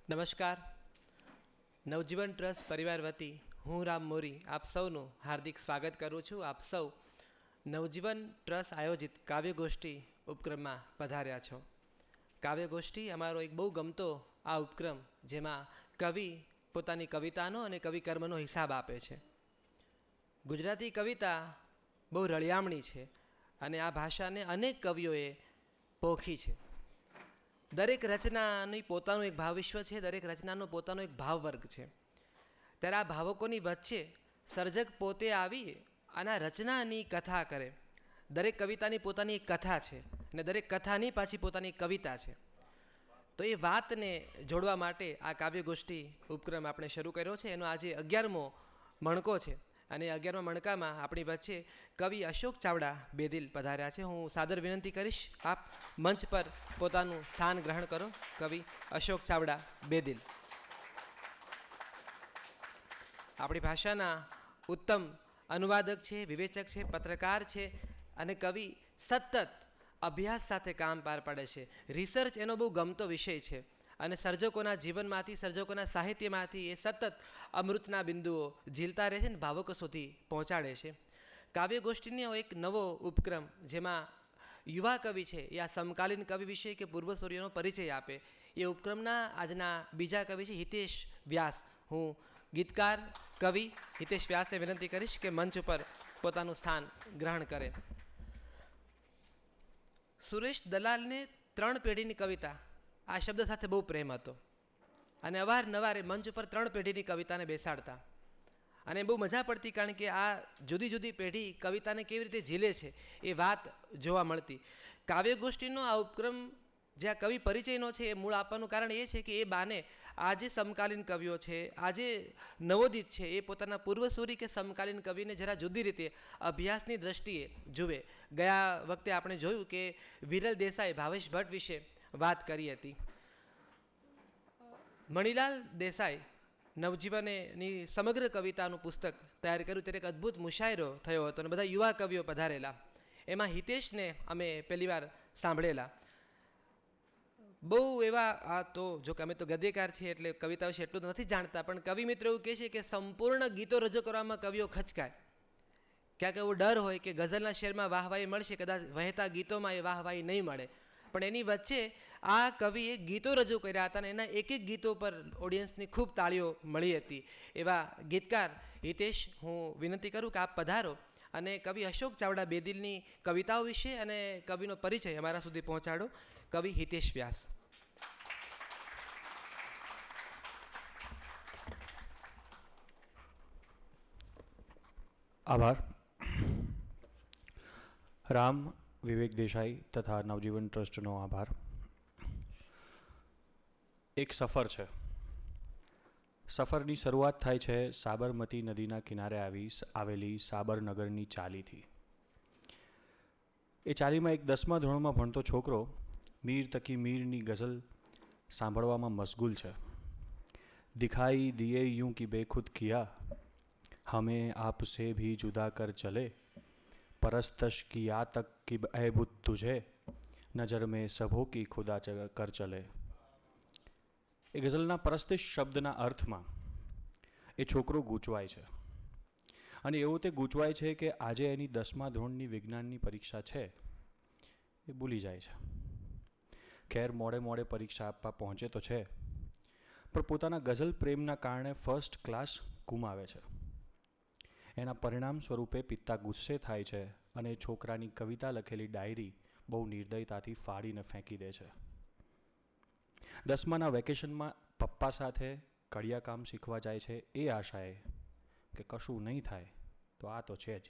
નમસ્કાર. નવજીવન ટ્રસ્ટ પરિવાર વતી હું રામ મોરી આપ સૌનું હાર્દિક સ્વાગત કરું છું. આપ સૌ નવજીવન ટ્રસ્ટ આયોજિત કાવ્યગોષ્ઠી ઉપક્રમમાં પધાર્યા છો. કાવ્યગોષ્ઠી અમારો એક બહુ ગમતો આ ઉપક્રમ, જેમાં કવિ પોતાની કવિતાનો અને કવિ કર્મનો હિસાબ આપે છે. ગુજરાતી કવિતા બહુ રળિયામણી છે અને આ ભાષાને અનેક કવિઓએ પોખી છે. દરેક રચનાની પોતાનું એક ભાવ વિશ્વ છે, દરેક રચનાનો પોતાનો એક ભાવ વર્ગ છે. ત્યારે આ ભાવકોની વચ્ચે સર્જક પોતે આવી અને આ રચનાની કથા કરે. દરેક કવિતાની પોતાની એક કથા છે અને દરેક કથાની પાછી પોતાની કવિતા છે. તો એ વાતને જોડવા માટે આ કાવ્યગોષ્ઠી ઉપક્રમ આપણે શરૂ કર્યો છે. એનો આજે 11મો મણકો છે અને 11મા મણકામાં આપણી વચ્ચે કવિ અશોક ચાવડા બેદિલ પધાર્યા છે. હું સાદર વિનંતી કરીશ, આપ મંચ પર પોતાનું સ્થાન ગ્રહણ કરો. કવિ અશોક ચાવડા બેદિલ આપણી ભાષાના ઉત્તમ અનુવાદક છે, વિવેચક છે, પત્રકાર છે અને કવિ સતત અભ્યાસ સાથે કામ પાર પાડે છે. રિસર્ચ એનો બહુ ગમતો વિષય છે અને સર્જકોના જીવનમાંથી, સર્જકોના સાહિત્યમાંથી એ સતત અમૃતના બિંદુઓ ઝીલતા રહે છે અને ભાવકો સુધી પહોંચાડે છે. કાવ્યગોષ્ઠીનો એક નવો ઉપક્રમ, જેમાં યુવા કવિ છે એ આ સમકાલીન કવિ વિશે કે પૂર્વસૂરીઓનો પરિચય આપે, એ ઉપક્રમના આજના બીજા કવિ છે હિતેશ વ્યાસ. હું ગીતકાર કવિ હિતેશ વ્યાસને વિનંતી કરીશ કે મંચ ઉપર પોતાનું સ્થાન ગ્રહણ કરે. સુરેશ દલાલને 3 પેઢીની કવિતા આ શબ્દ સાથે બહુ પ્રેમ હતો અને અવારનવાર મંચ ઉપર 3 પેઢીની કવિતાને બેસાડતા અને બહુ મજા પડતી, કારણ કે આ જુદી જુદી પેઢી કવિતાને કેવી રીતે ઝીલે છે એ વાત જોવા મળતી. કાવ્યગોષ્ઠીનો આ ઉપક્રમ જે આ કવિ પરિચયનો છે એ મૂળ આપવાનું કારણ એ છે કે એ બાને આજે સમકાલીન કવિઓ છે, આજે નવોદિત છે, એ પોતાના પૂર્વસૂરી કે સમકાલીન કવિને જરા જુદી રીતે અભ્યાસની દ્રષ્ટિએ જુએ. ગયા વખતે આપણે જોયું કે વિરલ દેસાઈ ભાવેશ ભટ્ટ વિશે વાત કરી હતી. મણિલાલ દેસાઈ નવજીવનની સમગ્ર કવિતાનું પુસ્તક તૈયાર કર્યું ત્યારે એક અદ્ભુત મુશાયરો થયો હતો અને બધા યુવા કવિઓ પધારેલા. એમાં હિતેશને અમે પહેલીવાર સાંભળેલા. બહુ એવા, આ તો જો કે અમે તો ગદ્યકાર છીએ એટલે કવિતા વિશે એટલું નથી જાણતા, પણ કવિ મિત્રો એવું કહે છે કે સંપૂર્ણ ગીતો રજૂ કરવામાં કવિઓ ખચકાય. ક્યાંક એવો ડર હોય કે ગઝલના શેરમાં વાહવાહી મળશે, કદાચ વહેતા ગીતોમાં એ વાહવાહી નહીં મળે, પણ એની વચ્ચે આ કવિએ ગીતો રજૂ કર્યા હતા અને એના એક એક ગીતો પર ઓડિયન્સની ખૂબ તાળીઓ મળી હતી. એવા ગીતકાર હિતેશ, હું વિનંતી કરું કે આપ પધારો અને કવિ અશોક ચાવડા બેદિલની કવિતાઓ વિશે અને કવિનો પરિચય અમારા સુધી પહોંચાડો. કવિ હિતેશ વ્યાસ. આભાર. રામ, વિવેક દેસાઈ તથા નવજીવન ટ્રસ્ટનો આભાર. એક સફર છે. સફરની શરૂઆત થાય છે સાબરમતી નદીના કિનારે આવેલી સાબરનગરની ચાલીથી. એ ચાલીમાં એક 10મા ધોરણમાં ભણતો છોકરો મીર તકી મીરની ગઝલ સાંભળવામાં મશગુલ છે. દિખાઈ દિએ यूं कि बेखुद किया हमें आपसे भी जुदा कर चले परस्तश किया तक कि ऐ बुत तुझे नज़र में सबों की खुदा कर चले. એ ગઝલના પરસ્તિશ શબ્દના અર્થમાં એ છોકરો ગૂંચવાય છે અને એવું તે ગૂંચવાય છે કે આજે એની 10મા ધોરણની વિજ્ઞાનની પરીક્ષા છે એ ભૂલી જાય છે. ખેર મોડે મોડે પરીક્ષા આપવા પહોંચે તો છે, પણ પોતાના ગઝલ પ્રેમના કારણે ફર્સ્ટ ક્લાસ ગુમાવે છે. એના પરિણામ સ્વરૂપે પિતા ગુસ્સે થાય છે અને છોકરાની કવિતા લખેલી ડાયરી બહુ નિર્દયતાથી ફાડીને ફેંકી દે છે. 10માના વેકેશનમાં પપ્પા સાથે કડિયા કામ શીખવા જાય છે એ આશાએ કે કશું નહીં થાય તો આ તો છે જ.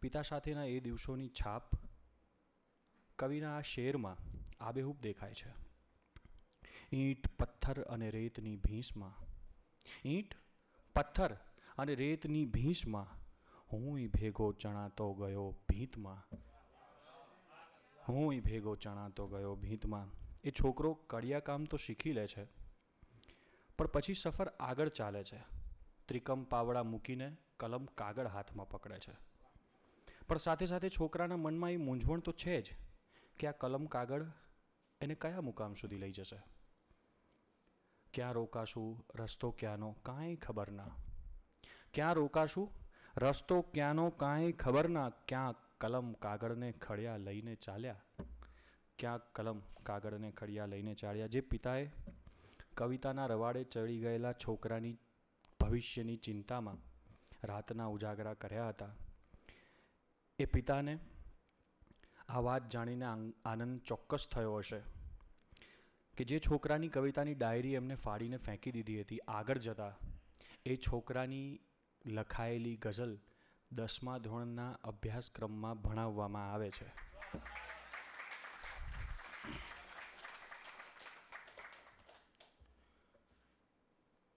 પિતા સાથેના એ દિવસોની છાપ કવિના આ શેરમાં આબેહૂબ દેખાય છે. ઈંટ, પથ્થર અને રેતની ભીંસમાં, ઈંટ, પથ્થર અને રેતની ભીંસમાં હુંય ભેગો ચણાતો ગયો ભીંતમાં, હુંય ભેગો ચણાતો ગયો ભીંતમાં. એ છોકરો કડિયા કામ તો શીખી લે છે, પણ પછી સફર આગળ ચાલે છે. ત્રિકમ પાવડા મૂકીને કલમ કાગળ હાથમાં પકડે છે, પણ સાથે સાથે છોકરાના મનમાં એ મૂંઝવણ તો છે જ કે આ કલમ કાગળ એને કયા મુકામ સુધી લઈ જશે. ક્યાં રોકાશું રસ્તો ક્યાંનો કાંઈ ખબર ના, ક્યાં રોકાશું રસ્તો ક્યાંનો કાંઈ ખબર ના, ક્યાં કલમ કાગળને ખડિયા લઈને ચાલ્યા, ક્યાં કલમ કાગળને ખડિયા લઈને ચાલ્યા. જે પિતાએ કવિતાના રવાડે ચડી ગયેલા છોકરાની ભવિષ્યની ચિંતામાં રાતના ઉજાગરા કર્યા હતા, એ પિતાને આ વાત જાણીને આનંદ ચોક્કસ થયો હશે કે જે છોકરાની કવિતાની ડાયરી એમને ફાડીને ફેંકી દીધી હતી, આગળ જતાં એ છોકરાની લખાયેલી ગઝલ 10મા ધોરણના અભ્યાસક્રમમાં ભણાવવામાં આવે છે.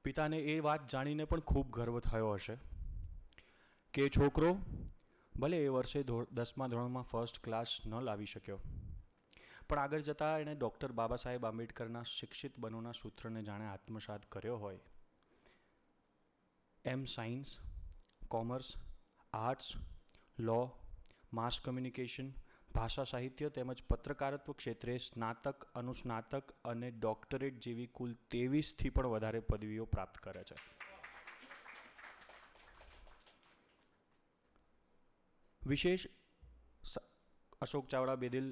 પિતાને એ વાત જાણીને પણ ખૂબ ગર્વ થયો હશે કે છોકરો ભલે એ વર્ષે 10મા ધોરણમાં ફર્સ્ટ ક્લાસ ન લાવી શક્યો, પણ આગળ જતાં એણે ડૉક્ટર બાબા સાહેબ આંબેડકરના શિક્ષિત બનોના સૂત્રને જાણે આત્મસાત કર્યો હોય. એમ સાયન્સ, કોમર્સ, આર્ટ્સ, લો, માસ કમ્યુનિકેશન, ભાષા સાહિત્ય તેમજ પત્રકારત્વ ક્ષેત્રે સ્નાતક, અનુસ્નાતક અને ડોક્ટરેટ જેવી કુલ 23થી પણ વધારે પદવીઓ પ્રાપ્ત કરે છે. વિશેષ અશોક ચાવડા બેદિલ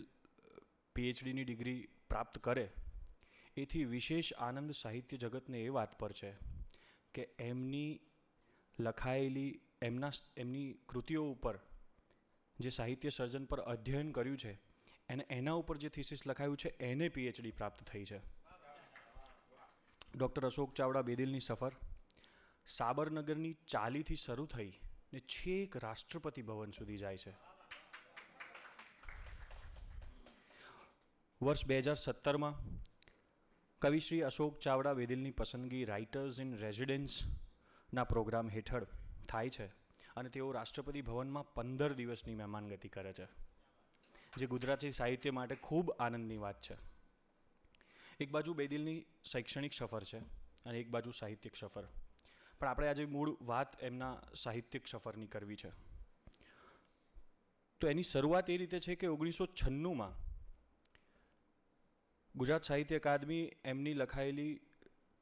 પીએચડીની ડિગ્રી પ્રાપ્ત કરે એથી વિશેષ આનંદ સાહિત્ય જગતને એ વાત પર છે કે એમની લખાયેલી એમની કૃતિઓ ઉપર જે સાહિત્ય સર્જન પર અધ્યયન કર્યું છે અને એના ઉપર જે થીસીસ લખાયું છે એને પીએચડી પ્રાપ્ત થઈ છે. ડૉક્ટર અશોક ચાવડા બેદિલની સફર સાબરનગરની ચાલીથી શરૂ થઈ ને છેક રાષ્ટ્રપતિ ભવન સુધી જાય છે. વર્ષ 2017માં કવિશ્રી અશોક ચાવડા બેદિલની પસંદગી રાઇટર્સ ઇન રેઝિડન્સના પ્રોગ્રામ હેઠળ થાય છે અને તેઓ રાષ્ટ્રપતિ ભવનમાં 15 દિવસની મહેમાનગતિ કરે છે, જે ગુજરાતી સાહિત્ય માટે ખૂબ આનંદની વાત છે. એક બાજુ બેદિલની શૈક્ષણિક સફર છે અને એક બાજુ સાહિત્યિક સફર, પણ આપણે આજે મૂળ વાત એમના સાહિત્યિક સફરની કરવી છે. તો એની શરૂઆત એ રીતે છે કે 1996માં ગુજરાત સાહિત્ય અકાદમી એમની લખાયેલી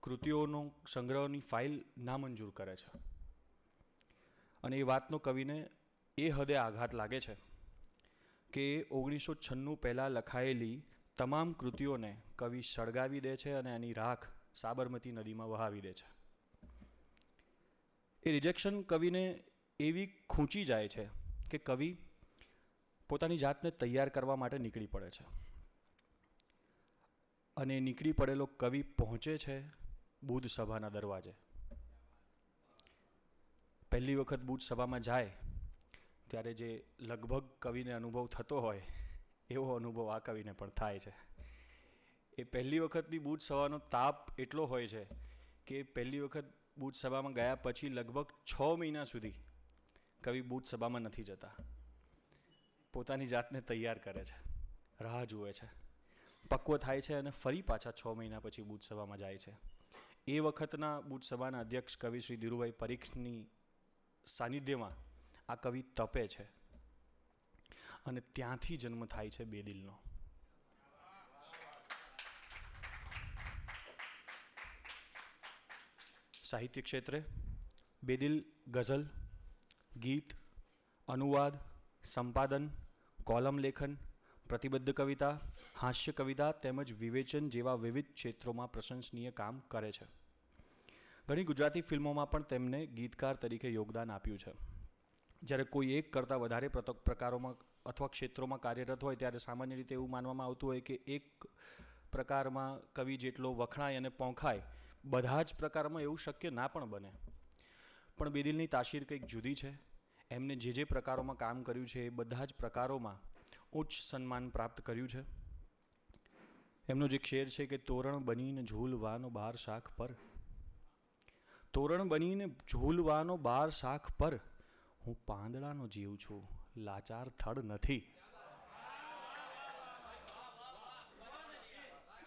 કૃતિઓનો સંગ્રહની ફાઇલ નામંજૂર કરે છે અને એ વાતનો કવિને એ હદે આઘાત લાગે છે કે 1996 પહેલાં લખાયેલી તમામ કૃતિઓને કવિ સળગાવી દે છે અને એની રાખ સાબરમતી નદીમાં વહાવી દે છે. એ રિજેક્શન કવિને એવી ખૂંચી જાય છે કે કવિ પોતાની જાતને તૈયાર કરવા માટે નીકળી પડે છે અને નીકળી પડેલો કવિ પહોંચે છે બુદ્ધ સભાના દરવાજે. પહેલી વખત બુદ્ધ સભામાં જાય ત્યારે જે લગભગ કવિને અનુભવ થતો હોય એવો અનુભવ આ કવિને પણ થાય છે. એ પહેલી વખતની બુદ્ધ સભાનો તાપ એટલો હોય છે કે પહેલી વખત બુદ્ધ સભામાં ગયા પછી લગભગ 6 મહિના સુધી કવિ બુદ્ધ સભામાં નથી જતા, પોતાની જાતને તૈયાર કરે છે, રાહ જુએ છે, પક્વ થાય છે અને ફરી પાછા 6 મહિના પછી બુદ્ધ સભામાં જાય છે. એ વખતના બુદ્ધ સભાના અધ્યક્ષ કવિ શ્રી ધીરુભાઈ પરીખની સાનિધ્યમાં આ કવિ તપે છે અને ત્યાંથી જન્મ થાય છે બેદિલનો. સાહિત્ય ક્ષેત્રે બેદિલ ગઝલ, ગીત, અનુવાદ, સંપાદન, કોલમ લેખન, પ્રતિબદ્ધ કવિતા, હાસ્ય કવિતા તેમજ વિવેચન જેવા વિવિધ ક્ષેત્રોમાં પ્રશંસનીય કામ કરે છે. ઘણી ગુજરાતી ફિલ્મોમાં પણ તેમને ગીતકાર તરીકે યોગદાન આપ્યું છે. જ્યારે કોઈ એક કરતાં વધારે પ્રકારોમાં અથવા ક્ષેત્રોમાં કાર્યરત હોય ત્યારે સામાન્ય રીતે એવું માનવામાં આવતું હોય કે એક પ્રકારમાં કવિ જેટલો વખણાય અને પોંખાય બધા જ પ્રકારમાં એવું શક્ય ના પણ બને. પણ બેદિલની તાસીર કંઈક જુદી છે. એમને જે પ્રકારોમાં કામ કર્યું છે એ બધા જ પ્રકારોમાં ઉચ્ચ સન્માન પ્રાપ્ત કર્યું છે. એમનો જે શેર છે કે તોરણ બનીને ઝૂલવાનો બાર શાખ પર, તોરણ બનીને ઝૂલવાનો બાર શાખ પર, હું પાંદડાનો જીવ છું લાચાર થડ નથી.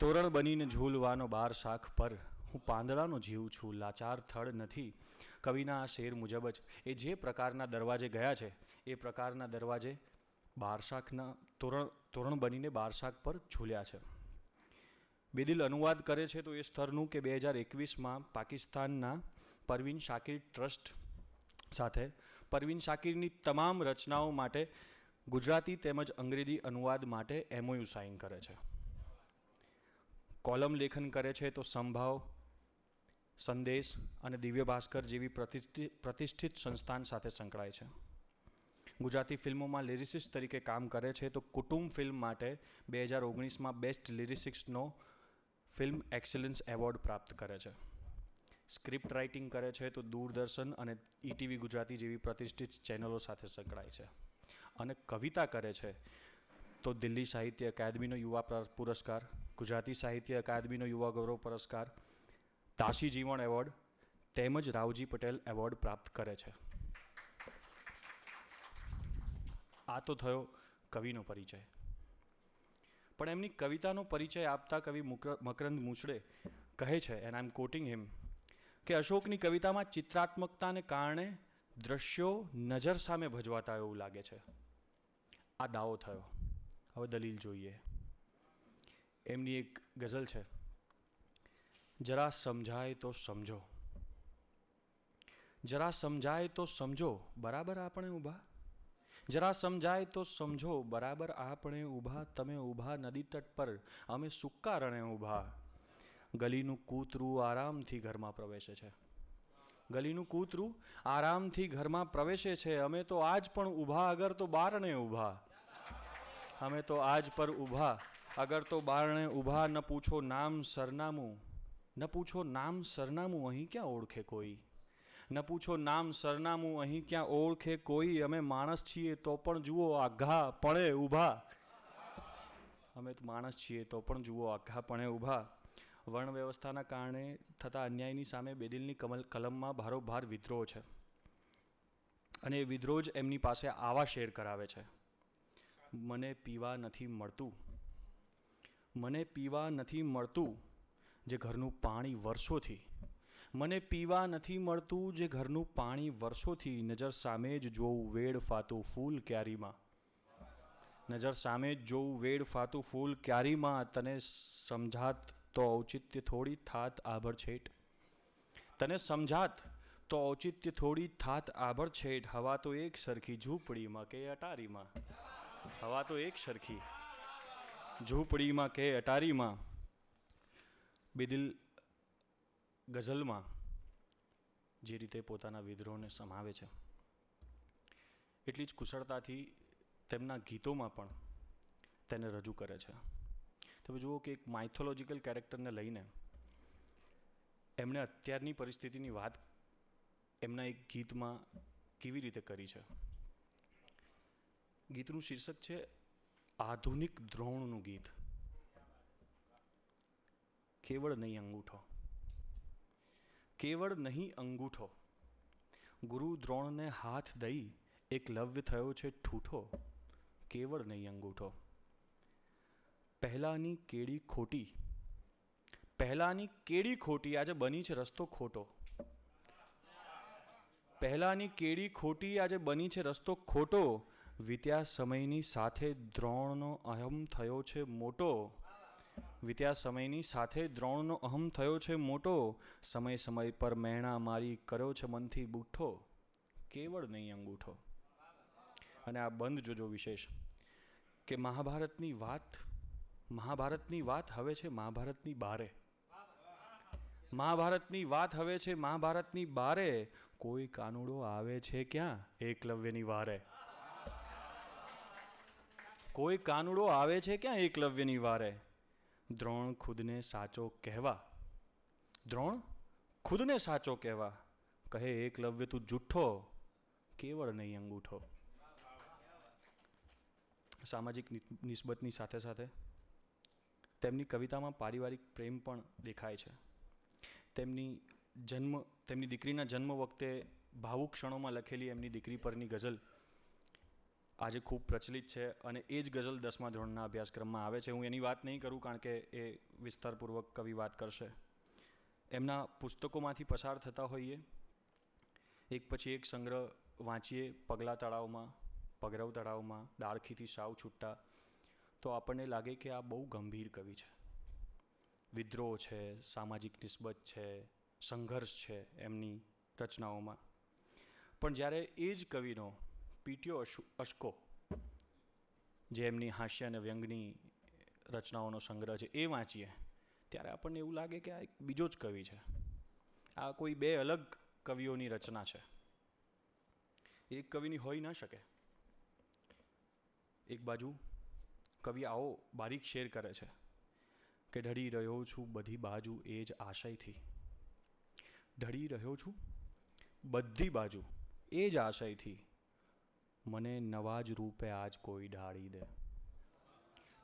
તોરણ બનીને ઝૂલવાનો બાર શાખ પર, હું પાંદડાનો જીવ છું લાચાર થડ નથી. કવિના આ શેર મુજબ જ એ જે પ્રકારના દરવાજે ગયા છે એ પ્રકારના દરવાજે બારશાખના તોરણ બનીને બારશાખ પર ઝૂલ્યા છે. બેદિલ અનુવાદ કરે છે તો એ સ્તરનું કે 2021માં પાકિસ્તાનના પરવીન શાકિર ટ્રસ્ટ સાથે પરવીન શાકિરની તમામ રચનાઓ માટે ગુજરાતી તેમજ અંગ્રેજી અનુવાદ માટે MOU સાઇન કરે છે. કોલમ લેખન કરે છે તો સંભાવ, સંદેશ અને દિવ્ય ભાસ્કર જેવી પ્રતિષ્ઠિત સંસ્થાન સાથે સંકળાય છે. ગુજરાતી ફિલ્મોમાં લિરિસિસ્ટ તરીકે કામ કરે છે તો કુટુંબ ફિલ્મ માટે 2019માં બેસ્ટ લિરિસિસ્ટનો ફિલ્મ એક્સલન્સ એવોર્ડ પ્રાપ્ત કરે છે. સ્ક્રિપ્ટ રાઇટિંગ કરે છે તો દૂરદર્શન અને ETV ગુજરાતી જેવી પ્રતિષ્ઠિત ચેનલો સાથે સંકળાય છે. અને કવિતા કરે છે તો દિલ્હી સાહિત્ય અકાદમીનો યુવા પુરસ્કાર, ગુજરાતી સાહિત્ય અકાદમીનો યુવા ગૌરવ પુરસ્કાર, દાસી જીવન એવોર્ડ તેમજ રાવજી પટેલ એવોર્ડ પ્રાપ્ત કરે છે. આ તો થયો કવિનો પરિચય. પણ એમની કવિતાનો પરિચય આપતા કવિ મકરંદ મૂછડે કહે છે, એન્ડ આઈ એમ કોટિંગ હિમ, કે અશોકની કવિતામાં ચિત્રાત્મકતાને કારણે દ્રશ્યો નજર સામે ભજવાતા એવું લાગે છે. આ દાવો થયો. હવે દલીલ જોઈએ. એમની એક ગઝલ છે, જરા સમજાય તો સમજો, જરા સમજાય તો સમજો બરાબર આપણે ઊભા, જરા સમજાય તો સમજો બરાબર આપણે ઊભા, તમે ઊભા નદી તટ પર અમે સૂકા રણે ઊભા. ગલીનું કૂતરું આરામથી ઘરમાં પ્રવેશે છે, ગલીનું કૂતરું આરામથી ઘરમાં પ્રવેશે છે, અમે તો આજ પણ ઊભા અગર તો બારણે ઊભા, અમે તો આજ પર ઊભા અગર તો બારણે ઊભા. ન પૂછો નામ સરનામું, ન પૂછો નામ સરનામું અહીં ક્યાં ઓળખે કોઈ, ન પૂછો નામ સરનામું અહીં ક્યાં ઓળખે કોઈ, અમે માણસ છીએ તો પણ જુઓ આઘા પણે ઊભા, અમે તો માણસ છીએ તો પણ જુઓ આઘા પણે ઊભા. વર્ણ વ્યવસ્થાના કારણે થતા અન્યાયની સામે બેદિલની કલમમાં ભારોભાર વિદ્રોહ છે. અને એ વિદ્રોહ જ એમની પાસે આવા શેર કરાવે છે, મને પીવા નથી મળતું, મને પીવા નથી મળતું જે ઘરનું પાણી વર્ષોથી, મને પીવા નથી મળતું જે ઘરનું પાણી વર્ષોથી, નજર સામે જ જોઉં વેડ ફાતું ફૂલ ક્યારીમાં, નજર સામે જ જોઉં વેડ ફાતું ફૂલ ક્યારીમાં, તને સમજાત તો ઔચિત્ય થોડી થાત આભરછેટ, તને સમજાત તો ઔચિત્ય થોડી થાત આભરછેટ. હવા તો એક સરખી ઝૂંપડીમાં કે અટારીમાં, હવા તો એક સરખી ઝૂંપડીમાં કે અટારીમાં. બેદિલ ગઝલમાં જે રીતે પોતાના વિદ્રોહને સમાવે છે, એટલી જ કુશળતાથી તેમના ગીતોમાં પણ તેને રજૂ કરે છે. તમે જુઓ કે એક માઇથોલોજીકલ કેરેક્ટરને લઈને એમણે અત્યારની પરિસ્થિતિની વાત એમના એક ગીતમાં કેવી રીતે કરી છે. ગીતનું શીર્ષક છે આધુનિક દ્રોણનું ગીત. કેવળ નહીં અંગૂઠો, કેવળ નહીં અંગૂઠો, ગુરુ દ્રોણને હાથ દઈ એકલવ્ય થયો છે ઠૂઠો, કેવળ નહીં અંગૂઠો. પહેલાની કેડી ખોટી, પહેલાની કેડી ખોટી આજે બની છે રસ્તો ખોટો, પહેલાની કેડી ખોટી આજે બની છે રસ્તો ખોટો, વીત્યા સમયની સાથે દ્રોણનો અહમ થયો છે મોટો, વીત્યા સમયની સાથે દ્રોણનો અહમ થયો છે મોટો, સમય સમય પર મહેણા મારી કર્યો છે મનથી બૂઠો, કેવળ નહીં અંગૂઠો. અને આ બંધ જોજો વિશેષ કે મહાભારતની વાત હવે છે મહાભારતની બારે, મહાભારતની વાત હવે છે મહાભારતની બારે, કોઈ કાનુડો આવે છે ક્યાં એકલવ્યની વારે, કોઈ કાનુડો આવે છે ક્યાં એકલવ્યની વારે. દ્રોણ ખુદને સાચો કહેવા, દ્રોણ ખુદને સાચો કહેવા, કહે એકલવ્ય તું જુઠ્ઠો, કેવળ નહીં અંગૂઠો. સામાજિક નિસ્બતની સાથે સાથે તેમની કવિતામાં પારિવારિક પ્રેમ પણ દેખાય છે. તેમની દીકરીના જન્મ વખતે ભાવુક ક્ષણોમાં લખેલી એમની દીકરી પરની ગઝલ આજે ખૂબ પ્રચલિત છે અને એ જ ગઝલ 10મા ધોરણના અભ્યાસક્રમમાં આવે છે. હું એની વાત નહીં કરું કારણ કે એ વિસ્તારપૂર્વક કવિ વાત કરશે. એમના પુસ્તકોમાંથી પસાર થતા હોઈએ, એક પછી એક સંગ્રહ વાંચીએ, પગલા તળાવમાં, પગરવ તળાવમાં, દાળખીથી સાવ છૂટા, તો આપણને લાગે કે આ બહુ ગંભીર કવિ છે. વિદ્રોહ છે, સામાજિક નિસ્બત છે, સંઘર્ષ છે એમની રચનાઓમાં. પણ જ્યારે એ જ કવિનો પીટ્યો અશ્કો, જે એમની હાસ્ય અને વ્યંગની રચનાઓનો સંગ્રહ છે, એ વાંચીએ ત્યારે આપણને એવું લાગે કે આ એક બીજો જ કવિ છે, આ કોઈ બે અલગ કવિઓની રચના છે, એક કવિની હોઈ ન શકે. એક બાજુ કવિ આવો બારીક શેર કરે છે કે ઢળી રહ્યો છું બધી બાજુ એ જ આશયથી, ઢળી રહ્યો છું બધી બાજુ એ જ આશયથી, મને નવા જ રૂપે આજ કોઈ ઢાળી દે.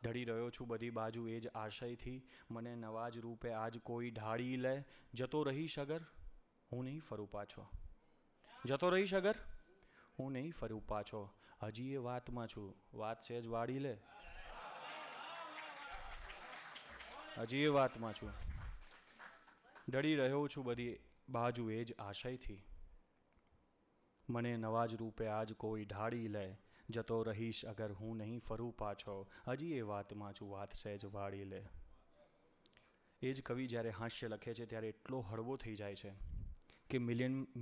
ઢળી રહ્યો છું બધી બાજુ એ જ આશયથી, મને નવા જ રૂપે આજ કોઈ ઢાળી લે. જતો રહીશ અગર હું નહીં ફરું પાછો, જતો રહીશ અગર હું નહીં ફરું પાછો, હજી એ વાતમાં છું વાત સહેજ વાળી લે. હજી એ વાતમાં છું, ઢળી રહ્યો છું બધી બાજુ એ જ આશયથી, મને નવા જ રૂપે આજ કોઈ ઢાળી લે. જતો રહીશ અગર હું નહીં ફરું પાછો, હજી એ વાતમાં છું વાત સહેજ વાળી લે. એ જ કવિ જ્યારે હાસ્ય લખે છે ત્યારે એટલો હળવો થઈ જાય છે કે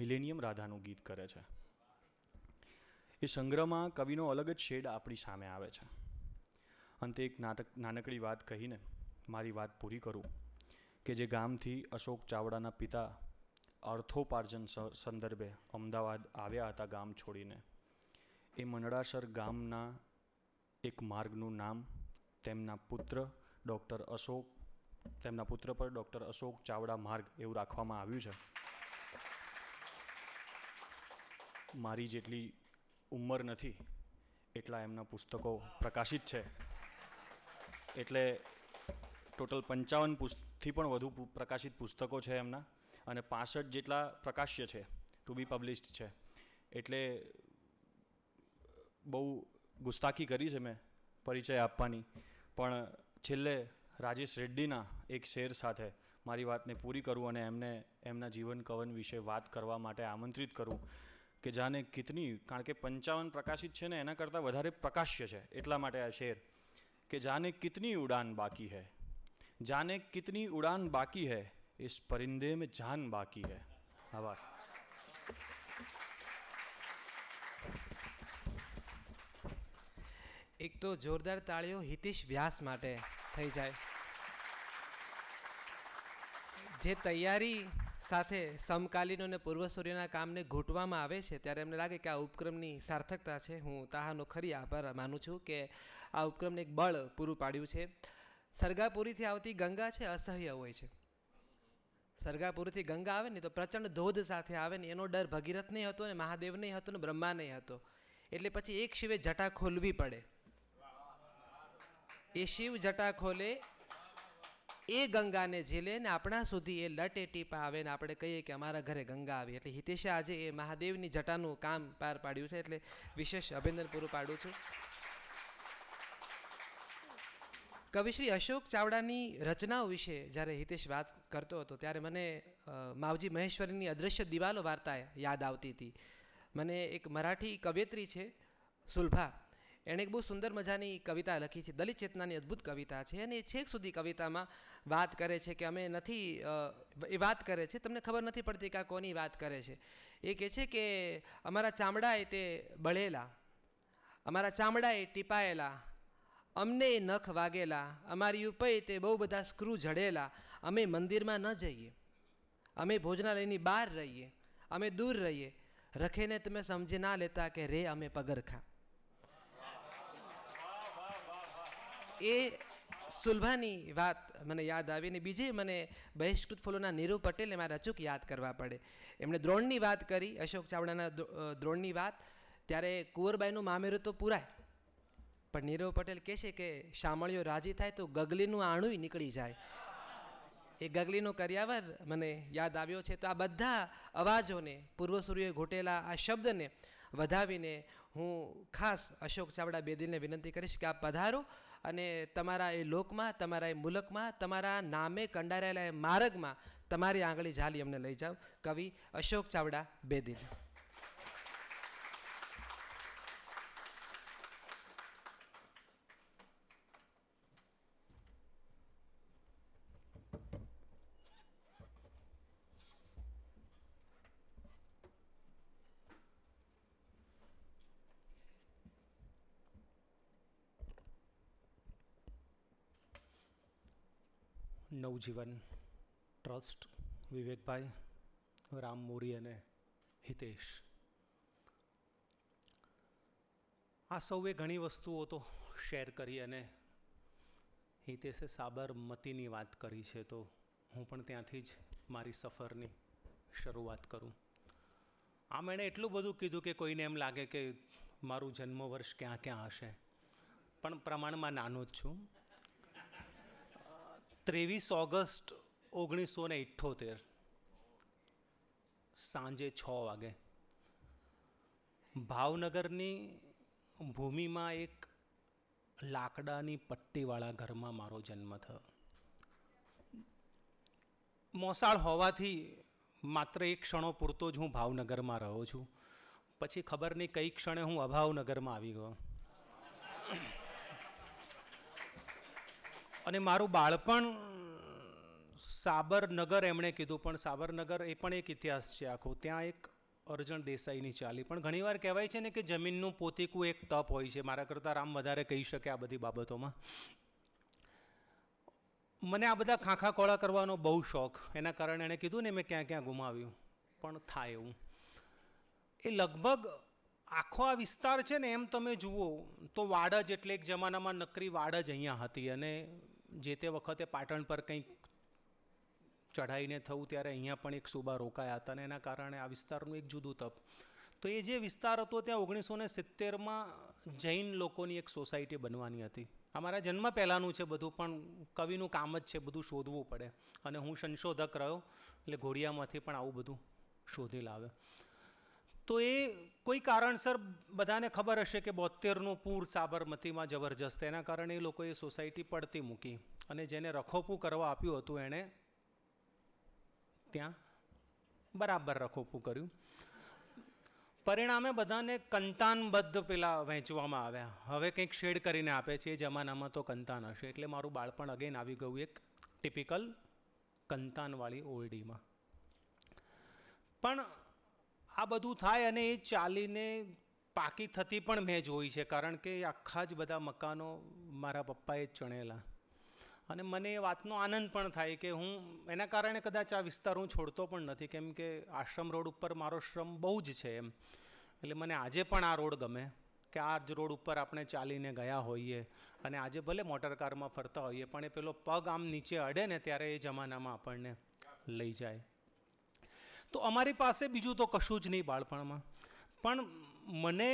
મિલેનિયમ રાધાનું ગીત કરે છે. એ સંગ્રહમાં કવિનો અલગ જ શેડ આપણી સામે આવે છે. અંતે એક નાનકડી વાત કહીને મારી વાત પૂરી કરું કે જે ગામથી અશોક ચાવડાના પિતા અર્થોપાર્જન સંદર્ભે અમદાવાદ આવ્યા હતા ગામ છોડીને, એ મંડળાસર ગામના એક માર્ગનું નામ તેમના પુત્ર પર ડૉક્ટર અશોક ચાવડા માર્ગ એવું રાખવામાં આવ્યું છે. મારી જેટલી ઉંમર નથી એટલા એમના પુસ્તકો પ્રકાશિત છે, એટલે ટોટલ 55થી પણ વધુ પ્રકાશિત પુસ્તકો છે એમના, અને 65 જેટલા પ્રકાશ્ય છે, ટુ બી પબ્લિશ્ડ છે. એટલે બહુ ગુસ્તાખી કરી છે મેં પરિચય આપવાની, પણ છેલ્લે રાજેશ રેડ્ડીના એક શેર સાથે મારી વાતને પૂરી કરું અને એમને એમના જીવન કવન વિશે વાત કરવા માટે આમંત્રિત કરું કે જાને કિતની, કારણ કે 55 પ્રકાશિત છે ને એના કરતાં વધારે પ્રકાશ્ય છે, એટલા માટે આ શેર કે જાને કિતની ઉડાન બાકી હૈ, જાને કિતની ઉડાન બાકી હૈ, इस परिंदे में जान बाकी है. आभार. એક તો જોરદાર તાળીઓ હિતેશ વ્યાસ માટે થઈ જાય, જે તૈયારી સાથે સમકાલીનો અને પૂર્વસૂર્યના કામને ઘૂંટવામાં આવે છે ત્યારે એમને લાગે કે આ ઉપક્રમની સાર્થકતા છે. હું તાહાનો ખરી આભાર માનું છું કે આ ઉપક્રમને એક બળ પૂરું પાડ્યું છે. સરગાપુરીથી આવતી ગંગા છે અસહ્ય હોય છે. સરગાપુરથી ગંગા આવે ને તો પ્રચંડ ધોધ સાથે આવે ને, એનો ડર ભગીરથ નહીં હતો ને મહાદેવ નહીં હતો ને બ્રહ્મા નહીં હતો. એટલે પછી એક શિવે જટા ખોલવી પડે, એ શિવ જટા ખોલે, એ ગંગાને ઝીલે ને આપણા સુધી એ લટે ટીપા આવે ને આપણે કહીએ કે અમારા ઘરે ગંગા આવી. એટલે હિતેશે આજે એ મહાદેવની જટાનું કામ પાર પાડ્યું છે, એટલે વિશેષ અભિનંદન પૂરું પાડું છું. કવિશ્રી અશોક ચાવડાની રચનાઓ વિશે જ્યારે હિતેશ વાત કરતો હતો ત્યારે મને માવજી મહેશ્વરીની અદૃશ્ય દિવાલો વાર્તા યાદ આવતી હતી. મને એક મરાઠી કવયત્રી છે સુલભા, એણે એક બહુ સુંદર મજાની કવિતા લખી છે, દલિત ચેતનાની અદ્ભુત કવિતા છે, અને એ છેક સુધી કવિતામાં વાત કરે છે કે અમે નથી, એ વાત કરે છે તમને ખબર નથી પડતી કે આ કોની વાત કરે છે. એ કહે છે કે અમારા ચામડાએ તે બળેલા, અમારા ચામડાએ ટીપાયેલા, અમને નખ વાગેલા, અમારી ઉપર તે બહુ બધા સ્ક્રૂ જડેલા, અમે મંદિરમાં ન જઈએ, અમે ભોજનાલયની બહાર રહીએ, અમે દૂર રહીએ, રખેને તમે સમજી ના લેતા કે રે અમે પગરખા. એ સુલભાની વાત મને યાદ આવી. અને બીજી મને બહિષ્કૃત ફૂલોના નીરુ પટેલે મારે અચૂક યાદ કરવા પડે. એમણે દ્રોણની વાત કરી, અશોક ચાવડાના દ્રોણની વાત, ત્યારે કુંવરબાઈનું મામેરું તો પૂરાય, પણ નીરવ પટેલ કહે છે કે શામળીઓ રાજી થાય તો ગગલીનું આણું નીકળી જાય. એ ગગલીનો કર્યાવર મને યાદ આવ્યો છે. તો આ બધા અવાજોને, પૂર્વસૂરીઓએ ઘૂંટેલા આ શબ્દને વધાવીને હું ખાસ અશોક ચાવડા બેદિલને વિનંતી કરીશ કે આપ પધારો અને તમારા એ લોકમાં, તમારા એ મુલકમાં, તમારા નામે કંડારેલા એ માર્ગમાં તમારી આંગળી ઝાલી અમને લઈ જાઓ. કવિ અશોક ચાવડા બેદિલ. નવજીવન ટ્રસ્ટ, વિવેકભાઈ, રામ મોરી અને હિતેશ, આ સૌએ ઘણી વસ્તુઓ તો શેર કરી અને હિતેશે સાબરમતીની વાત કરી છે, તો હું પણ ત્યાંથી જ મારી સફરની શરૂઆત કરું. આમ એણે એટલું બધું કીધું કે કોઈને એમ લાગે કે મારું જન્મ વર્ષ ક્યાં ક્યાં હશે, પણ પ્રમાણમાં નાનો જ છું. 23 ઓગસ્ટ 1978 સાંજે 6 વાગે ભાવનગરની ભૂમિમાં એક લાકડાની પટ્ટીવાળા ઘરમાં મારો જન્મ થયો. મોસાળ હોવાથી માત્ર એક ક્ષણો પૂરતો જ હું ભાવનગરમાં રહ્યો છું, પછી ખબર નહીં કઈ ક્ષણે હું અભાવનગરમાં આવી ગયો. અને મારું બાળપણ સાબરનગર એમણે કીધું, પણ સાબરનગર એ પણ એક ઇતિહાસ છે આખો. ત્યાં એક અર્જણ દેસાઈની ચાલી, પણ ઘણીવાર કહેવાય છે ને કે જમીનનું પોતીકું એક તપ હોય છે. મારા કરતાં રામ વધારે કહી શકે આ બધી બાબતોમાં. મને આ બધા ખાખા ખોળા કરવાનો બહુ શોખ, એના કારણે એણે કીધું ને મેં ક્યાં ક્યાં ગુમાવ્યું, પણ થાય એવું. એ લગભગ આખો આ વિસ્તાર છે ને, એમ તમે જુઓ તો વાડજ, એટલે એક જમાનામાં નકરી વાડજ અહીંયા હતી, અને જે તે વખતે પાટણ પર કંઈક ચઢાઈને થયું ત્યારે અહીંયા પણ એક સૂબા રોકાયા હતા, અને એના કારણે આ વિસ્તારનું એક જુદું તપ. તો એ જે વિસ્તાર હતો ત્યાં 1970માં જૈન લોકોની એક સોસાયટી બનવાની હતી. અમારા જન્મ પહેલાંનું છે બધું, પણ કવિનું કામ જ છે બધું શોધવું પડે, અને હું સંશોધક રહ્યો એટલે ઘોડિયામાંથી પણ આવું બધું શોધી લાવ્યો. તો એ કોઈ કારણસર બધાને ખબર હશે કે 72નું પૂર સાબરમતીમાં જબરજસ્ત, એના કારણે એ લોકોએ સોસાયટી પડતી મૂકી, અને જેને રખોપું કરવા આપ્યું હતું એણે ત્યાં બરાબર રખોપું કર્યું. પરિણામે બધાને કંતાનબદ્ધ પેલા વહેંચવામાં આવ્યા. હવે કંઈક શેડ કરીને આપે છે, એ જમાનામાં તો કંતાન હશે, એટલે મારું બાળપણ અગેન આવી ગયું એક ટિપિકલ કંતાનવાળી ઓરડીમાં. પણ આ બધું થાય અને એ ચાલીને પાકી થતી પણ મેં જોઈ છે, કારણ કે આખા જ બધા મકાનો મારા પપ્પાએ જ ચણેલા. અને મને એ વાતનો આનંદ પણ થાય કે હું એના કારણે કદાચ આ વિસ્તાર હું છોડતો પણ નથી, કેમ કે આશ્રમ રોડ ઉપર મારો શ્રમ બહુ જ છે એમ. એટલે મને આજે પણ આ રોડ ગમે કે આ જ રોડ ઉપર આપણે ચાલીને ગયા હોઈએ, અને આજે ભલે મોટર કારમાં ફરતા હોઈએ, પણ એ પેલો પગ આમ નીચે અડે ને ત્યારે એ જમાનામાં આપણને લઈ જાય. તો અમારી પાસે બીજું તો કશું જ નહીં બાળપણમાં, પણ મને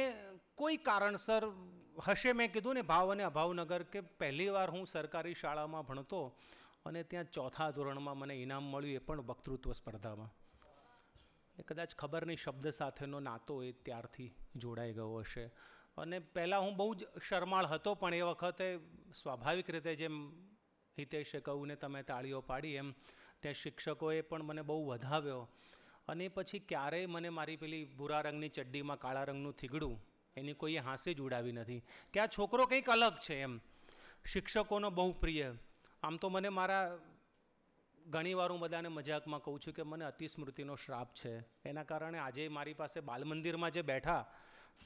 કોઈ કારણસર હશે, મેં કીધું ને ભાવ અને અભાવનગર, કે પહેલી વાર હું સરકારી શાળામાં ભણતો અને ત્યાં 4થા ધોરણમાં મને ઇનામ મળ્યું, એ પણ વક્તૃત્વ સ્પર્ધામાં. એ કદાચ ખબર નહીં શબ્દ સાથેનો નાતો એ ત્યારથી જોડાઈ ગયો હશે. અને પહેલાં હું બહુ જ શરમાળ હતો, પણ એ વખતે સ્વાભાવિક રીતે જેમ હિતેશે કહ્યું ને તમે તાળીઓ પાડી, એમ ત્યાં શિક્ષકોએ પણ મને બહુ વધાવ્યો. અને પછી ક્યારેય મને મારી પેલી ભૂરા રંગની ચડ્ડીમાં કાળા રંગનું થીગડું એની કોઈએ હાંસી જ ઉડાવી નથી કે આ છોકરો કંઈક અલગ છે એમ. શિક્ષકોનો બહુ પ્રિય. આમ તો મને મારા ઘણી વાર હું બધાને મજાકમાં કહું છું કે મને અતિસ્મૃતિનો શ્રાપ છે. એના કારણે આજે મારી પાસે બાલ મંદિરમાં જે બેઠા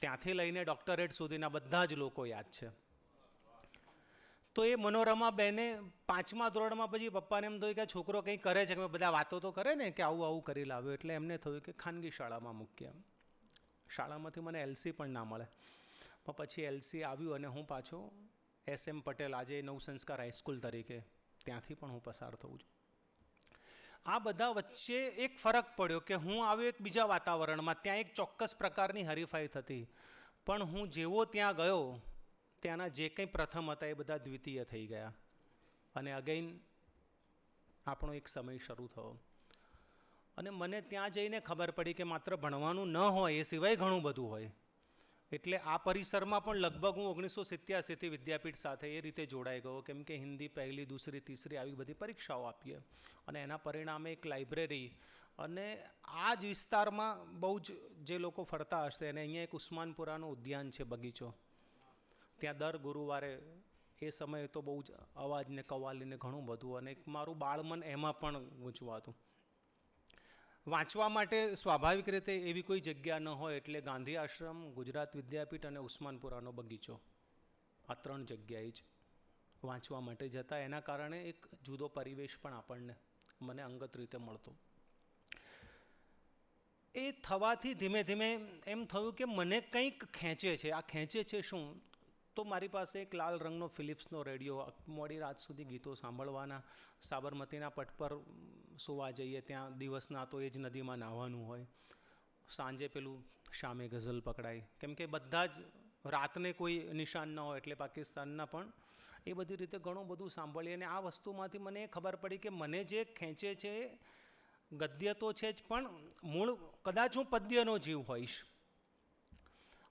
ત્યાંથી લઈને ડૉક્ટરેટ સુધીના બધા જ લોકો યાદ છે. તો એ મનોરમા બેને 5મા ધોરણમાં પછી પપ્પાને એમ થયું કે આ છોકરો કંઈ કરે છે, કે બધા વાતો તો કરે ને કે આવું આવું કરી લાવ્યો, એટલે એમને થયું કે ખાનગી શાળામાં મૂકીએ. શાળામાંથી મને એલસી પણ ના મળે, પણ પછી એલસી આવ્યું અને હું પાછો SM પટેલ, આજે નવસંસ્કાર હાઈસ્કૂલ તરીકે, ત્યાંથી પણ હું પસાર થઉં છું. આ બધા વચ્ચે એક ફરક પડ્યો કે હું આવ્યો એક બીજા વાતાવરણમાં. ત્યાં એક ચોક્કસ પ્રકારની હરીફાઈ થતી, પણ હું જેવો ત્યાં ગયો ત્યાંના જે કંઈ પ્રથમ હતા એ બધા દ્વિતીય થઈ ગયા, અને અગેઇન આપણો એક સમય શરૂ થયો. અને મને ત્યાં જઈને ખબર પડી કે માત્ર ભણવાનું ન હોય, એ સિવાય ઘણું બધું હોય. એટલે આ પરિસરમાં પણ લગભગ હું 1987થી વિદ્યાપીઠ સાથે એ રીતે જોડાઈ ગયો, કેમ કે હિન્દી પહેલી, દૂસરી, તીસરી આવી બધી પરીક્ષાઓ આપીએ, અને એના પરિણામે એક લાઇબ્રેરી. અને આ જ વિસ્તારમાં બહુ જ જે લોકો ફરતા હશે, અને અહીંયા એક ઉસ્માનપુરાનું ઉદ્યાન છે, બગીચો, ત્યાં દર ગુરુવારે એ સમયે તો બહુ જ અવાજને કવાલીને ઘણું બધું, અને મારું બાળમન એમાં પણ ગૂંચવાતું. વાંચવા માટે સ્વાભાવિક રીતે એવી કોઈ જગ્યા ન હોય, એટલે ગાંધી આશ્રમ, ગુજરાત વિદ્યાપીઠ અને ઉસ્માનપુરાનો બગીચો, આ 3 જગ્યાએ જ વાંચવા માટે જતા. એના કારણે એક જુદો પરિવેશ પણ મને અંગત રીતે મળતો. એ થવાથી ધીમે ધીમે એમ થયું કે મને કંઈક ખેંચે છે. આ ખેંચે છે શું? તો મારી પાસે એક લાલ રંગનો ફિલિપ્સનો રેડિયો, મોડી રાત સુધી ગીતો સાંભળવાના, સાબરમતીના પટ પર સુવા જઈએ, ત્યાં દિવસના તો એ જ નદીમાં નાહવાનું હોય, સાંજે પેલું શામે ગઝલ પકડાય, કેમ કે બધા જ રાતને કોઈ નિશાન ન હોય એટલે પાકિસ્તાનના પણ એ બધી રીતે ઘણું બધું સાંભળીએ. અને આ વસ્તુમાંથી મને એ ખબર પડી કે મને જે ખેંચે છે ગદ્ય તો છે જ, પણ મૂળ કદાચ હું પદ્યનો જીવ હોઈશ.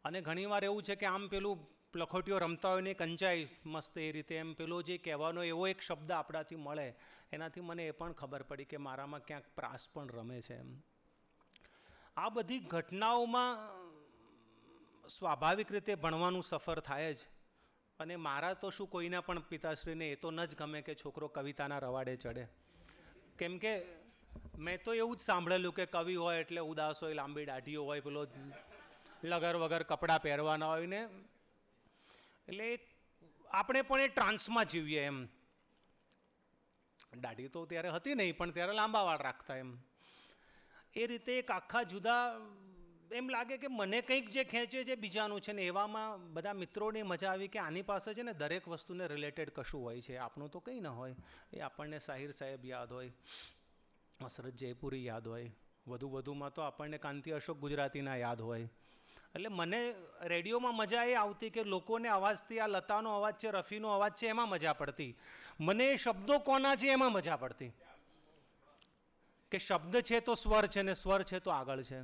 અને ઘણીવાર એવું છે કે આમ પેલું લખોટીઓ રમતા હોય ને કંચાઈ મસ્ત એ રીતે એમ પેલો જે કહેવાનો એવો એક શબ્દ આપણાથી મળે, એનાથી મને એ પણ ખબર પડી કે મારામાં ક્યાંક પ્રાસ પણ રમે છે એમ. આ બધી ઘટનાઓમાં સ્વાભાવિક રીતે ભણવાનું સફર થાય જ. અને મારા તો શું, કોઈના પણ પિતાશ્રીને એ તો ન જ ગમે કે છોકરો કવિતાના રવાડે ચડે. કેમ કે મેં તો એવું જ સાંભળેલું કે કવિ હોય એટલે ઉદાસ હોય, લાંબી દાઢીઓ હોય, પેલો લગર વગર કપડાં પહેરવાના હોય ને, એટલે આપણે પણ એ ટ્રાન્સમાં જીવીએ એમ. દાઢી તો ત્યારે હતી નહીં, પણ ત્યારે લાંબા વાળ રાખતા એમ. એ રીતે એક આખા જુદા એમ લાગે કે મને કંઈક જે ખેંચે છે બીજાનું છે. ને એવામાં બધા મિત્રોને મજા આવી કે આની પાસે છે ને દરેક વસ્તુને રિલેટેડ કશું હોય છે, આપણું તો કંઈ ન હોય. એ આપણને સાહિર સાહેબ યાદ હોય, હસરત જયપુરી યાદ હોય, વધુમાં તો આપણને કાંતિ અશોક ગુજરાતીના યાદ હોય. એટલે મને રેડિયોમાં મજા એ આવતી કે લોકોને અવાજથી, આ લતાનો અવાજ છે, રફીનો અવાજ છે, એમાં મજા પડતી. મને એ શબ્દો કોના છે એમાં મજા પડતી, કે શબ્દ છે તો સ્વર છે, ને સ્વર છે તો આગળ છે.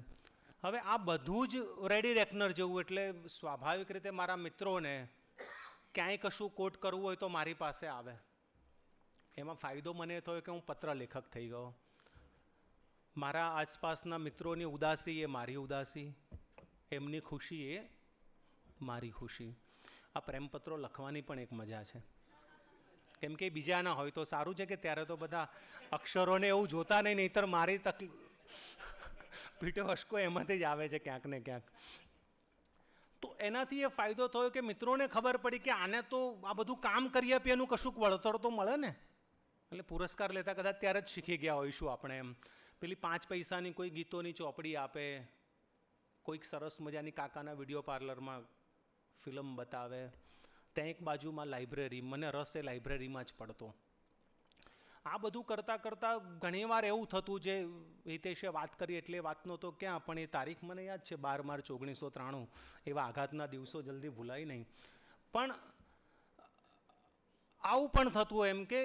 હવે આ બધું જ રેડી રેકનર જેવું. એટલે સ્વાભાવિક રીતે મારા મિત્રોને ક્યાંય કશું કોટ કરવું હોય તો મારી પાસે આવે. એમાં ફાયદો મને થયો કે હું પત્ર લેખક થઈ ગયો. મારા આસપાસના મિત્રોની ઉદાસી એ મારી ઉદાસી, એમની ખુશી એ મારી ખુશી. આ પ્રેમપત્રો લખવાની પણ એક મજા છે, કેમ કે બીજાના હોય તો સારું છે કે ત્યારે તો બધા અક્ષરોને એવું જોતા નહીં, નહીંતર મારી પીઠો હસકો એમાંથી જ આવે છે ક્યાંક ને ક્યાંક. તો એનાથી એ ફાયદો થયો કે મિત્રોને ખબર પડી કે આને તો આ બધું કામ કરી આપીએ એનું કશુંક વળતર તો મળે ને. એટલે પુરસ્કાર લેતા કદાચ ત્યારે જ શીખી ગયા હોઈશું આપણે એમ. પેલી 5 પૈસાની કોઈ ગીતોની ચોપડી આપે, કોઈક સરસ મજાની કાકાના વિડીયો પાર્લરમાં ફિલ્મ બતાવે, ત્યાં એક બાજુમાં લાઇબ્રેરી, મને રસ એ લાઇબ્રેરીમાં જ પડતો. આ બધું કરતાં કરતાં ઘણીવાર એવું થતું, જે હિતેશે વાત કરી એટલે એ વાતનો તો ક્યાં, પણ એ તારીખ મને યાદ છે 12 માર્ચ 1993. એવા આઘાતના દિવસો જલ્દી ભૂલાય નહીં. પણ આવું પણ થતું એમ કે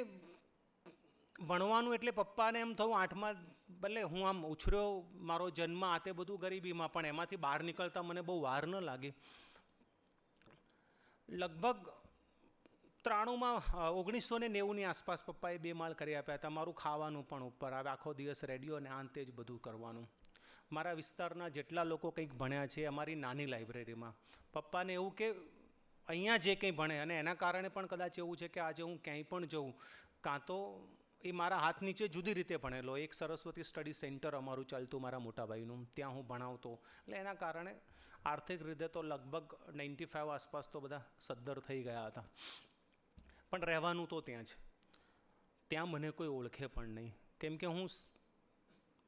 ભણવાનું એટલે પપ્પાને એમ થયું 8મા, ભલે હું આમ ઉછર્યો, મારો જન્મ આ તે બધું ગરીબીમાં, પણ એમાંથી બહાર નીકળતા મને બહુ વાર ન લાગી. લગભગ 1990ની આસપાસ પપ્પાએ 2 માળ કરી આપ્યા હતા. મારું ખાવાનું પણ ઉપર આવે, આખો દિવસ રેડિયો અને આંતે જ બધું કરવાનું. મારા વિસ્તારના જેટલા લોકો કંઈક ભણ્યા છે અમારી નાની લાઇબ્રેરીમાં, પપ્પાને એવું કે અહીંયા જે કંઈ ભણે, અને એના કારણે પણ કદાચ એવું છે કે આજે હું ક્યાંય પણ જઉં, કાં તો એ મારા હાથ નીચે જુદી રીતે ભણેલો. એક સરસ્વતી સ્ટડી સેન્ટર અમારું ચાલતું મારા મોટાભાઈનું, ત્યાં હું ભણાવતો. એટલે એના કારણે આર્થિક રીતે તો લગભગ 95 આસપાસ તો બધા સદ્ધર થઈ ગયા હતા. પણ રહેવાનું તો ત્યાં જ. ત્યાં મને કોઈ ઓળખે પણ નહીં, કેમ કે હું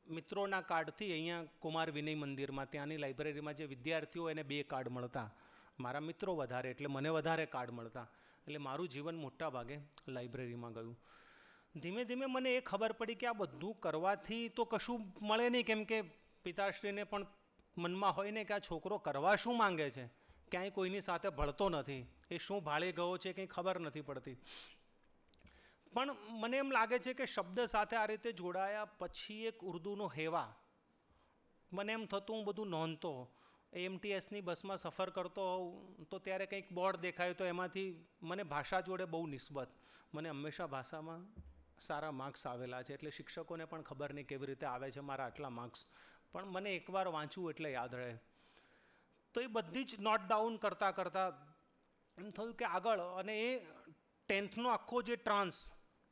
મિત્રોના કાર્ડથી અહીંયા કુમાર વિનય મંદિરમાં, ત્યાંની લાઇબ્રેરીમાં જે વિદ્યાર્થીઓ એને 2 કાર્ડ મળતા, મારા મિત્રો વધારે એટલે મને વધારે કાર્ડ મળતા. એટલે મારું જીવન મોટા ભાગે લાઇબ્રેરીમાં ગયું. ધીમે ધીમે મને એ ખબર પડી કે આ બધું કરવાથી તો કશું મળે નહીં, કેમ કે પિતાશ્રીને પણ મનમાં હોય ને કે આ છોકરો કરવા શું માંગે છે, ક્યાંય કોઈની સાથે ભળતો નથી, એ શું ભાળી ગયો છે કંઈ ખબર નથી પડતી. પણ મને એમ લાગે છે કે શબ્દ સાથે આ રીતે જોડાયા પછી એક ઉર્દુનો હેવા, મને એમ થતું હું બધું નોંધતો. AMTSની બસમાં સફર કરતો હોઉં તો ત્યારે કંઈક બોર્ડ દેખાય તો એમાંથી મને ભાષા જોડે બહુ નિસ્બત, મને હંમેશા ભાષામાં સારા માર્ક્સ આવેલા છે. એટલે શિક્ષકોને પણ ખબર નહીં કેવી રીતે આવે છે મારા આટલા માર્ક્સ, પણ મને એકવાર વાંચવું એટલે યાદ રહે. તો એ બધી જ નોટ ડાઉન કરતાં કરતાં એમ થયું કે આગળ, અને એ 10thનો આખો જે ટ્રાન્સ,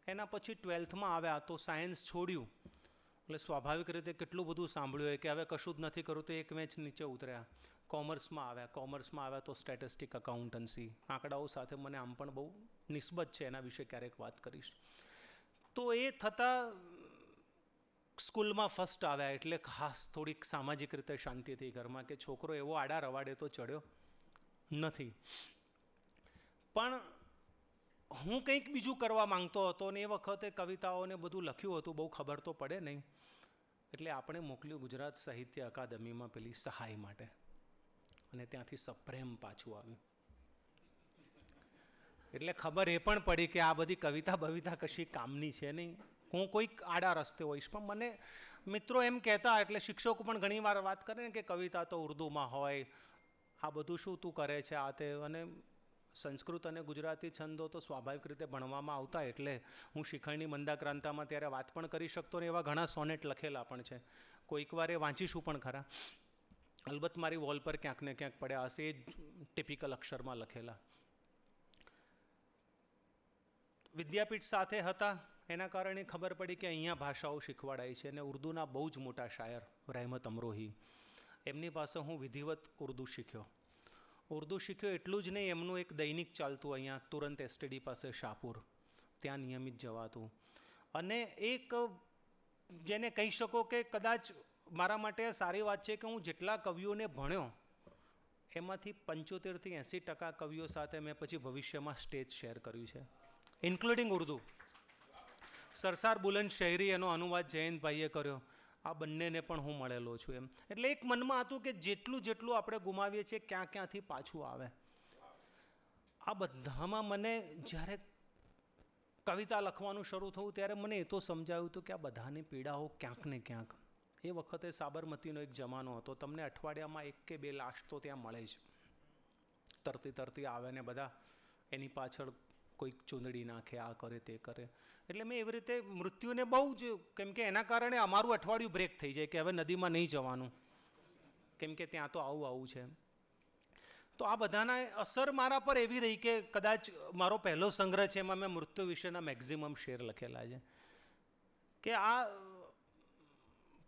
એના પછી 12thમાં આવ્યા તો સાયન્સ છોડ્યું. એટલે સ્વાભાવિક રીતે કેટલું બધું સાંભળ્યું હોય કે હવે કશું જ નથી કરવું, તો એક મેચ નીચે ઉતર્યા. કોમર્સમાં આવ્યા તો સ્ટેટિસ્ટિક, અકાઉન્ટન્સી, આંકડાઓ સાથે મને આમ પણ બહુ નિસ્બત છે એના વિશે ક્યારેક વાત કરીશ. તો એ થતાં સ્કૂલમાં ફર્સ્ટ આવ્યા એટલે ખાસ થોડીક સામાજિક રીતે શાંતિ થઈ ઘરમાં કે છોકરો એવો આડા રવાડે તો ચડ્યો નથી. પણ હું કંઈક બીજું કરવા માંગતો હતો ને એ વખતે કવિતાઓને બધું લખ્યું હતું, બહુ ખબર તો પડે નહીં, એટલે આપણે મોકલ્યું ગુજરાત સાહિત્ય અકાદમીમાં પેલી સહાય માટે, અને ત્યાંથી સપ્રેમ પાછું આવ્યું. એટલે ખબર એ પણ પડી કે આ બધી કવિતા બવિતા કશી કામની છે નહીં, હું કોઈક આડા રસ્તે હોઈશ. પણ મને મિત્રો એમ કહેતા, એટલે શિક્ષકો પણ ઘણી વાર વાત કરે ને કે કવિતા તો ઉર્દુમાં હોય, આ બધું શું તું કરે છે આ તે. અને સંસ્કૃત અને ગુજરાતી છંદો તો સ્વાભાવિક રીતે ભણવામાં આવતા, એટલે હું શિખંડની મંદાક્રાંતામાં ત્યારે વાત પણ કરી શકતો ને એવા ઘણા સોનેટ લખેલા પણ છે. કોઈક વાર એ વાંચીશું પણ ખરા. અલબત્ત મારી વોલ પર ક્યાંક ને ક્યાંક પડ્યા હશે, એ જ ટિપિકલ અક્ષરમાં લખેલા. વિદ્યાપીઠ સાથે હતા એના કારણે ખબર પડી કે અહીંયા ભાષાઓ શીખવાડાય છે. અને ઉર્દુના બહુ જ મોટા શાયર રહેમત અમરોહી, એમની પાસે હું વિધિવત ઉર્દુ શીખ્યો. એટલું જ નહીં, એમનું એક દૈનિક ચાલતું અહીંયા તુરંત એસટીડી પાસે શાહપુર, ત્યાં નિયમિત જવાતું. અને એક જેને કહી શકો કે કદાચ મારા માટે સારી વાત છે કે હું જેટલા કવિઓને ભણ્યો એમાંથી 75થી 80% કવિઓ સાથે મેં પછી ભવિષ્યમાં સ્ટેજ શેર કર્યું છે, ઇન્ક્લુડિંગ ઉર્દુ. સરસાર બુલંદ શહેરી એનો અનુવાદ જયંતભાઈએ કર્યો, આ બંનેને પણ હું મળેલો છું એમ. એટલે એક મનમાં હતું કે જેટલું આપણે ગુમાવીએ છીએ ક્યાંથી પાછું આવે. આ બધામાં મને જ્યારે કવિતા લખવાનું શરૂ થયું ત્યારે મને એ તો સમજાયું હતું કે આ બધાની પીડાઓ ક્યાંક ને ક્યાંક. એ વખતે સાબરમતીનો એક જમાનો હતો, તમને અઠવાડિયામાં 1 કે 2 લાશ તો ત્યાં મળે જ. તરતી આવે ને બધા એની પાછળ કોઈક ચૂંદડી નાખે, આ કરે તે કરે. એટલે મેં એવી રીતે મૃત્યુને બહુ જ, કેમ કે એના કારણે અમારું અઠવાડિયું બ્રેક થઈ જાય કે હવે નદીમાં નહીં જવાનું, કેમ કે ત્યાં તો આવું છે. તો આ બધાના અસર મારા પર એવી રહી કે કદાચ મારો પહેલો સંગ્રહ છે એમાં મેં મૃત્યુ વિશેના મેક્ઝિમમ શેર લખેલા છે. કે આ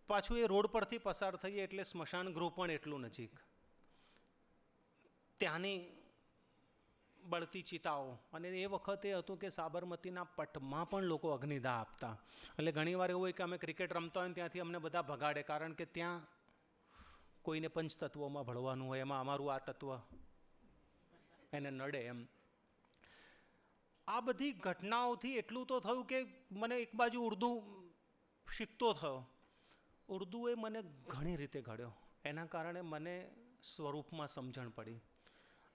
પાછું એ રોડ પરથી પસાર થઈએ એટલે સ્મશાન ગૃહ પણ એટલું નજીક, ત્યાંની બળતી ચિતાઓ. અને એ વખતે હતું કે સાબરમતીના પટમાં પણ લોકો અગ્નિદાહ આપતા. એટલે ઘણીવાર એવું હોય કે અમે ક્રિકેટ રમતા હોય ને ત્યાંથી અમને બધા ભગાડે, કારણ કે ત્યાં કોઈને પંચતત્વોમાં ભળવાનું હોય, એમાં અમારું આ તત્વ એને નડે એમ. આ બધી ઘટનાઓથી એટલું તો થયું કે મને એક બાજુ ઉર્દુ શીખતો થયો, ઉર્દુએ મને ઘણી રીતે ઘડ્યો. એના કારણે મને સ્વરૂપમાં સમજણ પડી.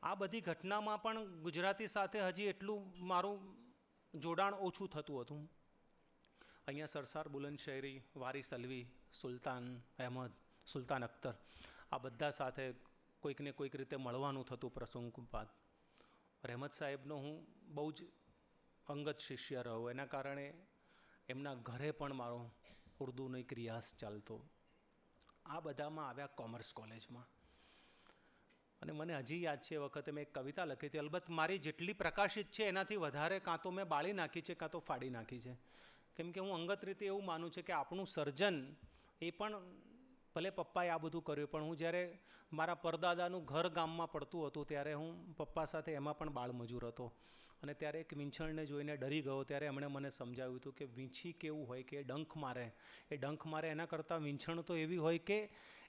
આ બધી ઘટનામાં પણ ગુજરાતી સાથે હજી એટલું મારું જોડાણ ઓછું થતું હતું. અહીંયા સરસાર બુલંદ શહેરી, વારિસ અલવી, સુલતાન અહેમદ, સુલતાન અખ્તર, આ બધા સાથે કોઈકને કોઈક રીતે મળવાનું થતું પ્રસંગોપાત. રહેમત સાહેબનો હું બહુ જ અંગત શિષ્ય રહ્યો, એના કારણે એમના ઘરે પણ મારો ઉર્દુનો એક રિયાઝ ચાલતો. આ બધામાં આવ્યા કોમર્સ કોલેજમાં. અને મને હજી યાદ છે એ વખતે મેં એક કવિતા લખી હતી, અલબત્ત મારી જેટલી પ્રકાશિત છે એનાથી વધારે કાં તો મેં બાળી નાખી છે કાં તો ફાડી નાખી છે. કેમ કે હું અંગત રીતે એવું માનું છું કે આપણું સર્જન એ પણ, ભલે પપ્પાએ આ બધું કર્યું, પણ હું જ્યારે મારા પરદાદાનું ઘર ગામમાં પડતું હતું ત્યારે હું પપ્પા સાથે એમાં પણ બાળમજૂર હતો. અને ત્યારે એક વીંછણને જોઈને ડરી ગયો, ત્યારે એમણે મને સમજાવ્યું હતું કે વીંછી કેવું હોય કે એ ડંખ મારે એના કરતાં વીંછણ તો એવી હોય કે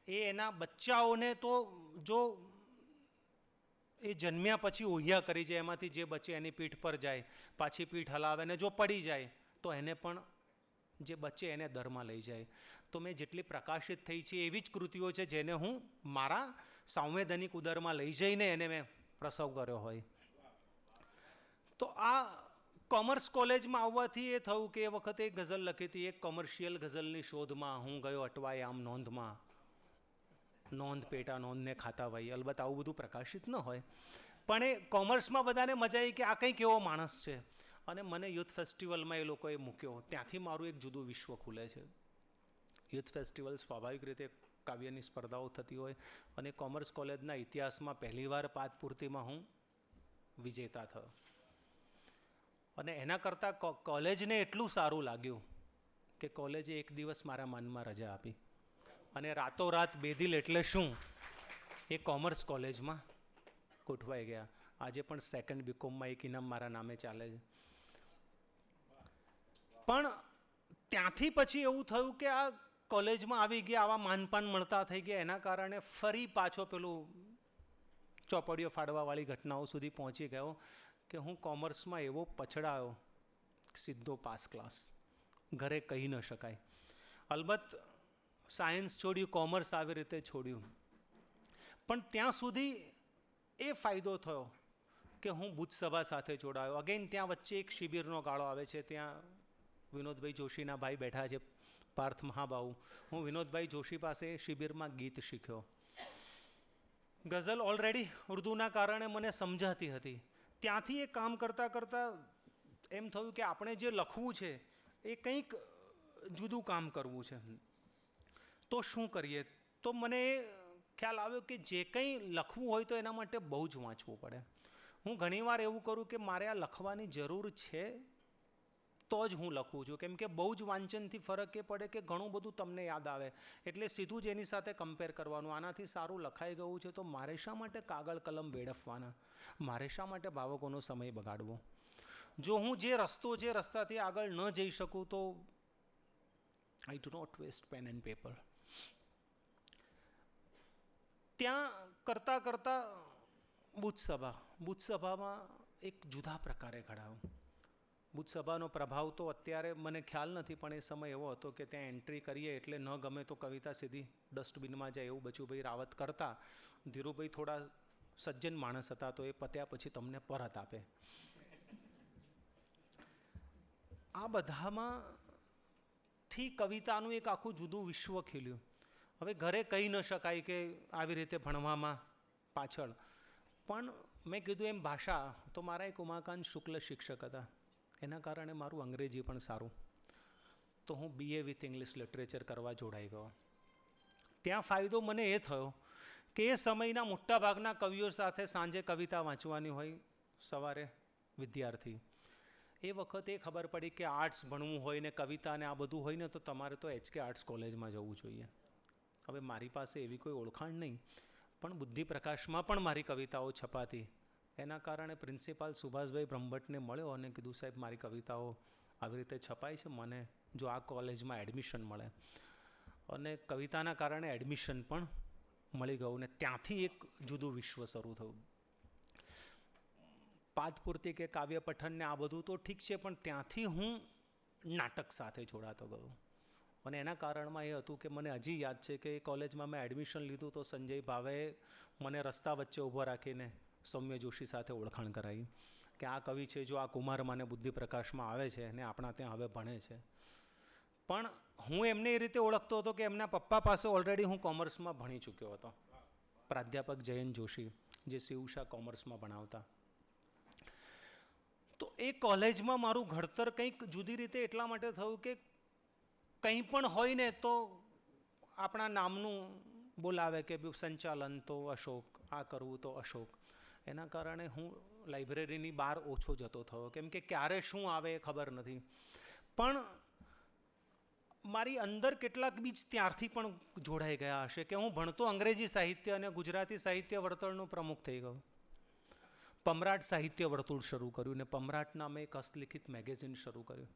એ એના બચ્ચાઓને તો જો એ જન્મ્યા પછી ઓહિયા કરી જાય, એમાંથી જે બચે એની પીઠ પર જાય, પાછી પીઠ હલાવે, ને જો પડી જાય તો એને પણ જે બચે એને દરમાં લઈ જાય. તો મેં જેટલી પ્રકાશિત થઈ છે એવી જ કૃતિઓ છે જેને હું મારા સાંવેદનિક ઉદરમાં લઈ જઈને એને મેં પ્રસવ કર્યો હોય. તો આ કોમર્સ કોલેજમાં આવવાથી એ થયું કે એ વખતે એક ગઝલ લખી હતી, એક કોમર્શિયલ ગઝલની શોધમાં હું ગયો અટવાય આમ નોંધમાં, નોંધ પેટા નોંધને ખાતા ભાઈ. અલબત્ત આવું બધું પ્રકાશિત ન હોય, પણ એ કોમર્સમાં બધાને મજા આવી કે આ કંઈક એવો માણસ છે. અને મને યુથ ફેસ્ટિવલમાં એ લોકોએ મૂક્યો, ત્યાંથી મારું એક જુદું વિશ્વ ખુલે છે. યુથ ફેસ્ટિવલ સ્વાભાવિક રીતે કાવ્યની સ્પર્ધાઓ થતી હોય, અને કોમર્સ કોલેજના ઇતિહાસમાં પહેલીવાર પાદપૂર્તિમાં હું વિજેતા થયો. અને એના કરતાં કોલેજને એટલું સારું લાગ્યું કે કોલેજે એક દિવસ મારા માનમાં રજા આપી, અને રાતોરાત બેદિલ એટલે શું એ કોમર્સ કોલેજમાં ગોઠવાઈ ગયા. આજે પણ સેકન્ડ બીકોમમાં એક ઇનામ મારા નામે ચાલે છે. પણ ત્યાંથી પછી એવું થયું કે આ કોલેજમાં આવી ગયા, આવા માનપાન મળતા થઈ ગયા, એના કારણે ફરી પાછો પેલું ચોપડીઓ ફાડવાવાળી ઘટનાઓ સુધી પહોંચી ગયો કે હું કોમર્સમાં એવો પછડાયો, સીધો પાસ ક્લાસ, ઘરે કહી ન શકાય. અલબત્ત સાયન્સ છોડ્યું, કોમર્સ આવી રીતે છોડ્યું, પણ ત્યાં સુધી એ ફાયદો થયો કે હું બુદ્ધ સભા સાથે જોડાયો. અગેન ત્યાં વચ્ચે એક શિબિરનો ગાળો આવે છે, ત્યાં વિનોદભાઈ જોશીના ભાઈ બેઠા છે, પાર્થ મહાબાહુ. હું વિનોદભાઈ જોશી પાસે શિબિરમાં ગીત શીખ્યો. ગઝલ ઓલરેડી ઉર્દુના કારણે મને સમજાતી હતી. ત્યાંથી એ કામ કરતાં કરતાં એમ થયું કે આપણે જે લખવું છે એ કંઈક જુદું કામ કરવું છે, તો શું કરીએ? તો મને ખ્યાલ આવ્યો કે જે કંઈ લખવું હોય તો એના માટે બહુ જ વાંચવું પડે. હું ઘણીવાર એવું કરું કે મારે આ લખવાની જરૂર છે તો જ હું લખું છું, કેમ કે બહુ જ વાંચનથી ફરક એ પડે કે ઘણું બધું તમને યાદ આવે, એટલે સીધું જ એની સાથે કમ્પેર કરવાનું. આનાથી સારું લખાઈ ગયું છે તો મારે શા માટે કાગળ કલમ વેડફવાના, મારે શા માટે ભાવકોનો સમય બગાડવો? જો હું જે રસ્તાથી આગળ ન જઈ શકું તો I do not waste pen and paper. ત્યાં કરતાં બુદ્ધ સભામાં એક જુદા પ્રકારે ઘડાયું. બુદ્ધ સભાનો પ્રભાવ તો અત્યારે મને ખ્યાલ નથી, પણ એ સમય એવો હતો કે ત્યાં એન્ટ્રી કરીએ એટલે ન ગમે તો કવિતા સીધી ડસ્ટબિનમાં જાય, એવું બચુભાઈ રાવત કરતા. ધીરુભાઈ થોડા સજ્જન માણસ હતા, તો એ પત્યા પછી તમને પરત આપે. આ બધામાંથી કવિતાનું એક આખું જુદું વિશ્વ ખીલ્યું. હવે ઘરે કહી ન શકાય કે આવી રીતે ભણવામાં પાછળ, પણ મેં કીધું એમ ભાષા તો મારા એક ઉમાકાંત શુક્લ શિક્ષક હતા, એના કારણે મારું અંગ્રેજી પણ સારું, તો હું BA વિથ ઇંગ્લિશ લિટરેચર કરવા જોડાઈ ગયો. ત્યાં ફાયદો મને એ થયો કે એ સમયના મોટાભાગના કવિઓ સાથે સાંજે કવિતા વાંચવાની હોય, સવારે વિદ્યાર્થી. એ વખતે ખબર પડી કે આર્ટ્સ ભણવું હોય ને કવિતા ને આ બધું હોય ને તો તમારે તો HK આર્ટ્સ કોલેજમાં જવું જોઈએ. હવે મારી પાસે એવી કોઈ ઓળખાણ નહીં, પણ બુદ્ધિ પ્રકાશમાં પણ મારી કવિતાઓ છપાતી. એના કારણે પ્રિન્સિપાલ સુભાષભાઈ બ્રહ્મભટ્ટને મળ્યો અને કીધું, સાહેબ મારી કવિતાઓ આવી રીતે છપાય છે, મને જો આ કોલેજમાં એડમિશન મળે. અને કવિતાના કારણે એડમિશન પણ મળી ગયું ને ત્યાંથી એક જુદું વિશ્વ શરૂ થયું. પાદપૂર્તિ કે કાવ્ય પઠન ને આ બધું તો ઠીક છે, પણ ત્યાંથી હું નાટક સાથે જોડાતો ગયો. અને એના કારણમાં એ હતું કે મને હજી યાદ છે કે એ કોલેજમાં મેં એડમિશન લીધું તો સંજય ભાવેએ મને રસ્તા વચ્ચે ઊભો રાખીને સૌમ્ય જોશી સાથે ઓળખાણ કરાવી કે આ કવિ છે, જો આ કુમારમાં ને બુદ્ધિ પ્રકાશમાં આવે છે અને આપણા ત્યાં હવે ભણે છે. પણ હું એમને એ રીતે ઓળખતો હતો કે એમના પપ્પા પાસે ઓલરેડી હું કોમર્સમાં ભણી ચૂક્યો હતો, પ્રાધ્યાપક જયંત જોશી, જે શિવશા કોમર્સમાં ભણાવતા. તો એ કોલેજમાં મારું ઘડતર કંઈક જુદી રીતે એટલા માટે થયું કે કંઈ પણ હોય ને તો આપણા નામનું બોલાવે કે સંચાલન તો અશોક, આ કરવું તો અશોક. એના કારણે હું લાઇબ્રેરીની બહાર ઓછો જતો થયો, કેમ કે ક્યારે શું આવે એ ખબર નથી. પણ મારી અંદર કેટલાક બીજ ત્યારથી પણ જોડાઈ ગયા હશે કે હું ભણતો અંગ્રેજી સાહિત્ય અને ગુજરાતી સાહિત્ય વર્તુળનું પ્રમુખ થઈ ગયો. પમરાટ સાહિત્ય વર્તુળ શરૂ કર્યું ને પમરાટ નામે એક હસ્તલિખિત મેગેઝિન શરૂ કર્યું.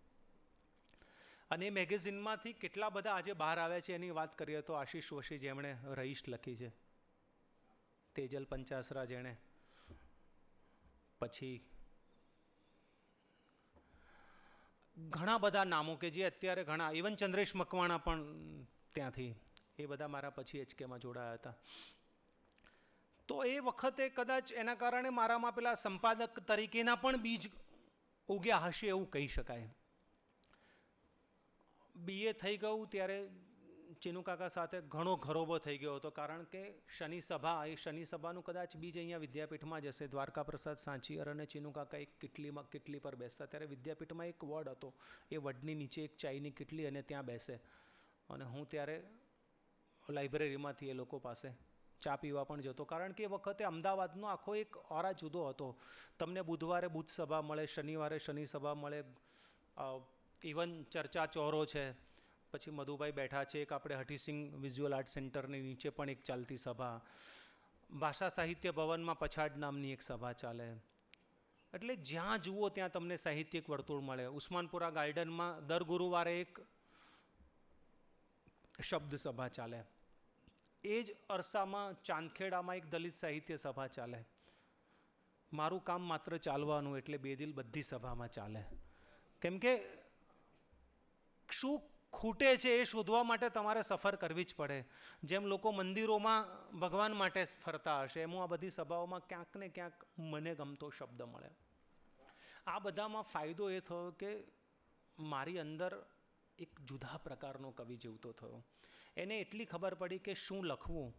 અને એ મેગેઝિનમાંથી કેટલા બધા આજે બહાર આવ્યા છે એની વાત કરીએ તો આશીષ વશી જેમણે રહીશ લખી છે, તેજલ પંચાસરા જેણે, પછી ઘણા બધા નામો કે જે અત્યારે ઘણા, ઇવન ચંદ્રેશ મકવાણા પણ ત્યાંથી, એ બધા મારા પછી HKમાં જોડાયા હતા. તો એ વખતે કદાચ એના કારણે મારામાં પેલા સંપાદક તરીકેના પણ બીજ ઉગ્યા હશે એવું કહી શકાય. BA થઈ ગયું ત્યારે ચિનુકાકા સાથે ઘણો ઘરોબો થઈ ગયો હતો, કારણ કે શનિ સભાનું કદાચ બીજ અહીંયા વિદ્યાપીઠમાં જ હશે. દ્વારકા પ્રસાદ સાંચીયર અને ચિનુકાકા એક કિટલી પર બેસતા, ત્યારે વિદ્યાપીઠમાં એક વડ હતો, એ વડની નીચે એક ચાયની કિટલી અને ત્યાં બેસે, અને હું ત્યારે લાઇબ્રેરીમાંથી એ લોકો પાસે ચા પીવા પણ જતો, કારણ કે એ વખતે અમદાવાદનો આખો એક ઓરા જુદો હતો. તમને બુધવારે બુદ્ધ સભા મળે, શનિવારે શનિ સભા મળે, ઇવન ચર્ચા ચોરો છે, પછી મધુભાઈ બેઠા છે, એક આપણે હઠીસિંગ વિઝ્યુઅલ આર્ટ સેન્ટરની નીચે પણ એક ચાલતી સભા, ભાષા સાહિત્ય ભવનમાં પછાડ નામની એક સભા ચાલે. એટલે જ્યાં જુઓ ત્યાં તમને સાહિત્યિક વર્તુળ મળે. ઉસ્માનપુરા ગાર્ડનમાં દર ગુરુવારે એક શબ્દ સભા ચાલે. એ જ અરસામાં ચાંદખેડામાં એક દલિત સાહિત્ય સભા ચાલે. મારું કામ માત્ર ચાલવાનું, એટલે બેદિલ બધી સભામાં ચાલે. કેમ કે શું ખૂટે છે એ શોધવા માટે તમારે સફર કરવી જ પડે. જેમ લોકો મંદિરોમાં ભગવાન માટે ફરતા હશે, એમ આ બધી સભાઓમાં ક્યાંક ને ક્યાંક મને ગમતો શબ્દ મળે. આ બધામાં ફાયદો એ થયો કે મારી અંદર એક જુદા પ્રકારનો કવિ જીવતો થયો. એને એટલી ખબર પડી કે શું લખવું,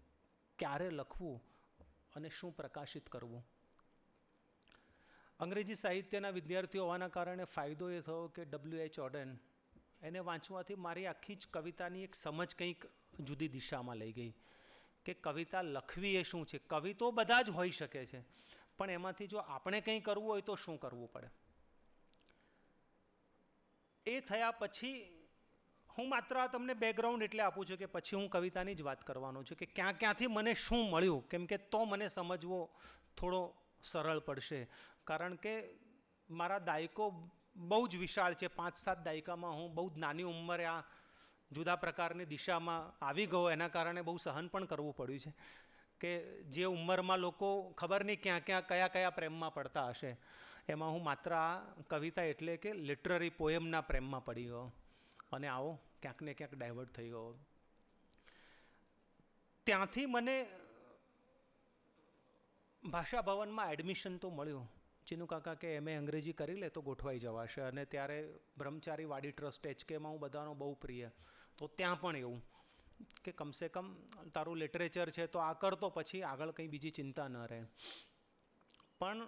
ક્યારે લખવું અને શું પ્રકાશિત કરવું. અંગ્રેજી સાહિત્યના વિદ્યાર્થીઓ હોવાના કારણે ફાયદો એ થયો કે W.H. ઓડન, એને વાંચવાથી મારી આખી જ કવિતાની એક સમજ કંઈક જુદી દિશામાં લઈ ગઈ કે કવિતા લખવી એ શું છે. કવિ તો બધા જ હોઈ શકે છે, પણ એમાંથી જો આપણે કંઈ કરવું હોય તો શું કરવું પડે. એ થયા પછી હું માત્ર આ તમને બેકગ્રાઉન્ડ એટલે આપું છું કે પછી હું કવિતાની જ વાત કરવાનો છું કે ક્યાંથી મને શું મળ્યું, કેમ કે તો મને સમજવો થોડો સરળ પડશે. કારણ કે મારા દાયકો બહુ જ વિશાળ છે. 5-7 દાયકામાં હું બહુ જ નાની ઉંમરે આ જુદા પ્રકારની દિશામાં આવી ગયો. એના કારણે બહુ સહન પણ કરવું પડ્યું છે કે જે ઉંમરમાં લોકો ખબર નહીં કયા પ્રેમમાં પડતા હશે, એમાં હું માત્ર આ કવિતા એટલે કે લિટરરી પોએમના પ્રેમમાં પડી ગયો અને આવો ક્યાંક ને ક્યાંક ડાયવર્ટ થઈ ગયો. ત્યાંથી મને ભાષા ભવનમાં એડમિશન તો મળ્યું. ચીનુ કાકા કે એમ અંગ્રેજી કરી લે તો ગોઠવાઈ જવાશે. અને ત્યારે બ્રહ્મચારી વાડી ટ્રસ્ટ HKમાં હું બધાનો બહુ પ્રિય, તો ત્યાં પણ એવું કે કમસે કમ તારું લિટરેચર છે તો આ કરતો, પછી આગળ કંઈ બીજી ચિંતા ન રહે. પણ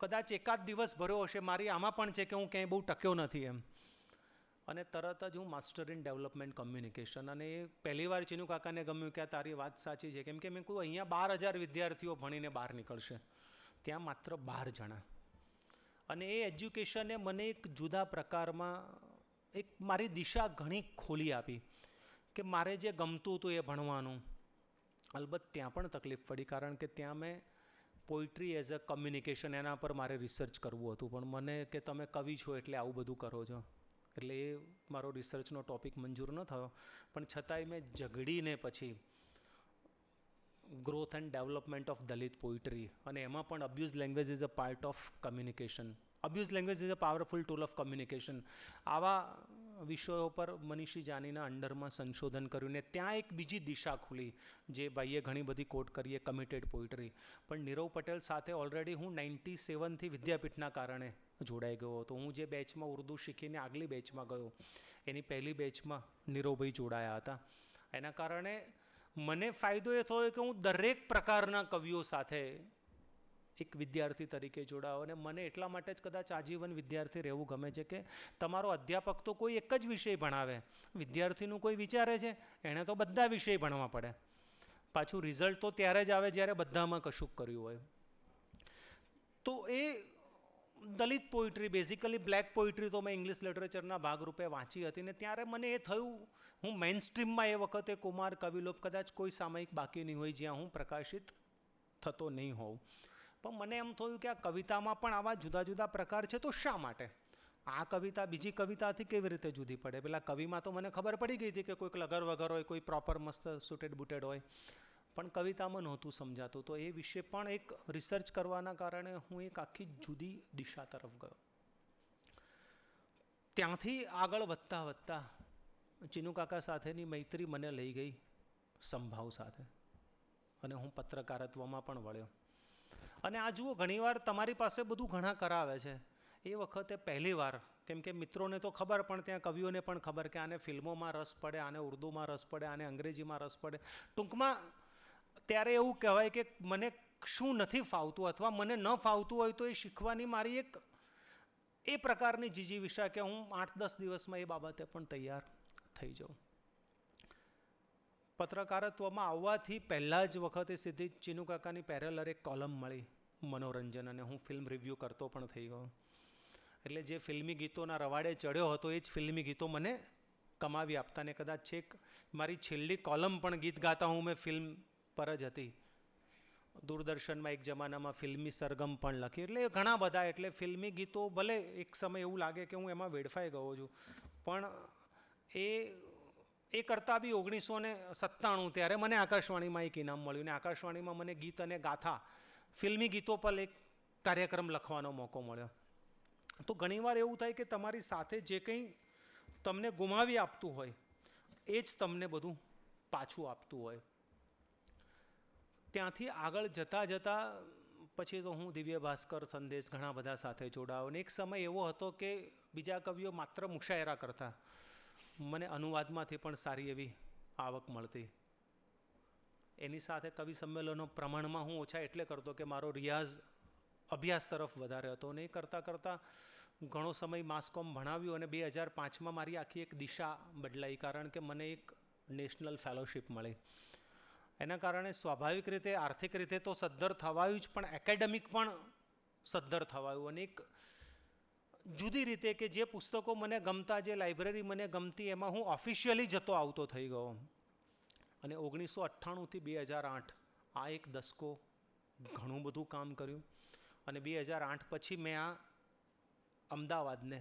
કદાચ એકાદ દિવસ ભર્યો હશે મારી આમાં પણ છે કે હું ક્યાંય બહુ ટક્યો નથી એમ. અને તરત જ હું માસ્ટર ઇન ડેવલપમેન્ટ કમ્યુનિકેશન, અને એ પહેલી વાર ચીનુ કાકાને ગમ્યું કે આ તારી વાત સાચી છે. કેમ કે મેં કહ્યું અહીંયા 12,000 વિદ્યાર્થીઓ ભણીને બહાર નીકળશે, ત્યાં માત્ર 12 જણા. અને એ એજ્યુકેશને મને એક જુદા પ્રકારમાં એક મારી દિશા ઘણી ખોલી આપી કે મારે જે ગમતું હતું એ ભણવાનું. અલબત્ત ત્યાં પણ તકલીફ પડી, કારણ કે ત્યાં મેં પોઇટ્રી એઝ અ કમ્યુનિકેશન એના પર મારે રિસર્ચ કરવું હતું. પણ મને કે તમે કવિ છો એટલે આવું બધું કરો છો, એટલે એ મારો રિસર્ચનો ટૉપિક મંજૂર ન થયો. પણ છતાંય મેં ઝઘડીને પછી growth and development of Dalit poetry, અને એમાં પણ abuse language is a part of communication, abuse language is a powerful tool of communication, આવા વિષયો પર મનીષી જાનીના અંડરમાં સંશોધન કર્યું. ને ત્યાં એક બીજી દિશા ખુલી, જે ભાઈએ ઘણી બધી કોટ કરી એ કમિટેડ પોઇટ્રી. પણ નીરવ પટેલ સાથે ઓલરેડી હું 97થી વિદ્યાપીઠના કારણે જોડાઈ ગયો હતો. હું જે બેચમાં ઉર્દૂ શીખીને આગલી બેચમાં ગયો, એની પહેલી બેચમાં નીરવભાઈ જોડાયા હતા. એના કારણે મને ફાયદો એ થયો કે હું દરેક પ્રકારના કવિઓ સાથે એક વિદ્યાર્થી તરીકે જોડાયો. અને મને એટલા માટે જ કદાચ આજીવન વિદ્યાર્થી રહેવું ગમે છે કે તમારો અધ્યાપક તો કોઈ એક જ વિષય ભણાવે, વિદ્યાર્થીનું કોઈ વિચારે છે એણે તો બધા વિષય ભણવા પડે. પાછું રિઝલ્ટ તો ત્યારે જ આવે જ્યારે બધામાં કશુંક કર્યું હોય. તો એ દલિત પોઇટ્રી, બેઝિકલી બ્લેક પોઇટ્રી તો મેં ઇંગ્લિશ લિટરેચરના ભાગરૂપે વાંચી હતી. ને ત્યારે મને એ થયું, હું મેઇન સ્ટ્રીમમાં એ વખતે કુમાર, કવિલોપ, કદાચ કોઈ સામયિક બાકી નહીં હોય જ્યાં હું પ્રકાશિત થતો નહીં હોઉં. પણ મને એમ થયું કે આ કવિતામાં પણ આવા જુદા જુદા પ્રકાર છે, તો શા માટે આ કવિતા બીજી કવિતાથી કેવી રીતે જુદી પડે? પેલા કવિમાં તો મને ખબર પડી ગઈ હતી કે કોઈક લગર વગર હોય, કોઈ પ્રોપર મસ્ત સુટેડ બુટેડ હોય, પણ કવિતામાં નહોતું સમજાતું. તો એ વિશે પણ એક રિસર્ચ કરવાના કારણે હું એક આખી જુદી દિશા તરફ ગયો. ત્યાંથી આગળ વધતા ચીનુ કાકા સાથેની મૈત્રી મને લઈ ગઈ સંભાવ સાથે, અને હું પત્રકારત્વમાં પણ વળ્યો. અને આ જુઓ, ઘણીવાર તમારી પાસે બધું ઘણા કરાવે છે, એ વખતે પહેલી વાર, કેમ કે મિત્રોને તો ખબર, પણ ત્યાં કવિઓને પણ ખબર કે આને ફિલ્મોમાં રસ પડે, આને ઉર્દૂમાં રસ પડે, આને અંગ્રેજીમાં રસ પડે. ટૂંકમાં ત્યારે એવું કહેવાય કે મને શું નથી ફાવતું, અથવા મને ન ફાવતું હોય તો એ શીખવાની મારી એક એ પ્રકારની જીજીવિષા કે હું 8-10 દિવસમાં એ બાબતે પણ તૈયાર થઈ જાઉં. પત્રકારત્વમાં આવવાથી પહેલાં જ વખતે સીધી ચીનુ કાકાની પેરેલર એક કોલમ મળી, મનોરંજન, અને હું ફિલ્મ રિવ્યૂ કરતો પણ થઈ ગયો. એટલે જે ફિલ્મી ગીતોના રવાડે ચડ્યો હતો એ જ ફિલ્મી ગીતો મને કમાવી આપતા. ને કદાચ છેક મારી છેલ્લી કોલમ પણ ગીત ગાતા હું મેં ફિલ્મ પર જ હતી. દૂરદર્શનમાં એક જમાનામાં ફિલ્મી સરગમ પણ લખી, એટલે ઘણા બધા, એટલે ફિલ્મી ગીતો ભલે એક સમય એવું લાગે કે હું એમાં વેડફાઈ ગયો છું, પણ એ કરતાં બી 1997 ત્યારે મને આકાશવાણીમાં એક ઇનામ મળ્યું, ને આકાશવાણીમાં મને ગીત અને ગાથા ફિલ્મી ગીતો પર એક કાર્યક્રમ લખવાનો મોકો મળ્યો. તો ઘણીવાર એવું થાય કે તમારી સાથે જે કંઈ તમને ગુમાવી આપતું હોય એ જ તમને બધું પાછું આપતું હોય. ત્યાંથી આગળ જતાં જતાં પછી તો હું દિવ્ય ભાસ્કર, સંદેશ ઘણા બધા સાથે જોડાયો, અને એક સમય એવો હતો કે બીજા કવિઓ માત્ર મુશાયરા કરતા, મને અનુવાદમાંથી પણ સારી એવી આવક મળતી. એની સાથે કવિ સંમેલનો પ્રમાણમાં હું ઓછા એટલે કરતો કે મારો રિયાઝ અભ્યાસ તરફ વધારે હતો, અને એ કરતાં કરતાં ઘણો સમય માસકોમ ભણાવ્યું, અને 2005માં મારી આખી એક દિશા બદલાઈ, કારણ કે મને એક નેશનલ ફેલોશિપ મળી. એના કારણે સ્વાભાવિક રીતે આર્થિક રીતે તો સદ્ધર થવાયું જ, પણ એકેડેમિક પણ સદ્ધર થવાયું, અને એક જુદી રીતે કે જે પુસ્તકો મને ગમતા, જે લાઇબ્રેરી મને ગમતી, એમાં હું ઓફિશિયલી જતો આવતો થઈ ગયો. અને 1998થી 2008 આ એક દસકો ઘણું બધું કામ કર્યું, અને 2008 પછી મેં આ અમદાવાદને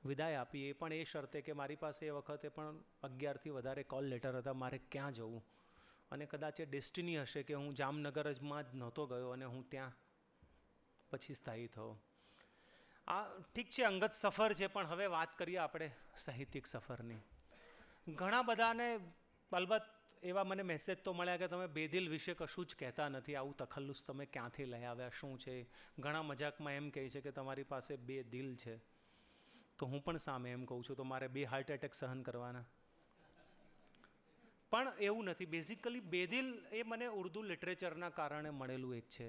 વિદાય આપી, એ પણ એ શરતે કે મારી પાસે એ વખતે પણ 11થી વધારે કોલ લેટર હતા, મારે ક્યાં જવું, અને કદાચ એ ડેસ્ટિની હશે કે હું જામનગરમાં જ નહોતો ગયો અને હું ત્યાં પછી સ્થાયી થયો. આ ઠીક છે, અંગત સફર છે, પણ હવે વાત કરીએ આપણે સાહિત્યિક સફરની. ઘણા બધાને અલબત્ત એવા મને મેસેજ તો મળ્યા કે તમે બેદિલ વિશે કશું જ કહેતા નથી, આવું તખલ્લુસ તમે ક્યાંથી લઈ આવ્યા, શું છે? ઘણા મજાકમાં એમ કહે છે કે તમારી પાસે 2 દિલ છે, તો હું પણ સામે એમ કહું છું તો મારે 2 હાર્ટ એટેક સહન કરવાના? પણ એવું નથી. બેઝિકલી બેદિલ એ મને ઉર્દુ લિટરેચરના કારણે મળેલું એક છે.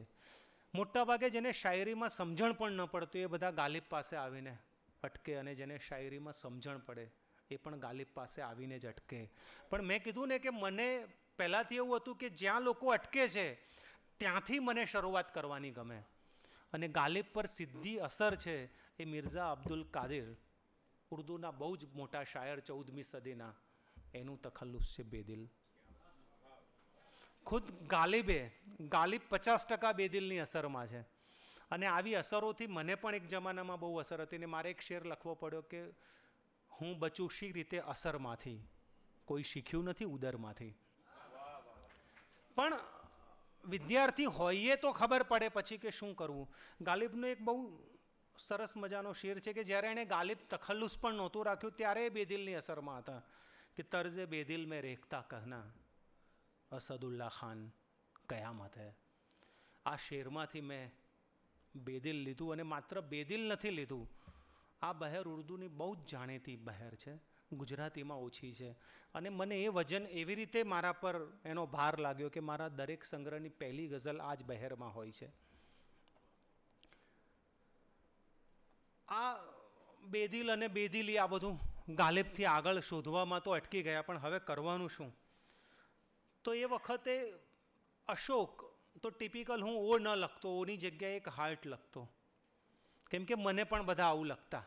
મોટાભાગે જેને શાયરીમાં સમજણ પણ ન પડતું એ બધા ગાલિબ પાસે આવીને અટકે, અને જેને શાયરીમાં સમજણ પડે એ પણ ગાલિબ પાસે આવીને જ અટકે. પણ મેં કીધું ને કે મને પહેલાંથી એવું હતું કે જ્યાં લોકો અટકે છે ત્યાંથી મને શરૂઆત કરવાની ગમે, અને ગાલિબ પર સીધી અસર છે એ મિર્ઝા અબ્દુલ કાદિર, ઉર્દુના બહુ જ મોટા શાયર 14મી સદીના, એનું તખલ્લુસ છે બેદિલ. ખુદ ગાલિબ 50% બેદિલની અસરમાં છે, અને આવી અસરોથી મને પણ એક જમાનામાં બહુ અસર હતી, ને મારે એક શેર લખવો પડ્યો કે હું બચું શી રીતે અસરમાંથી, કોઈ શીખ્યું નથી ઉદરમાંથી. પણ વિદ્યાર્થી હોઈએ તો ખબર પડે પછી કે શું કરવું. ગાલિબનો એક બહુ સરસ મજાનો શેર છે કે જ્યારે એણે ગાલિબ તખલ્લુસ પણ નહોતું રાખ્યું ત્યારે એ બેદિલની અસરમાં હતા, કે તર્જે બેદિલ મેં રેખતા કહના અસદુલ્લા ખાન કયામત હૈ. આ શેરમાંથી મેં બેદિલ લીધું, અને માત્ર બેદિલ નથી લીધું, આ બહેર ઉર્દુની બહુ જ જાણીતી બહેર છે, ગુજરાતીમાં ઓછી છે, અને મને એ વજન એવી રીતે મારા પર એનો ભાર લાગ્યો કે મારા દરેક સંગ્રહની પહેલી ગઝલ આ જ બહેરમાં હોય છે. આ બેદિલ અને બેદિલી આ બધું ગાલિબથી આગળ શોધવામાં તો અટકી ગયા, પણ હવે કરવાનું શું? તો એ વખતે અશોક તો ટિપિકલ હું ઓ ન લખતો, ઓની જગ્યાએ એક હાર્ટ લખતો, કેમ કે મને પણ બધા આવું લખતા.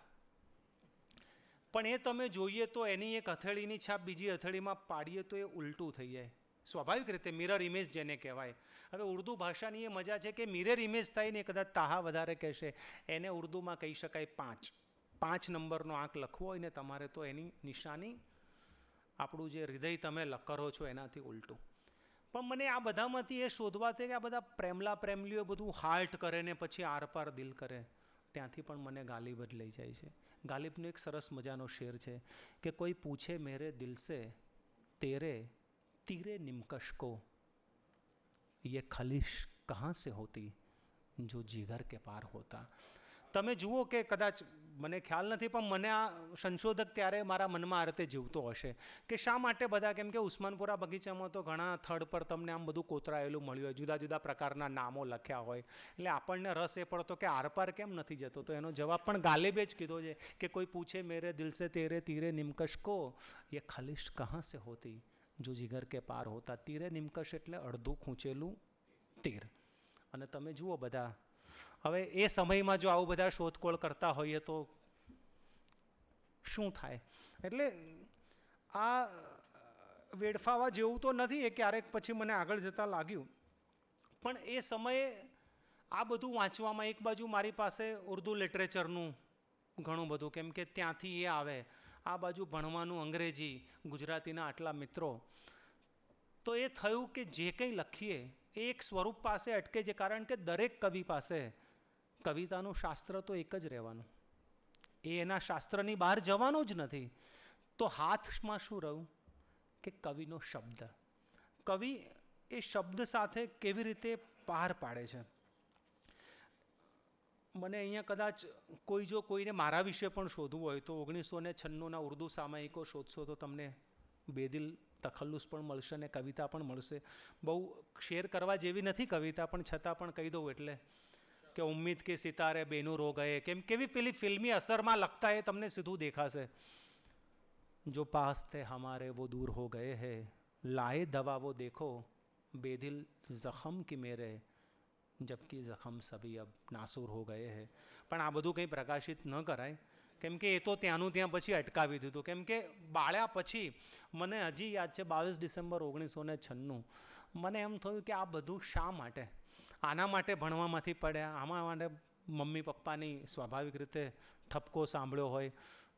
પણ એ તમે જોઈએ તો એની એક હથેળીની છાપ બીજી હથેળીમાં પાડીએ તો એ ઉલટું થઈ જાય, સ્વાભાવિક રીતે મિરર ઇમેજ જેને કહેવાય. હવે ઉર્દુ ભાષાની એ મજા છે કે મિરર ઇમેજ થાય ને, કદાચ તાહા વધારે કહેશે, એને ઉર્દુમાં કહી શકાય 5 નંબરનો આંક લખવો હોય ને તમારે, તો એની નિશાની આપણું જે હૃદય તમે કરો છો એનાથી ઉલટું. પણ મને આ બધામાંથી એ શોધવાથી કે આ બધા પ્રેમલા પ્રેમલીઓ બધું હાર્ટ કરે ને પછી આરપાર દિલ કરે, ત્યાંથી પણ મને ગાલિબ જ લઈ જાય છે. ગાલિબનો એક સરસ મજાનો શેર છે કે કોઈ પૂછે મેરે દિલ સે તેરે તીરે નિમકશ કો ये खलिश कहाँ से होती जो जिगर के पार होता. તમે જુઓ કે કદાચ મને ખ્યાલ નથી, પણ મને આ સંશોધક ત્યારે મારા મનમાં આ રીતે જીવતો હશે કે શા માટે બધા, કેમ કે ઉસ્માનપુરા બગીચામાં તો ઘણા થડ પર તમને આમ બધું કોતરાયેલું મળ્યું હોય, જુદા જુદા પ્રકારના નામો લખ્યા હોય, એટલે આપણને રસ એ પડતો કે આરપાર કેમ નથી જતો. તો એનો જવાબ પણ ગાલિબે જ કીધો છે કે કોઈ પૂછે મેરે દિલ સે તેરે તીરે નિમકશ કો ये खलिश कहाँ से होती जो जिगर के पार होता. તીરે નિમકશ એટલે અડધું ખૂંચેલું તીર. અને તમે જુઓ બધા હવે એ સમયમાં જો આવું બધા શોધખોળ કરતા હોઈએ તો શું થાય. એટલે આ વેડફાવા જેવું તો નથી, એ ક્યારેક પછી મને આગળ જતાં લાગ્યું, પણ એ સમયે આ બધું વાંચવામાં એક બાજુ મારી પાસે ઉર્દુ લિટરેચરનું ઘણું બધું, કેમ કે ત્યાંથી એ આવે, આ બાજુ ભણવાનું અંગ્રેજી, ગુજરાતીના આટલા મિત્રો. તો એ થયું કે જે કંઈ લખીએ એ એક સ્વરૂપ પાસે અટકે છે, કારણ કે દરેક કવિ પાસે કવિતાનું શાસ્ત્ર તો એક જ રહેવાનું, એ એના શાસ્ત્રની બહાર જવાનું જ નથી. તો હાથમાં શું રહ્યું કે કવિનો શબ્દ. કવિ એ શબ્દ સાથે કેવી રીતે પાર પાડે છે. મને અહીંયા કદાચ જો કોઈને મારા વિશે પણ શોધવું હોય તો 1996ના ઉર્દુ સામાયિકો શોધશો તો તમને બેદિલ તખલ્લુસ પણ મળશે ને કવિતા પણ મળશે. બહુ શેર કરવા જેવી નથી કવિતા, પણ છતાં પણ કહી દઉં એટલે કે ઉમ્મીદ કે સિતારે બેનૂર હો ગયે, કેમ કેવી પેલી ફિલ્મી અસરમાં લખતા એ તમને સીધું દેખાશે. જો પાસ થે હમારે વો દૂર હો ગયે હે, લાએ દવા વો દેખો બેદિલ જખમ કી મેરે, જબકી જખમ સભી અબ નાસૂર હો ગયે હે. પણ આ બધું કંઈ પ્રકાશિત ન કરાય, કેમ કે એ તો ત્યાંનું ત્યાં પછી અટકાવી દીધું. કેમ કે બાળ્યા પછી મને હજી યાદ છે 22 ડિસેમ્બર 1996, મને એમ થયું કે આ બધું શા માટે. આના માટે ભણવામાંથી પડ્યા, આમાં માટે મમ્મી પપ્પાની સ્વાભાવિક રીતે ઠપકો સાંભળ્યો હોય,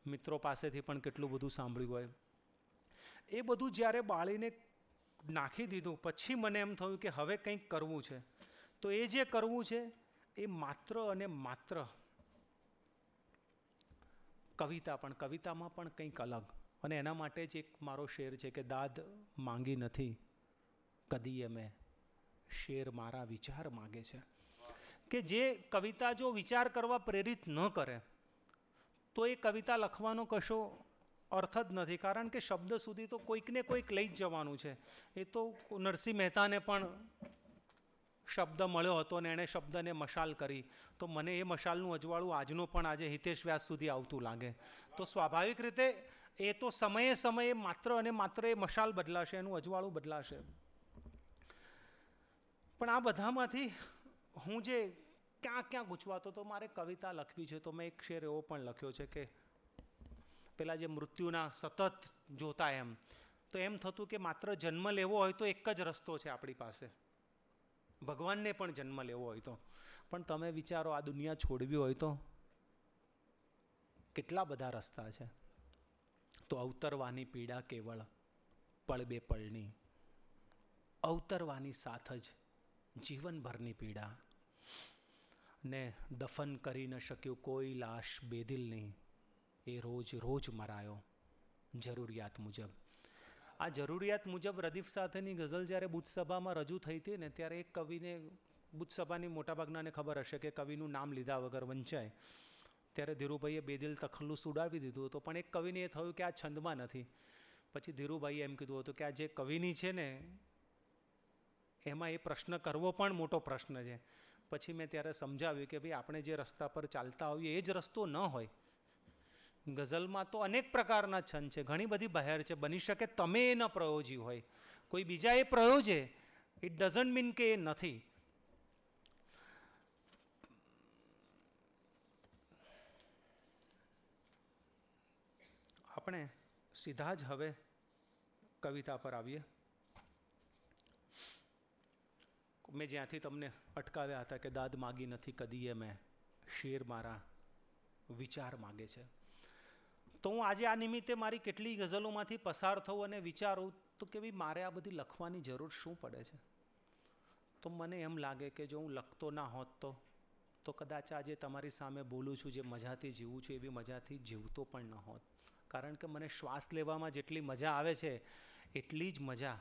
મિત્રો પાસેથી પણ કેટલું બધું સાંભળ્યું હોય. એ બધું જ્યારે બાળીને નાખી દીધું પછી મને એમ થયું કે હવે કંઈક કરવું છે. તો એ જે કરવું છે એ માત્ર અને માત્ર કવિતા, પણ કવિતામાં પણ કંઈક અલગ. અને એના માટે જ એક મારો શેર છે કે દાદ માંગી નથી કદીએ મેં, શેર મારા વિચાર માગે છે. કે જે કવિતા જો વિચાર કરવા પ્રેરિત ન કરે તો એ કવિતા લખવાનો કશો અર્થ જ નથી, કારણ કે શબ્દ સુધી તો કોઈકને કોઈક લઈ જ જવાનું છે. એ તો નરસિંહ મહેતાને પણ શબ્દ મળ્યો હતો અને એણે શબ્દને મશાલ કરી, તો મને એ મશાલનું અજવાળું આજનું પણ આજે હિતેશ વ્યાસ સુધી આવતું લાગે. તો સ્વાભાવિક રીતે એ તો સમયે સમયે માત્ર અને માત્ર એ મશાલ બદલાશે, એનું અજવાળું બદલાશે. પણ આ બધામાંથી હું જે ક્યાં ગૂંચવાતો તો મારે કવિતા લખવી છે, તો મેં એક શેર એવો પણ લખ્યો છે કે પેલા જે મૃત્યુના સતત જોતા એમ, તો એમ થતું કે માત્ર જન્મ લેવો હોય તો એક જ રસ્તો છે આપણી પાસે, ભગવાનને પણ જન્મ લેવો હોય તો. પણ તમે વિચારો આ દુનિયા છોડવી હોય તો કેટલા બધા રસ્તા છે. તો અવતરવાની પીડા કેવળ પળ બે પળની, અવતરવાની સાથ જ જીવનભરની પીડા. ને દફન કરી ન શક્યો કોઈ લાશ બેદિલની, એ રોજ રોજ મરાયો જરૂરિયાત મુજબ. આ જરૂરિયાત મુજબ રદીફ સાથેની ગઝલ જ્યારે બુદ્ધસભામાં રજૂ થઈ હતી ને, ત્યારે એક કવિને, બુદ્ધસભાની મોટાભાગનાને ખબર હશે કે કવિનું નામ લીધા વગર વંચાય, ત્યારે ધીરુભાઈએ બેદિલ તખલ્લુસ ઉડાવી દીધું હતું. પણ એક કવિને એ થયું કે આ છંદમાં નથી. પછી ધીરુભાઈએ એમ કીધું હતું કે આ જે કવિની છે ને એમાં એ પ્રશ્ન કરવો પણ મોટો પ્રશ્ન છે. પછી મેં ત્યારે સમજાવ્યું કે ભાઈ આપણે જે રસ્તા પર ચાલતા હોઈએ એ જ રસ્તો ન હોય. ગઝલમાં તો અનેક પ્રકારના છંદ છે, ઘણી બધી બહેર છે, બની શકે તમે એ ન પ્રયોજી હોય, કોઈ બીજા એ પ્રયોજે, ઇટ ડઝન્ટ મીન કે એ નથી. આપણે સીધા જ હવે કવિતા પર આવીએ. મેં જ્યાંથી તમને અટકાવ્યા હતા કે દાદ માગી નથી કદીએ મેં, શેર મારા વિચાર માગે છે. તો હું આજે આ નિમિત્તે મારી કેટલી ગઝલોમાંથી પસાર થઉં અને વિચારું તો કે ભાઈ મારે આ બધી લખવાની જરૂર શું પડે છે. તો મને એમ લાગે કે જો હું લખતો ના હોત તો કદાચ આજે તમારી સામે બોલું છું, જે મજાથી જીવું છું એવી મજાથી જીવતો પણ ન હોત. કારણ કે મને શ્વાસ લેવામાં જેટલી મજા આવે છે એટલી જ મજા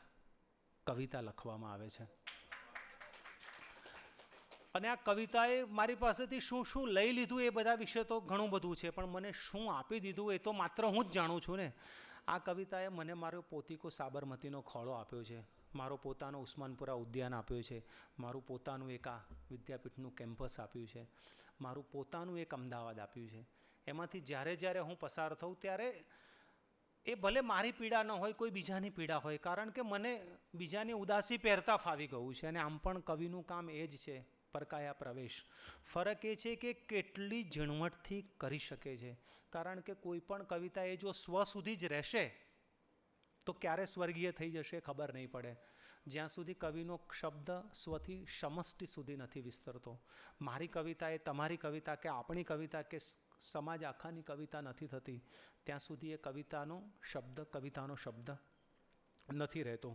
કવિતા લખવામાં આવે છે. અને આ કવિતાએ મારી પાસેથી શું શું લઈ લીધું એ બધા વિશે તો ઘણું બધું છે, પણ મને શું આપી દીધું એ તો માત્ર હું જ જાણું છું ને. આ કવિતાએ મને મારો પોતીકો સાબરમતીનો ખોળો આપ્યો છે, મારો પોતાનો ઉસ્માનપુરા ઉદ્યાન આપ્યો છે, મારું પોતાનું એક આ વિદ્યાપીઠનું કેમ્પસ આપ્યું છે, મારું પોતાનું એક અમદાવાદ આપ્યું છે. એમાંથી જ્યારે જ્યારે હું પસાર થઉં ત્યારે એ ભલે મારી પીડા ન હોય, કોઈ બીજાની પીડા હોય, કારણ કે મને બીજાની ઉદાસી પહેરતા ફાવી ગયું છે. અને આમ પણ કવિનું કામ એ જ છે, પરકાયા પ્રવેશ. ફરક એ છે કે કેટલી ઝીણવટથી કરી શકે છે, કારણ કે કોઈ પણ કવિતા એ જો સ્વ સુધી જ રહેશે તો ક્યારે સ્વર્ગીય થઈ જશે ખબર નહીં પડે. જ્યાં સુધી કવિનો શબ્દ સ્વથી સમષ્ટિ સુધી નથી વિસ્તરતો. મારી કવિતા એ તમારી કવિતા કે આપણી કવિતા કે સમાજ આખાની કવિતા નથી થતી ત્યાં સુધી એ કવિતાનો શબ્દ નથી રહેતો.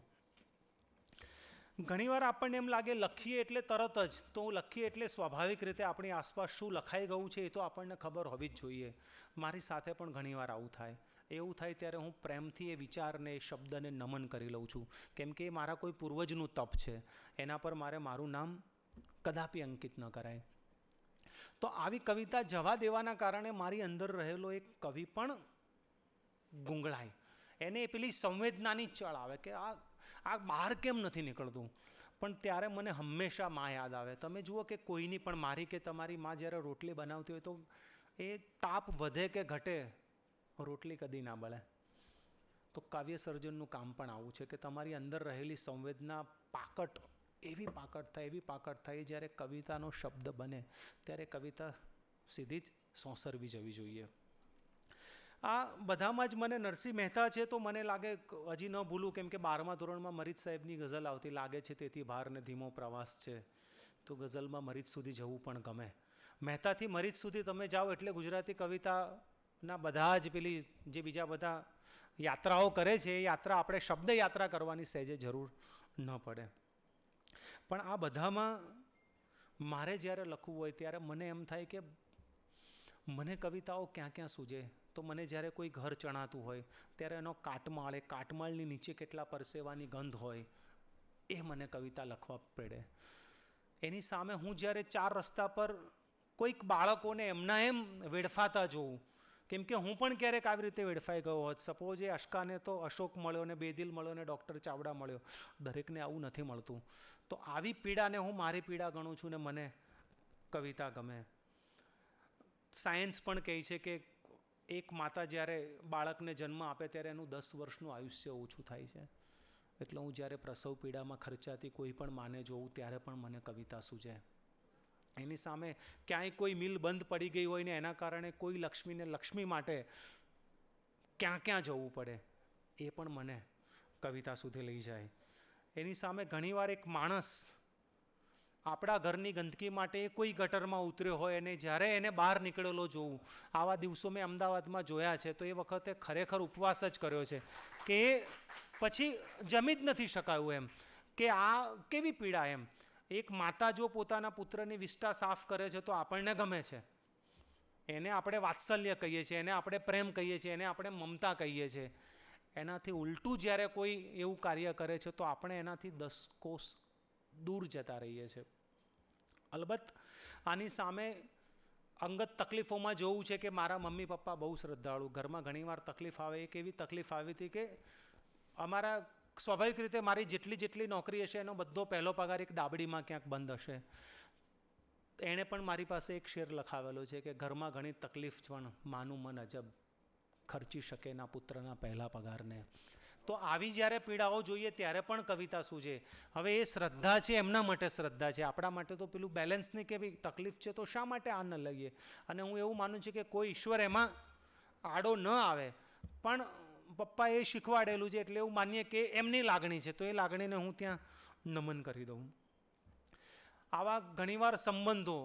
ઘણીવાર આપણને એમ લાગે લખીએ એટલે તરત જ તો લખીએ એટલે સ્વાભાવિક રીતે આપણી આસપાસ શું લખાઈ ગયું છે એ તો આપણને ખબર હોવી જ જોઈએ. મારી સાથે પણ ઘણીવાર આવું થાય. એવું થાય ત્યારે હું પ્રેમથી એ વિચારને એ શબ્દને નમન કરી લઉં છું, કેમ કે એ મારા કોઈ પૂર્વજનું તપ છે. એના પર મારું નામ કદાપી અંકિત ન કરાય. તો આવી કવિતા જવા દેવાના કારણે મારી અંદર રહેલો એક કવિ પણ ગુંગળાય. એને પેલી સંવેદનાની ચળ આવે કે આ બહાર કેમ નથી નીકળતું. પણ ત્યારે મને હંમેશા માં યાદ આવે. તમે જુઓ કે કોઈની પણ, મારી કે તમારી માં જ્યારે રોટલી બનાવતી હોય તો એ તાપ વધે કે ઘટે રોટલી કદી ના બળે. તો કાવ્ય સર્જનનું કામ પણ આવું છે કે તમારી અંદર રહેલી સંવેદના એવી પાકટ થાય જ્યારે કવિતાનો શબ્દ બને ત્યારે કવિતા સીધી જ સોંસરવી જવી જોઈએ. આ બધામાં જ મને નરસિંહ મહેતા છે તો મને લાગે હજી ન ભૂલું, કેમ કે 12મા ધોરણમાં મરીજ સાહેબની ગઝલ આવતી, લાગે છે તેથી ભાર ને ધીમો પ્રવાસ છે. તો ગઝલમાં મરીજ સુધી જવું પણ ગમે. મહેતાથી મરીજ સુધી તમે જાઓ એટલે ગુજરાતી કવિતાના બધા જ પેલી જે બીજા બધા યાત્રાઓ કરે છે એ યાત્રા આપણે શબ્દ યાત્રા કરવાની સહેજે જરૂર ન પડે. પણ આ બધામાં મારે જ્યારે લખવું હોય ત્યારે મને એમ થાય કે મને કવિતાઓ ક્યાં સૂજે. તો મને જ્યારે કોઈ ઘર ચણાતું હોય ત્યારે એનો કાટમાળની નીચે કેટલા પરસેવાની ગંધ હોય એ મને કવિતા લખવા પડે. એની સામે હું જ્યારે 4 રસ્તા પર કોઈક બાળકોને એમના એમ વેડફાતા જોઉં, કેમ કે હું પણ ક્યારેક આવી રીતે વેડફાઈ ગયો હોત. સપોઝ એ અશકાને તો અશોક મળ્યો ને બેદિલ મળ્યો ને ડૉક્ટર ચાવડા મળ્યો, દરેકને આવું નથી મળતું. તો આવી પીડાને હું મારી પીડા ગણું છું ને મને કવિતા ગમે. સાયન્સ પણ કહે છે કે એક માતા જ્યારે બાળકને જન્મ આપે ત્યારે એનું 10 વર્ષનું આયુષ્ય ઓછું થાય છે. એટલે હું જ્યારે પ્રસવ પીડામાં ખર્ચાતી કોઈ પણ માને જોઉં ત્યારે પણ મને કવિતા સૂજે. એની સામે ક્યાંય કોઈ મિલ બંધ પડી ગઈ હોય ને એના કારણે કોઈ લક્ષ્મીને લક્ષ્મી માટે ક્યાં જવું પડે એ પણ મને કવિતા સુધી લઈ જાય. એની સામે ઘણીવાર એક માણસ આપણા ઘરની ગંદકી માટે કોઈ ગટરમાં ઉતર્યો હોય અને જ્યારે એને બહાર નીકળેલો જોવું, આવા દિવસો મેં અમદાવાદમાં જોયા છે. તો એ વખતે ખરેખર ઉપવાસ જ કર્યો છે કે પછી જમી જ નથી શકાયું એમ કે આ કેવી પીડા એમ. એક માતા જો પોતાના પુત્રની વિષ્ટા સાફ કરે છે તો આપણને ગમે છે, એને આપણે વાત્સલ્ય કહીએ છીએ, એને આપણે પ્રેમ કહીએ છીએ, એને આપણે મમતા કહીએ છીએ. એનાથી ઉલટું જ્યારે કોઈ એવું કાર્ય કરે છે તો આપણે એનાથી 10 કોસ દૂર જતા રહીએ છીએ. અલબત્ત આની સામે અંગત તકલીફોમાં જોવું છે કે મારા મમ્મી પપ્પા બહુ શ્રદ્ધાળુ, ઘરમાં ઘણીવાર તકલીફ આવે. એક એવી તકલીફ આવી હતી કે અમારા સ્વાભાવિક રીતે મારી જેટલી નોકરી હશે એનો બધો પહેલો પગાર એક દાબડીમાં ક્યાંક બંધ હશે. એણે પણ મારી પાસે એક શેર લખાવેલો છે કે ઘરમાં ઘણી તકલીફ પણ માનું મન અજબ ખર્ચી શકે ના પુત્રના પહેલા પગારને. તો આવી જ્યારે પીડાઓ જોઈએ ત્યારે પણ કવિતા સૂજે. હવે એ શ્રદ્ધા છે એમના માટે શ્રદ્ધા છે, આપણા માટે તો પેલું બેલેન્સ નહીં કે ભાઈ તકલીફ છે તો શા માટે આ ન લઈએ. અને હું એવું માનું છું કે કોઈ ઈશ્વર એમાં આડો ન આવે, પણ પપ્પાએ શીખવાડેલું છે એટલે એવું માનીએ કે એમની લાગણી છે તો એ લાગણીને હું ત્યાં નમન કરી દઉં. આવા ઘણીવાર સંબંધો,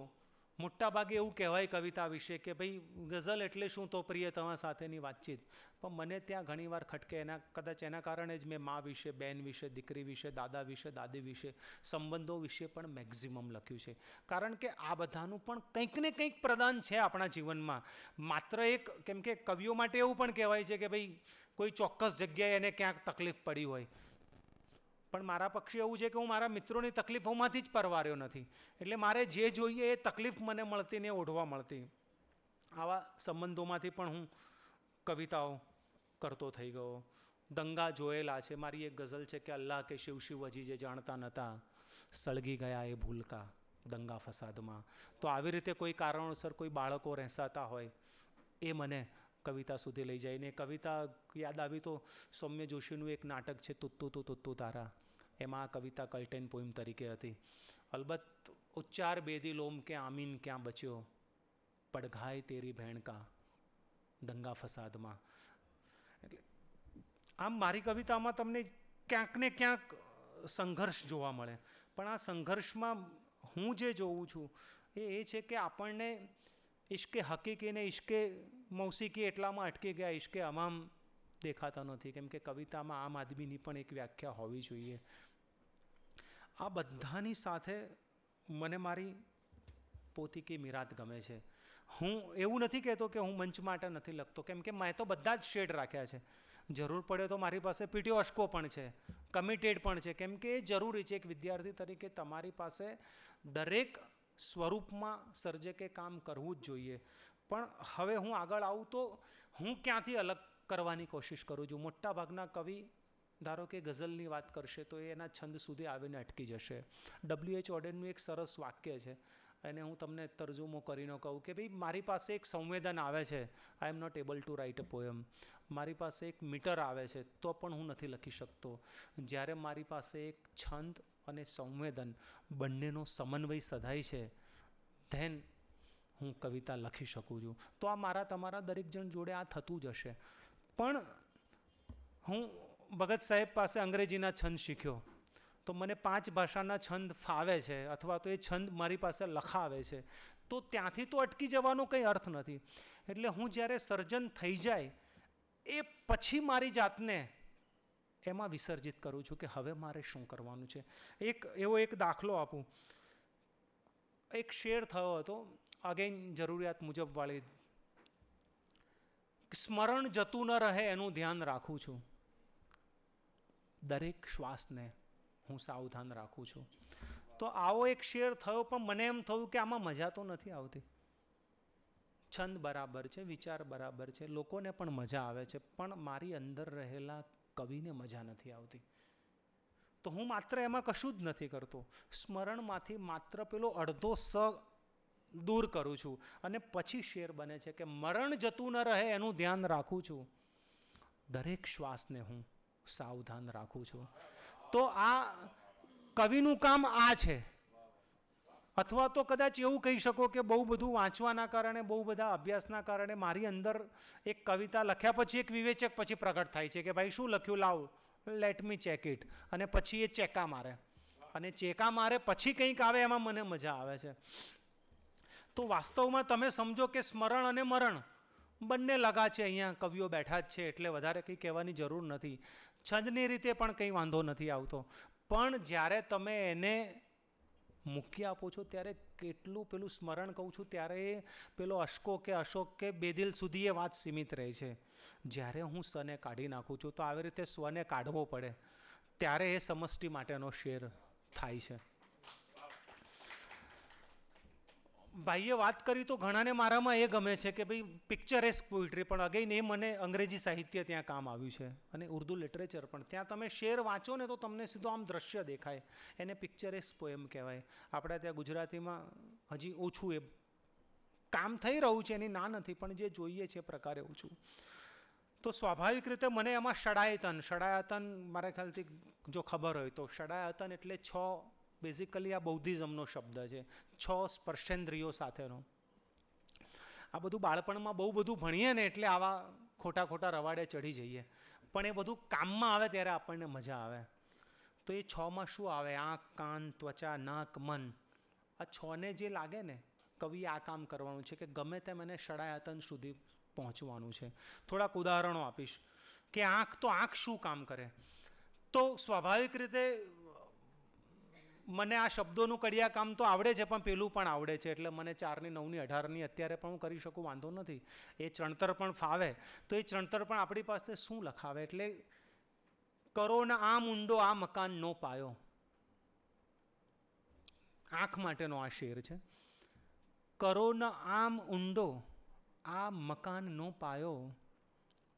મોટાભાગે એવું કહેવાય કવિતા વિશે કે ભાઈ ગઝલ એટલે શું તો પ્રિયતમા સાથેની વાતચીત. પણ મને ત્યાં ઘણીવાર ખટકે. કદાચ એના કારણે જ મેં મા વિશે, બેન વિશે, દીકરી વિશે, દાદા વિશે, દાદી વિશે, સંબંધો વિશે પણ મેક્ઝિમમ લખ્યું છે. કારણ કે આ બધાનું પણ કંઈક ને કંઈક પ્રદાન છે આપણા જીવનમાં. માત્ર એક, કેમ કે કવિઓ માટે એવું પણ કહેવાય છે કે ભાઈ કોઈ ચોક્કસ જગ્યાએ એને ક્યાંક તકલીફ પડી હોય. પણ મારા પક્ષે એવું છે કે હું મારા મિત્રોની તકલીફોમાંથી જ પરવાર્યો નથી. એટલે મારે જે જોઈએ એ તકલીફ મને મળતી ને ઓઢવા મળતી. આવા સંબંધોમાંથી પણ હું કવિતાઓ કરતો થઈ ગયો. દંગા જોયેલા છે. મારી એક ગઝલ છે કે અલ્લાહ કે શિવ શિવ હજી જે જાણતા નહોતા, સળગી ગયા એ ભૂલકા દંગા ફસાદમાં. તો આવી રીતે કોઈ કારણોસર કોઈ બાળકો રહેસાતા હોય એ મને કવિતા સુધી લઈ જાય. ને કવિતા યાદ આવી તો સૌમ્ય જોશીનું એક નાટક છે તુત્તુ તારા, એમાં આ કવિતા કલ્ટેન પોઈમ તરીકે હતી. અલબત્ત ઉચ્ચાર બેદિલ ઓમ કે આમીન ક્યાં બચ્યો, પડઘાય તેરી ભેણ કા દંગા ફસાદમાં. એટલે આમ મારી કવિતામાં તમને ક્યાંક ને ક્યાંક સંઘર્ષ જોવા મળે, પણ આ સંઘર્ષમાં હું જે જોઉં છું એ છે કે આપણને ઇશ્કે હકીકી ને ઇશ્કે મૌસિકી એટલામાં અટકી ગયા, ઇશ્કે અમામ દેખાતા નથી. કેમ કે કવિતામાં આમ આદમીની પણ એક વ્યાખ્યા હોવી જોઈએ. આ બધાની સાથે મને મારી પોતીકી મીરાત ગમે છે. હું એવું નથી કહેતો કે હું મંચ માટે નથી લખતો, કેમ કે મેં તો બધા જ શેડ રાખ્યા છે. જરૂર પડે તો મારી પાસે પીટીઓ અશ્કો પણ છે, કમિટેડ પણ છે, કેમ કે એ જરૂરી છે. એક વિદ્યાર્થી તરીકે તમારી પાસે દરેક સ્વરૂપમાં સર્જકે કામ કરવું જ જોઈએ. પણ હવે હું આગળ આવું તો હું ક્યાંથી અલગ કરવાની કોશિશ કરું છું. મોટાભાગના કવિ ધારો કે ગઝલની વાત કરશે તો એ એના છંદ સુધી આવીને અટકી જશે. W.H. ઓડેનનું એક સરસ વાક્ય છે, અને હું તમને તર્જુમો કરીને કહું કે ભાઈ મારી પાસે એક સંવેદન આવે છે, I am not able to write a poem. મારી પાસે એક મીટર આવે છે તો પણ હું નથી લખી શકતો. જ્યારે મારી પાસે એક છંદ અને સંવેદન બંનેનો સમન્વય સધાય છે, ધેન હું કવિતા લખી શકું છું. તો આ મારા તમારા દરેક જણ જોડે આ થતું જ હશે. પણ હું ભગત સાહેબ પાસે અંગ્રેજીના છંદ શીખ્યો તો મને 5 ભાષાના છંદ ફાવે છે, અથવા તો એ છંદ મારી પાસે લખાવે છે, તો ત્યાંથી તો અટકી જવાનો કંઈ અર્થ નથી. એટલે હું જ્યારે સર્જન થઈ જાય એ પછી મારી જાતને એમાં વિસર્જિત કરું છું કે હવે મારે શું કરવાનું છે. એવો એક દાખલો આપું. એક શેર થયો હતો, અગેન જરૂરિયાત મુજબ વાળી. સ્મરણ જતું ન રહે એનું ધ્યાન રાખું છું, દરેક શ્વાસને હું સાવધાન રાખું છું. તો આવો એક શેર થયો, પણ મને એમ થયું કે આમાં મજા તો નથી આવતી. છંદ બરાબર છે, વિચાર બરાબર છે, લોકોને પણ મજા આવે છે, પણ મારી અંદર રહેલા કવિને મજા નથી આવતી. તો હું માત્ર એમાં કશું જ નથી કરતો, સ્મરણમાંથી માત્ર પેલો અડધો સ દૂર કરું છું, અને પછી શેર બને છે કે મરણ જતું ન રહે એનું ધ્યાન રાખું છું, દરેક શ્વાસને હું સાવધાન રાખું છું. તો આ કવિનું કામ આ છે. અથવા તો કદાચ એવું કહી શકો કે બહુ બધું વાંચવાના કારણે, બહુ બધા અભ્યાસના કારણે મારી અંદર એક કવિતા લખ્યા પછી એક વિવેચક પછી પ્રગટ થાય છે કે ભાઈ શું લખ્યું, લાવ લેટ મી ચેક ઇટ. અને પછી એ ચેકા મારે, અને ચેકા મારે પછી કંઈક આવે એમાં મને મજા આવે છે. તો વાસ્તવમાં તમે સમજો કે સ્મરણ અને મરણ બંને લગા છે. અહીંયા કવિઓ બેઠા જ છે એટલે વધારે કંઈ કહેવાની જરૂર નથી. છંદની રીતે પણ કંઈ વાંધો નથી આવતો, પણ જ્યારે તમે એને મૂકી આપો છો ત્યારે કેટલું પેલું સ્મરણ કહું છું ત્યારે પેલો અશ્કો કે અશોક કે બેદિલ સુધી એ વાત સીમિત રહે છે. જ્યારે હું સ્વને કાઢી નાખું છું તો આવી રીતે સ્વને કાઢવો પડે ત્યારે એ સમષ્ટિ માટેનો શેર થાય છે. ભાઈએ વાત કરી તો ઘણાને મારામાં એ ગમે છે કે ભાઈ પિક્ચરેસ્ક પોઇટ્રી, પણ અગેન એ મને અંગ્રેજી સાહિત્ય ત્યાં કામ આવ્યું છે, અને ઉર્દુ લિટરેચર પણ. ત્યાં તમે શેર વાંચો ને તો તમને સીધો આમ દ્રશ્ય દેખાય, એને પિક્ચરેસ્ક પોએમ કહેવાય. આપણે ત્યાં ગુજરાતીમાં હજી ઓછું એ કામ થઈ રહ્યું છે, એની ના નથી, પણ જે જોઈએ છે પ્રકારે ઓછું. તો સ્વાભાવિક રીતે મને એમાં ષડાયતન મારા ખ્યાલથી જો ખબર હોય તો ષડાયતન એટલે 6, બેઝિકલી આ બૌદ્ધિઝમનો શબ્દ છે, 6 સ્પર્શેન્દ્રિયો સાથેનો. આ બધું બાળપણમાં બહુ બધું ભણીએ ને એટલે આવા ખોટા રવાડે ચડી જઈએ, પણ એ બધું કામમાં આવે ત્યારે આપણને મજા આવે. તો એ 6માં શું આવે? આંખ, કાન, ત્વચા, નાક, મન. આ 6ને જે લાગે ને, કવિએ આ કામ કરવાનું છે કે ગમે તેમ એને ષડાયતન સુધી પહોંચવાનું છે. થોડાક ઉદાહરણો આપીશ કે આંખ શું કામ કરે. તો સ્વાભાવિક રીતે મને આ શબ્દોનું કડિયા કામ તો આવડે છે, પણ પેલું પણ આવડે છે, એટલે મને 4ની 9ની 18ની અત્યારે પણ હું કરી શકું, વાંધો નથી. એ ચણતર પણ ફાવે. તો એ ચણતર પણ આપણી પાસે શું લખાવે? એટલે કરો ને આમ ઊંડો આ મકાનનો પાયો. આંખ માટેનો આ શેર છે. કરો ને આમ ઊંડો આ મકાનનો પાયો,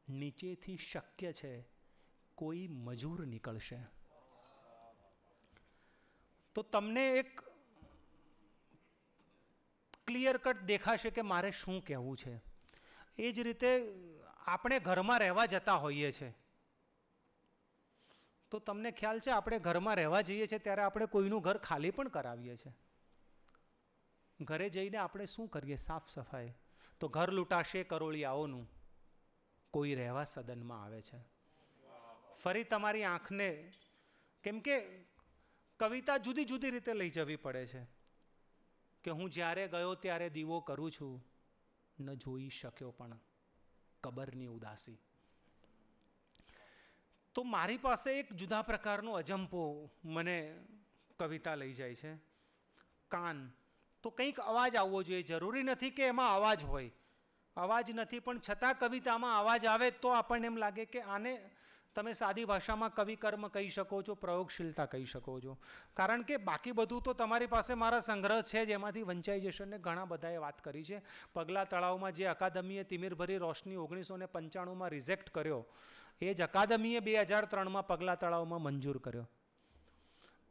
નીચેથી શક્ય છે કોઈ મજૂર નીકળશે. તો તમને એક ક્લિયર કટ દેખાશે કે મારે શું કહેવું છે. એ જ રીતે આપણે ઘરમાં રહેવા જતા હોઈએ છીએ તો તમને ખ્યાલ છે આપણે ઘરમાં રહેવા જઈએ છીએ ત્યારે આપણે કોઈનું ઘર ખાલી પણ કરાવીએ છીએ. ઘરે જઈને આપણે શું કરીએ? સાફ સફાઈ. તો ઘર લૂંટાશે કરોળિયાઓનું, કોઈ રહેવા સદનમાં આવે છે. ફરી તમારી આંખને, કેમ કે કવિતા જુદી જુદી રીતે લઈ જવી પડે છે કે હું જ્યારે ગયો ત્યારે દીવો કરું છું, ન જોઈ શક્યો પણ કબરની ઉદાસી. તો મારી પાસે એક જુદા પ્રકારનો અજંપો મને કવિતા લઈ જાય છે. કાન તો કંઈક અવાજ આવવો જોઈએ, જરૂરી નથી કે એમાં અવાજ હોય, અવાજ નથી પણ છતાં કવિતામાં અવાજ આવે તો આપણને એમ લાગે કે આને તમે સાદી ભાષામાં કવિકર્મ કહી શકો છો, પ્રયોગશીલતા કહી શકો છો. કારણ કે બાકી બધું તો તમારી પાસે મારા સંગ્રહ છે જ, એમાંથી વંચાઈ જશે ને ઘણા બધાએ વાત કરી છે. પગલા તળાવમાં જે અકાદમીએ તિમિરભરી રોશની 1995માં રિજેક્ટ કર્યો, એ જ અકાદમીએ 2003માં પગલા તળાવમાં મંજૂર કર્યો.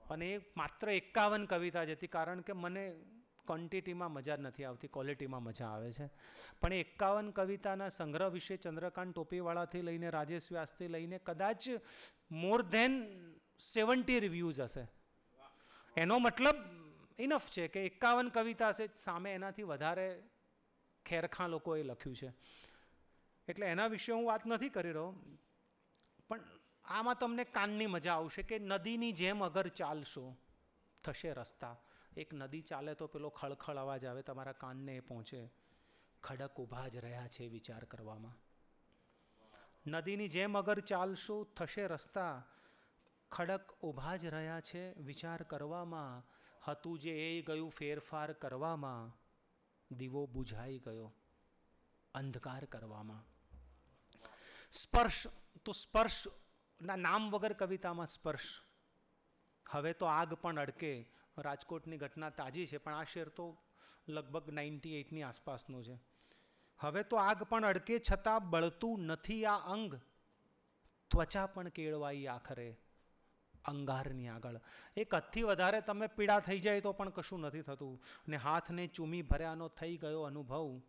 અને એ માત્ર 51 કવિતા જ હતી, કારણ કે મને ક્વોન્ટિટીમાં મજા નથી આવતી, ક્વોલિટીમાં મજા આવે છે. પણ 51 કવિતાના સંગ્રહ વિશે ચંદ્રકાંત ટોપીવાળાથી લઈને રાજેશ વ્યાસથી લઈને કદાચ મોર ધેન 70 રિવ્યૂઝ હશે. એનો મતલબ ઇનફ છે કે 51 કવિતા હશે, સામે એનાથી વધારે ખેરખાં લોકોએ લખ્યું છે. એટલે એના વિશે હું વાત નથી કરી રહ્યો, પણ આમાં તમને કાનની મજા આવશે કે નદીની જેમ અગર ચાલશો થશે રસ્તા. એક નદી ચાલે તો પેલો ખળખળ અવાજ આવે, તમારા કાનને એ પહોંચે. ખડક ઊભા જ રહ્યા છે વિચાર કરવામાં. નદીની જેમ અગર ચાલશો થશે રસ્તા, ખડક ઊભા જ રહ્યા છે વિચાર કરવામાં. હતું જે એ ગયું ફેરફાર કરવામાં, દીવો બુઝાઈ ગયો અંધકાર કરવામાં. સ્પર્શ તો સ્પર્શના નામ વગર કવિતામાં સ્પર્શ. હવે તો આગ પણ અડકે. રાજકોટની ઘટના તાજી છે, પણ આ શેર તો લગભગ 98ની આસપાસનો છે. હવે તો આગ પણ અડકે છતાં બળતું નથી આ અંગ, ત્વચા પણ કેળવાઈ આખરે અંગારની આગળ. એક હદથી વધારે તમે પીડા થઈ જાય તો પણ કશું નથી થતું. ને હાથને ચૂમી ભર્યાનો થઈ ગયો અનુભવ,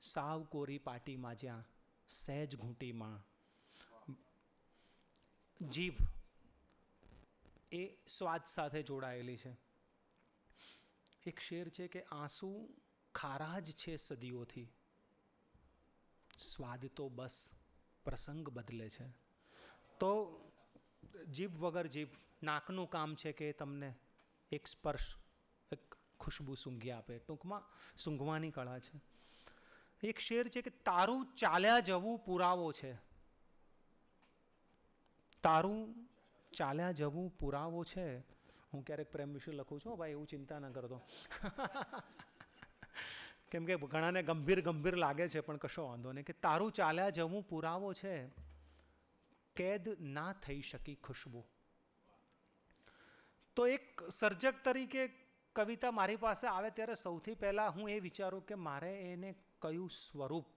સાવ કોરી પાટીમાં જ્યાં સહેજ ઘૂંટીમાં. જીભ એ સ્વાદ સાથે જોડાયેલી છે. એક શેર છે કે આંસુ ખારા જ છે સદીઓથી, સ્વાદ તો બસ પ્રસંગ બદલે છે. તો જીભ વગર જીભ, નાકનું કામ છે કે તમને એક સ્પર્શ, એક ખુશ્બુ સૂંઘી આપે. ટૂંકમાં સૂંઘવાની કળા છે. એક શેર છે કે તારું ચાલ્યા જવું પુરાવો છે, તારું ચાલ્યા જવું પુરાવો છે. હું ક્યારેક પ્રેમ વિશે લખું છું ભાઈ, એવું ચિંતા ન કરતો. કેમ કે ઘણાને ગંભીર ગંભીર લાગે છે, પણ કશો વાંધો નહીં. કે તારું ચાલ્યા જવું પુરાવો છે, કેદ ના થઈ શકી ખુશ્બુ. તો એક સર્જક તરીકે કવિતા મારી પાસે આવે ત્યારે સૌથી પહેલાં હું એ વિચારું કે મારે એને કયું સ્વરૂપ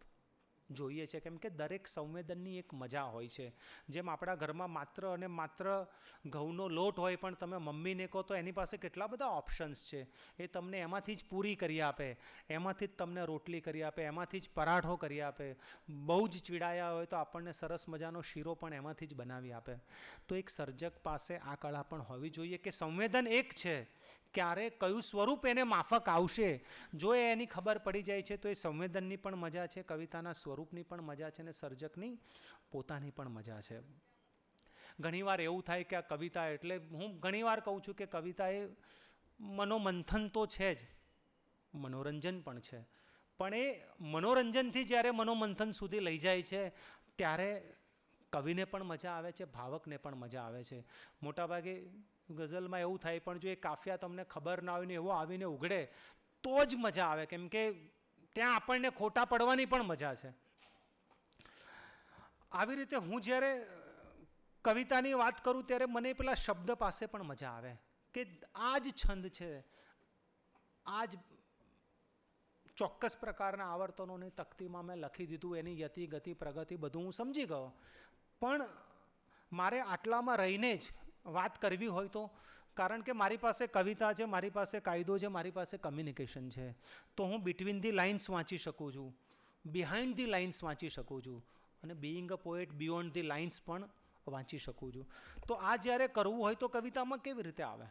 જોઈએ છે. કેમ કે દરેક સંવેદનની એક મજા હોય છે. જેમ આપણા ઘરમાં માત્ર અને માત્ર ઘઉંનો લોટ હોય, પણ તમે મમ્મીને કહો તો એની પાસે કેટલા બધા ઓપ્શન્સ છે. એ તમને એમાંથી જ પૂરી કરી આપે, એમાંથી જ તમને રોટલી કરી આપે, એમાંથી જ પરાઠો કરી આપે. બહુ જ ચીડાયા હોય તો આપણને સરસ મજાનો શીરો પણ એમાંથી જ બનાવી આપે. તો એક સર્જક પાસે આ કળા પણ હોવી જોઈએ કે સંવેદન એક છે, ક્યારે કયું સ્વરૂપ એને માફક આવશે. જો એની ખબર પડી જાય છે તો એ સંવેદનની પણ મજા છે, કવિતાના સ્વરૂપની પણ મજા છે, અને સર્જકની પોતાની પણ મજા છે. ઘણીવાર એવું થાય કે આ કવિતા, એટલે હું ઘણીવાર કહું છું કે કવિતા એ મનોમંથન તો છે જ, મનોરંજન પણ છે. પણ એ મનોરંજનથી જ્યારે મનોમંથન સુધી લઈ જાય છે ત્યારે કવિને પણ મજા આવે છે, ભાવકને પણ મજા આવે છે. મોટાભાગે ગઝલમાં એવું થાય, પણ જો એ કાફિયા તમને ખબર ના હોય ને એવો આવીને ઉઘડે તો જ મજા આવે. કેમ કે ત્યાં આપણને ખોટા પડવાની પણ મજા છે. આવી રીતે હું જ્યારે કવિતાની વાત કરું ત્યારે મને પેલા શબ્દ પાસે પણ મજા આવે કે આ જ છંદ છે, આ જ ચોક્કસ પ્રકારના આવર્તનોની તકતીમાં મેં લખી દીધું, એની યતિ ગતિ પ્રગતિ બધું હું સમજી ગયો. પણ મારે આટલામાં રહીને જ વાત કરવી હોય તો, કારણ કે મારી પાસે કવિતા છે, મારી પાસે કાયદો છે, મારી પાસે કમ્યુનિકેશન છે, તો હું બિટવીન ધી લાઇન્સ વાંચી શકું છું, બિહાઇન્ડ ધી લાઇન્સ વાંચી શકું છું, અને being a poet beyond the lines પણ વાંચી શકું છું. તો આ જ્યારે કરવું હોય તો કવિતામાં કેવી રીતે આવે?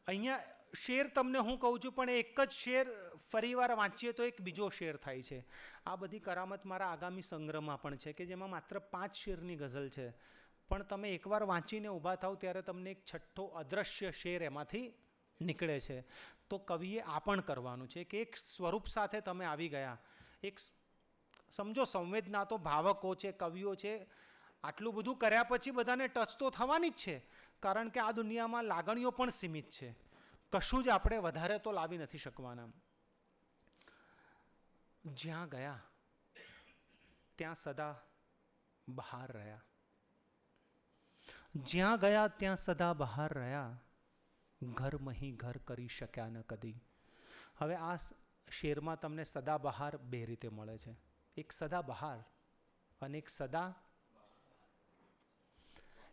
અહીંયા શેર તમને હું કહું છું, પણ એક જ શેર ફરીવાર વાંચીએ તો એક બીજો શેર થાય છે. આ બધી કરામત મારા આગામી સંગ્રહમાં પણ છે કે જેમાં માત્ર 5 શેરની ગઝલ છે, પણ તમે એકવાર વાંચીને ઊભા થાવ ત્યારે તમને એક છઠ્ઠો અદૃશ્ય શેર એમાંથી નીકળે છે. તો કવિએ આ પણ કરવાનું છે કે એક સ્વરૂપ સાથે તમે આવી ગયા. એક સમજો સંવેદના તો ભાવકો છે, કવિઓ છે, આટલું બધું કર્યા પછી બધાને ટચ તો થવાની જ છે, કારણ કે આ દુનિયામાં લાગણીઓ પણ સીમિત છે. કશું જ આપણે વધારે તો લાવી નથી શકવાના. જ્યાં ગયા ત્યાં સદા બહાર રહ્યા, જ્યાં ગયા ત્યાં સદા બહાર રહ્યા, ઘર મહી ઘર કરી શક્યા ન કદી. હવે આ શેરમાં તમને સદા બહાર બે રીતે મળે છે. એક સદા બહાર અને એક સદા.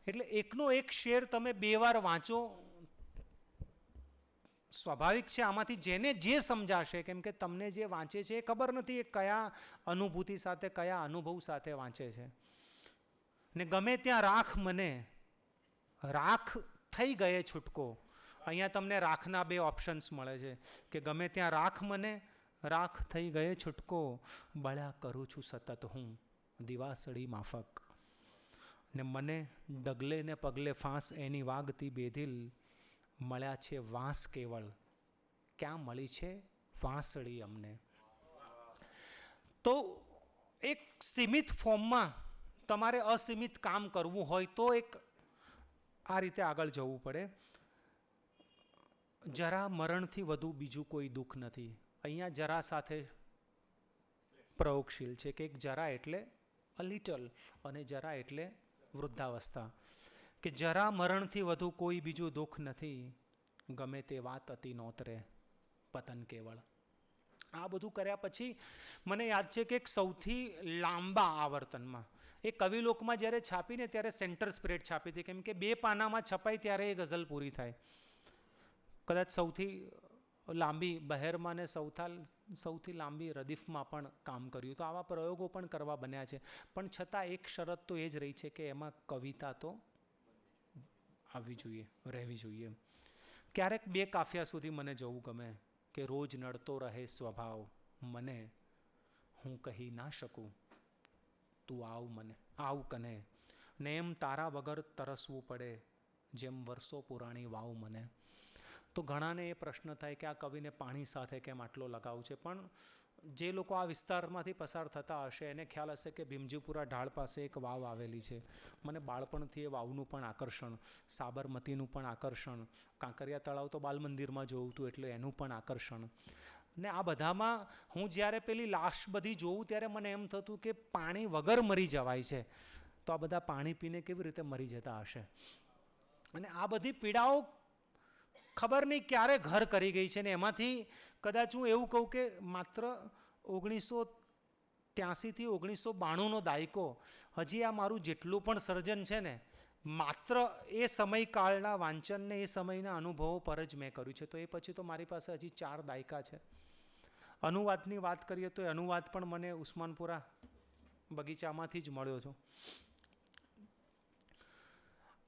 એટલે એકનો એક શેર તમે બે વાર વાંચો, સ્વાભાવિક છે આમાંથી જેને જે સમજાશે, કેમ કે તમને જે વાંચે છે એ ખબર નથી એ કયા અનુભૂતિ સાથે, કયા અનુભવ સાથે વાંચે છે. ને ગમે ત્યાં રાખ મને, રાખ થઈ ગયે છૂટકો. અહીંયા તમને રાખના બે ઓપ્શન્સ મળે છે કે ગમે ત્યાં રાખ મને, રાખ થઈ ગયે છૂટકો, બળ્યા કરું છું સતત હું દિવાસળી માફક. ને મને ડગલે ને પગલે ફાંસ એની વાગતી બેદિલ, મળ્યા છે વાંસ કેવળ, ક્યાં મળી છે વાંસળી અમને. તો એક સીમિત ફોર્મમાં તમારે અસીમિત કામ કરવું હોય તો એક આ રીતે આગળ જવું પડે. જરા મરણથી વધુ બીજું કોઈ દુઃખ નથી. અહીંયા જરા સાથે પ્રયોગશીલ છે કે એક જરા એટલે અ લિટલ અને જરા એટલે વૃદ્ધાવસ્થા. કે જરા મરણથી વધુ કોઈ બીજું દુઃખ નથી, ગમે તે વાત અતિ નોતરે પતન કેવળ. આ બધું કર્યા પછી મને યાદ છે કે એક સૌથી લાંબા આવર્તનમાં એ કવિલોકમાં જ્યારે છાપીને ત્યારે સેન્ટર સ્પ્રેડ છાપી હતી, કેમ કે 2 પાનામાં છપાય ત્યારે એ ગઝલ પૂરી થાય. કદાચ સૌથી લાંબી બહેરમાં ને સૌથી લાંબી રદીફમાં પણ કામ કર્યું. તો આવા પ્રયોગો પણ કરવા બન્યા છે. પણ છતાં એક શરત તો એ જ રહી છે કે એમાં કવિતા તો આવવી જોઈએ, રહેવી જોઈએ. ક્યારેક 2 કાફિયા સુધી મને જવું ગમે કે રોજ નડતો રહે સ્વભાવ મને, હું કહી ના શકું તું આવ મને, આવ કને, ને એમ તારા વગર તરસવું પડે જેમ વર્ષો પુરાણી વાવ મને. તો ઘણાને એ પ્રશ્ન થાય કે આ કવિને પાણી સાથે કેમ આટલો લગાવ છે. પણ જે લોકો આ વિસ્તારમાંથી પસાર થતા હશે એને ખ્યાલ હશે કે ભીમજીપુરા ઢાળ પાસે એક વાવ આવેલી છે. મને બાળપણથી એ વાવનું પણ આકર્ષણ, સાબરમતીનું પણ આકર્ષણ, કાંકરિયા તળાવ તો બાલ મંદિરમાં જોવું હતું એટલે એનું પણ આકર્ષણ. ને આ બધામાં હું જ્યારે પેલી લાશ બધી જોઉં ત્યારે મને એમ થતું કે પાણી વગર મરી જવાય છે, તો આ બધા પાણી પીને કેવી રીતે મરી જતા હશે. અને આ બધી પીડાઓ ખબર નહીં ક્યારે ઘર કરી ગઈ છે. ને એમાંથી કદાચ હું એવું કહું કે માત્ર 1983થી 1992નો દાયકો, હજી આ મારું જેટલું પણ સર્જન છે ને માત્ર એ સમયકાળના વાંચનને એ સમયના અનુભવો પર જ મેં કર્યું છે. તો એ પછી તો મારી પાસે હજી 4 દાયકા છે. અનુવાદની વાત કરીએ તો એ અનુવાદ પણ મને ઉસ્માનપુરા બગીચામાંથી જ મળ્યો હતો.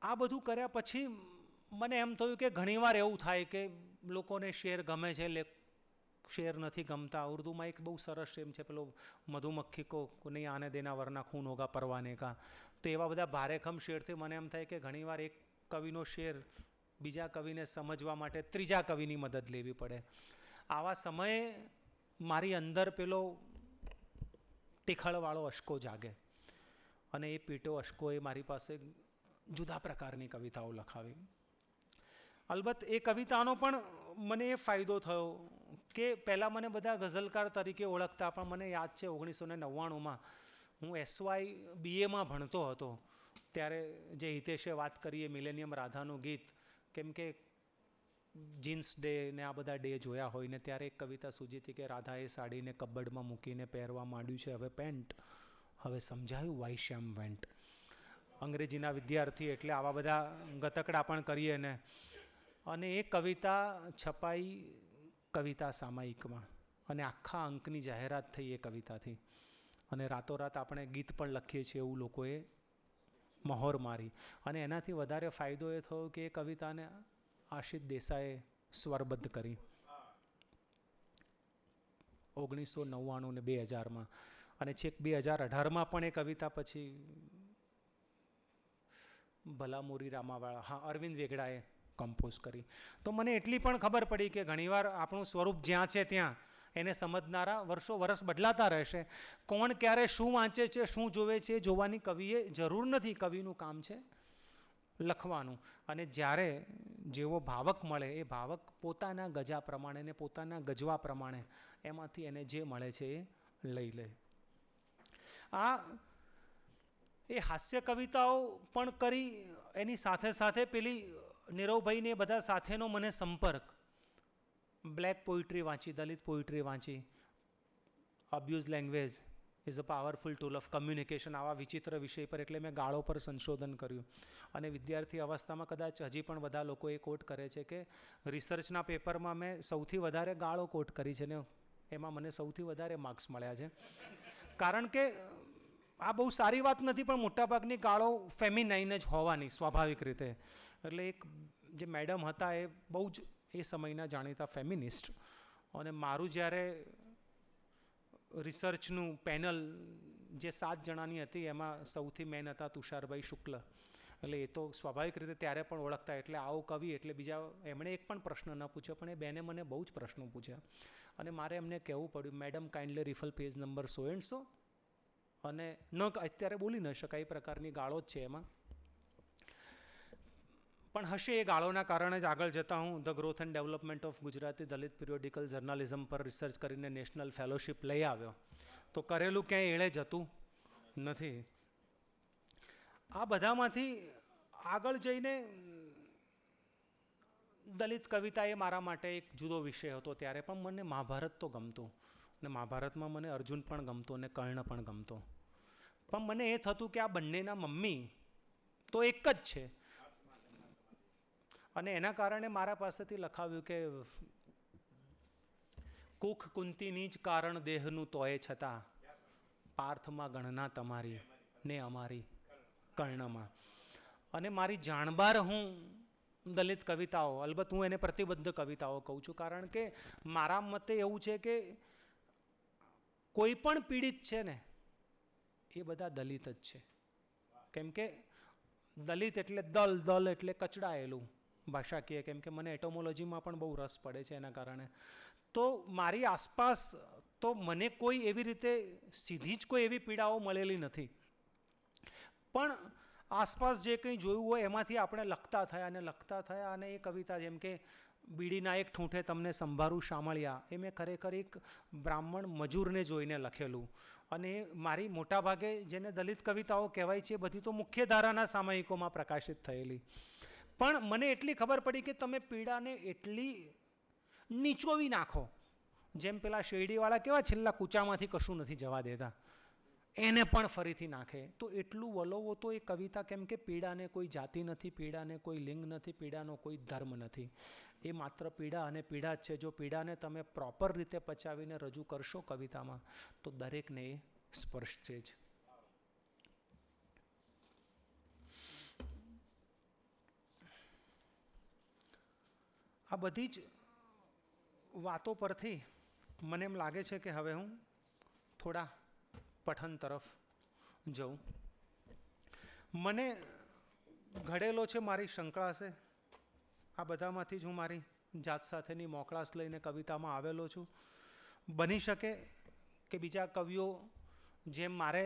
આ બધું કર્યા પછી મને એમ થયું કે ઘણીવાર એવું થાય કે લોકોને શેર ગમે છે, શેર નથી ગમતા. ઉર્દુમાં એક બહુ સરસ એમ છે પેલો મધુમક્ખી કો નહીં આને દેના વરના ખૂન હોગા પરવાને કા. તો એવા બધા ભારેખમ શેરથી મને એમ થાય કે ઘણીવાર એક કવિનો શેર બીજા કવિને સમજવા માટે ત્રીજા કવિની મદદ લેવી પડે. આવા સમયે મારી અંદર પેલો ટીખળવાળો અશ્કો જાગે અને એ પીટો અશ્કોએ મારી પાસે જુદા પ્રકારની કવિતાઓ લખાવી. અલબત્ત એ કવિતાનો પણ મને એ ફાયદો થયો કે પહેલાં મને બધા ગઝલકાર તરીકે ઓળખતા, પણ મને યાદ છે 1999માં હું SY BAમાં ભણતો હતો ત્યારે જે હિતેશે વાત કરીએ મિલેનિયમ રાધાનું ગીત, કેમ કે જીન્સ ડે ને આ બધા ડે જોયા હોય ને ત્યારે એક કવિતા સૂજી હતી કે રાધાએ સાડીને કબડમાં મૂકીને પહેરવા માંડ્યું છે હવે પેન્ટ, હવે સમજાયું વાય શ્યામ વેન્ટ. અંગ્રેજીના વિદ્યાર્થી એટલે આવા બધા ગતકડા પણ કરીએ ને. અને એ કવિતા છપાઈ કવિતા સામાયિકમાં અને આખા અંકની જાહેરાત થઈ એ કવિતાથી. અને રાતોરાત આપણે ગીત પણ લખીએ છીએ એવું લોકોએ મહોર મારી. અને એનાથી વધારે ફાયદો એ થયો કે એ કવિતાને આશિત દેસાઈએ સ્વરબદ્ધ કરી 1999 ને 2000માં. અને છેક 2018માં પણ એ કવિતા પછી ભલામોરી રામાવાળા, હા, અરવિંદ વેગડાએ કમ્પોઝ કરી. તો મને એટલી પણ ખબર પડી કે ઘણીવાર આપણું સ્વરૂપ જ્યાં છે ત્યાં એને સમજનારા વર્ષ બદલાતા રહેશે. કોણ ક્યારે શું વાંચે છે, શું જોવે છે, જોવાની કવિએ જરૂર નથી. કવિનું કામ છે લખવાનું. અને જ્યારે જેવો ભાવક મળે એ ભાવક પોતાના ગજા પ્રમાણે ને પોતાના ગજવા પ્રમાણે એમાંથી એને જે મળે છે એ લઈ લે. એ હાસ્ય કવિતાઓ પણ કરી, એની સાથે સાથે પેલી નીરવભાઈને બધા સાથેનો મને સંપર્ક, બ્લેક પોઇટ્રી વાંચી, દલિત પોઇટ્રી વાંચી, abuse language is a powerful tool of communication, આવા વિચિત્ર વિષય પર એટલે મેં ગાળો પર સંશોધન કર્યું. અને વિદ્યાર્થી અવસ્થામાં કદાચ હજી પણ બધા લોકો એ કોટ કરે છે કે રિસર્ચના પેપરમાં મેં સૌથી વધારે ગાળો કોટ કરી છે ને એમાં મને સૌથી વધારે માર્ક્સ મળ્યા છે. કારણ કે આ બહુ સારી વાત નથી, પણ મોટાભાગની ગાળો ફેમિનાઇન જ હોવાની સ્વાભાવિક રીતે. એટલે એક જે મેડમ હતા એ બહુ જ એ સમયના જાણીતા ફેમિનિસ્ટ, અને મારું જ્યારે રિસર્ચનું પેનલ જે 7 જણાની હતી એમાં સૌથી મેન હતા તુષારભાઈ શુક્લ. એટલે એ તો સ્વાભાવિક રીતે ત્યારે પણ ઓળખતા, એટલે આવો કવિ એટલે બીજા એમણે એક પણ પ્રશ્ન ન પૂછ્યો, પણ એ બેને મને બહુ જ પ્રશ્નો પૂછ્યા. અને મારે એમને કહેવું પડ્યું, madam kindly ripple page number so and so. અને અત્યારે બોલી ન શકાય એ પ્રકારની ગાળો જ છે એમાં, પણ હશે એ ગાળોના કારણે જ આગળ જતા હું the growth and development of Gujarati Dalit periodical journalism પર રિસર્ચ કરીને નેશનલ ફેલોશિપ લઈ આવ્યો. તો કરેલું ક્યાંય એળે જતું નથી. આ બધામાંથી આગળ જઈને દલિત કવિતા એ મારા માટે એક જુદો વિષય હતો ત્યારે, પણ મને મહાભારત તો ગમતું, અને મહાભારતમાં મને અર્જુન પણ ગમતો અને કર્ણ પણ ગમતો. પણ મને એ થતું કે આ બંનેના મમ્મી તો એક જ છે, અને એના કારણે મારા પાસેથી લખાવ્યું કે કુખ કુંતીની જ કારણ દેહનું તોય છતાં, પાર્થમાં ગણના તમારી ને અમારી કર્ણમાં. અને મારી જાણબાર હું દલિત કવિતાઓ, અલબત્ત હું એને પ્રતિબદ્ધ કવિતાઓ કહું છું, કારણ કે મારા મતે એવું છે કે કોઈ પણ પીડિત છે ને એ બધા દલિત જ છે. કેમ કે દલિત એટલે દલ એટલે કચડાયેલું ભાષાકીય, કેમ કે મને એટોમોલોજીમાં પણ બહુ રસ પડે છે એના કારણે. તો મારી આસપાસ તો મને કોઈ એવી રીતે સીધી જ કોઈ એવી પીડાઓ મળેલી નથી, પણ આસપાસ જે કંઈ જોયું હોય એમાંથી આપણે લખતા થયા, અને એ કવિતા જેમ કે બીડીના એક ઠૂંઠે તમને સંભારું શામળિયા, એ મેં ખરેખર એક બ્રાહ્મણ મજૂરને જોઈને લખેલું. અને મારી મોટાભાગે જેને દલિત કવિતાઓ કહેવાય છે બધી તો મુખ્ય ધારાના સામયિકોમાં પ્રકાશિત થયેલી. પણ મને એટલી ખબર પડી કે તમે પીડાને એટલી નીચોવી નાખો, જેમ પેલા શેરડીવાળા કેવા છેલ્લા કૂચામાંથી કશું નથી જવા દેતા, એને પણ ફરીથી નાખે. તો એટલું વલોવો તો એ કવિતા, કેમ કે પીડાને કોઈ જાતિ નથી, પીડાને કોઈ લિંગ નથી, પીડાનો કોઈ ધર્મ નથી. એ માત્ર પીડા અને પીડા જ છે. જો પીડાને તમે પ્રોપર રીતે પચાવીને રજૂ કરશો કવિતામાં તો દરેકને એ સ્પર્શશે જ. આ બધી જ વાતો પરથી મને એમ લાગે છે કે હવે હું થોડા પઠન તરફ જઉં. મને ઘડેલો છે મારી સંકળાશે, આ બધામાંથી જ હું મારી જાત સાથેની મોકળાશ લઈને કવિતામાં આવેલો છું. બની શકે કે બીજા કવિઓ જેમ મારે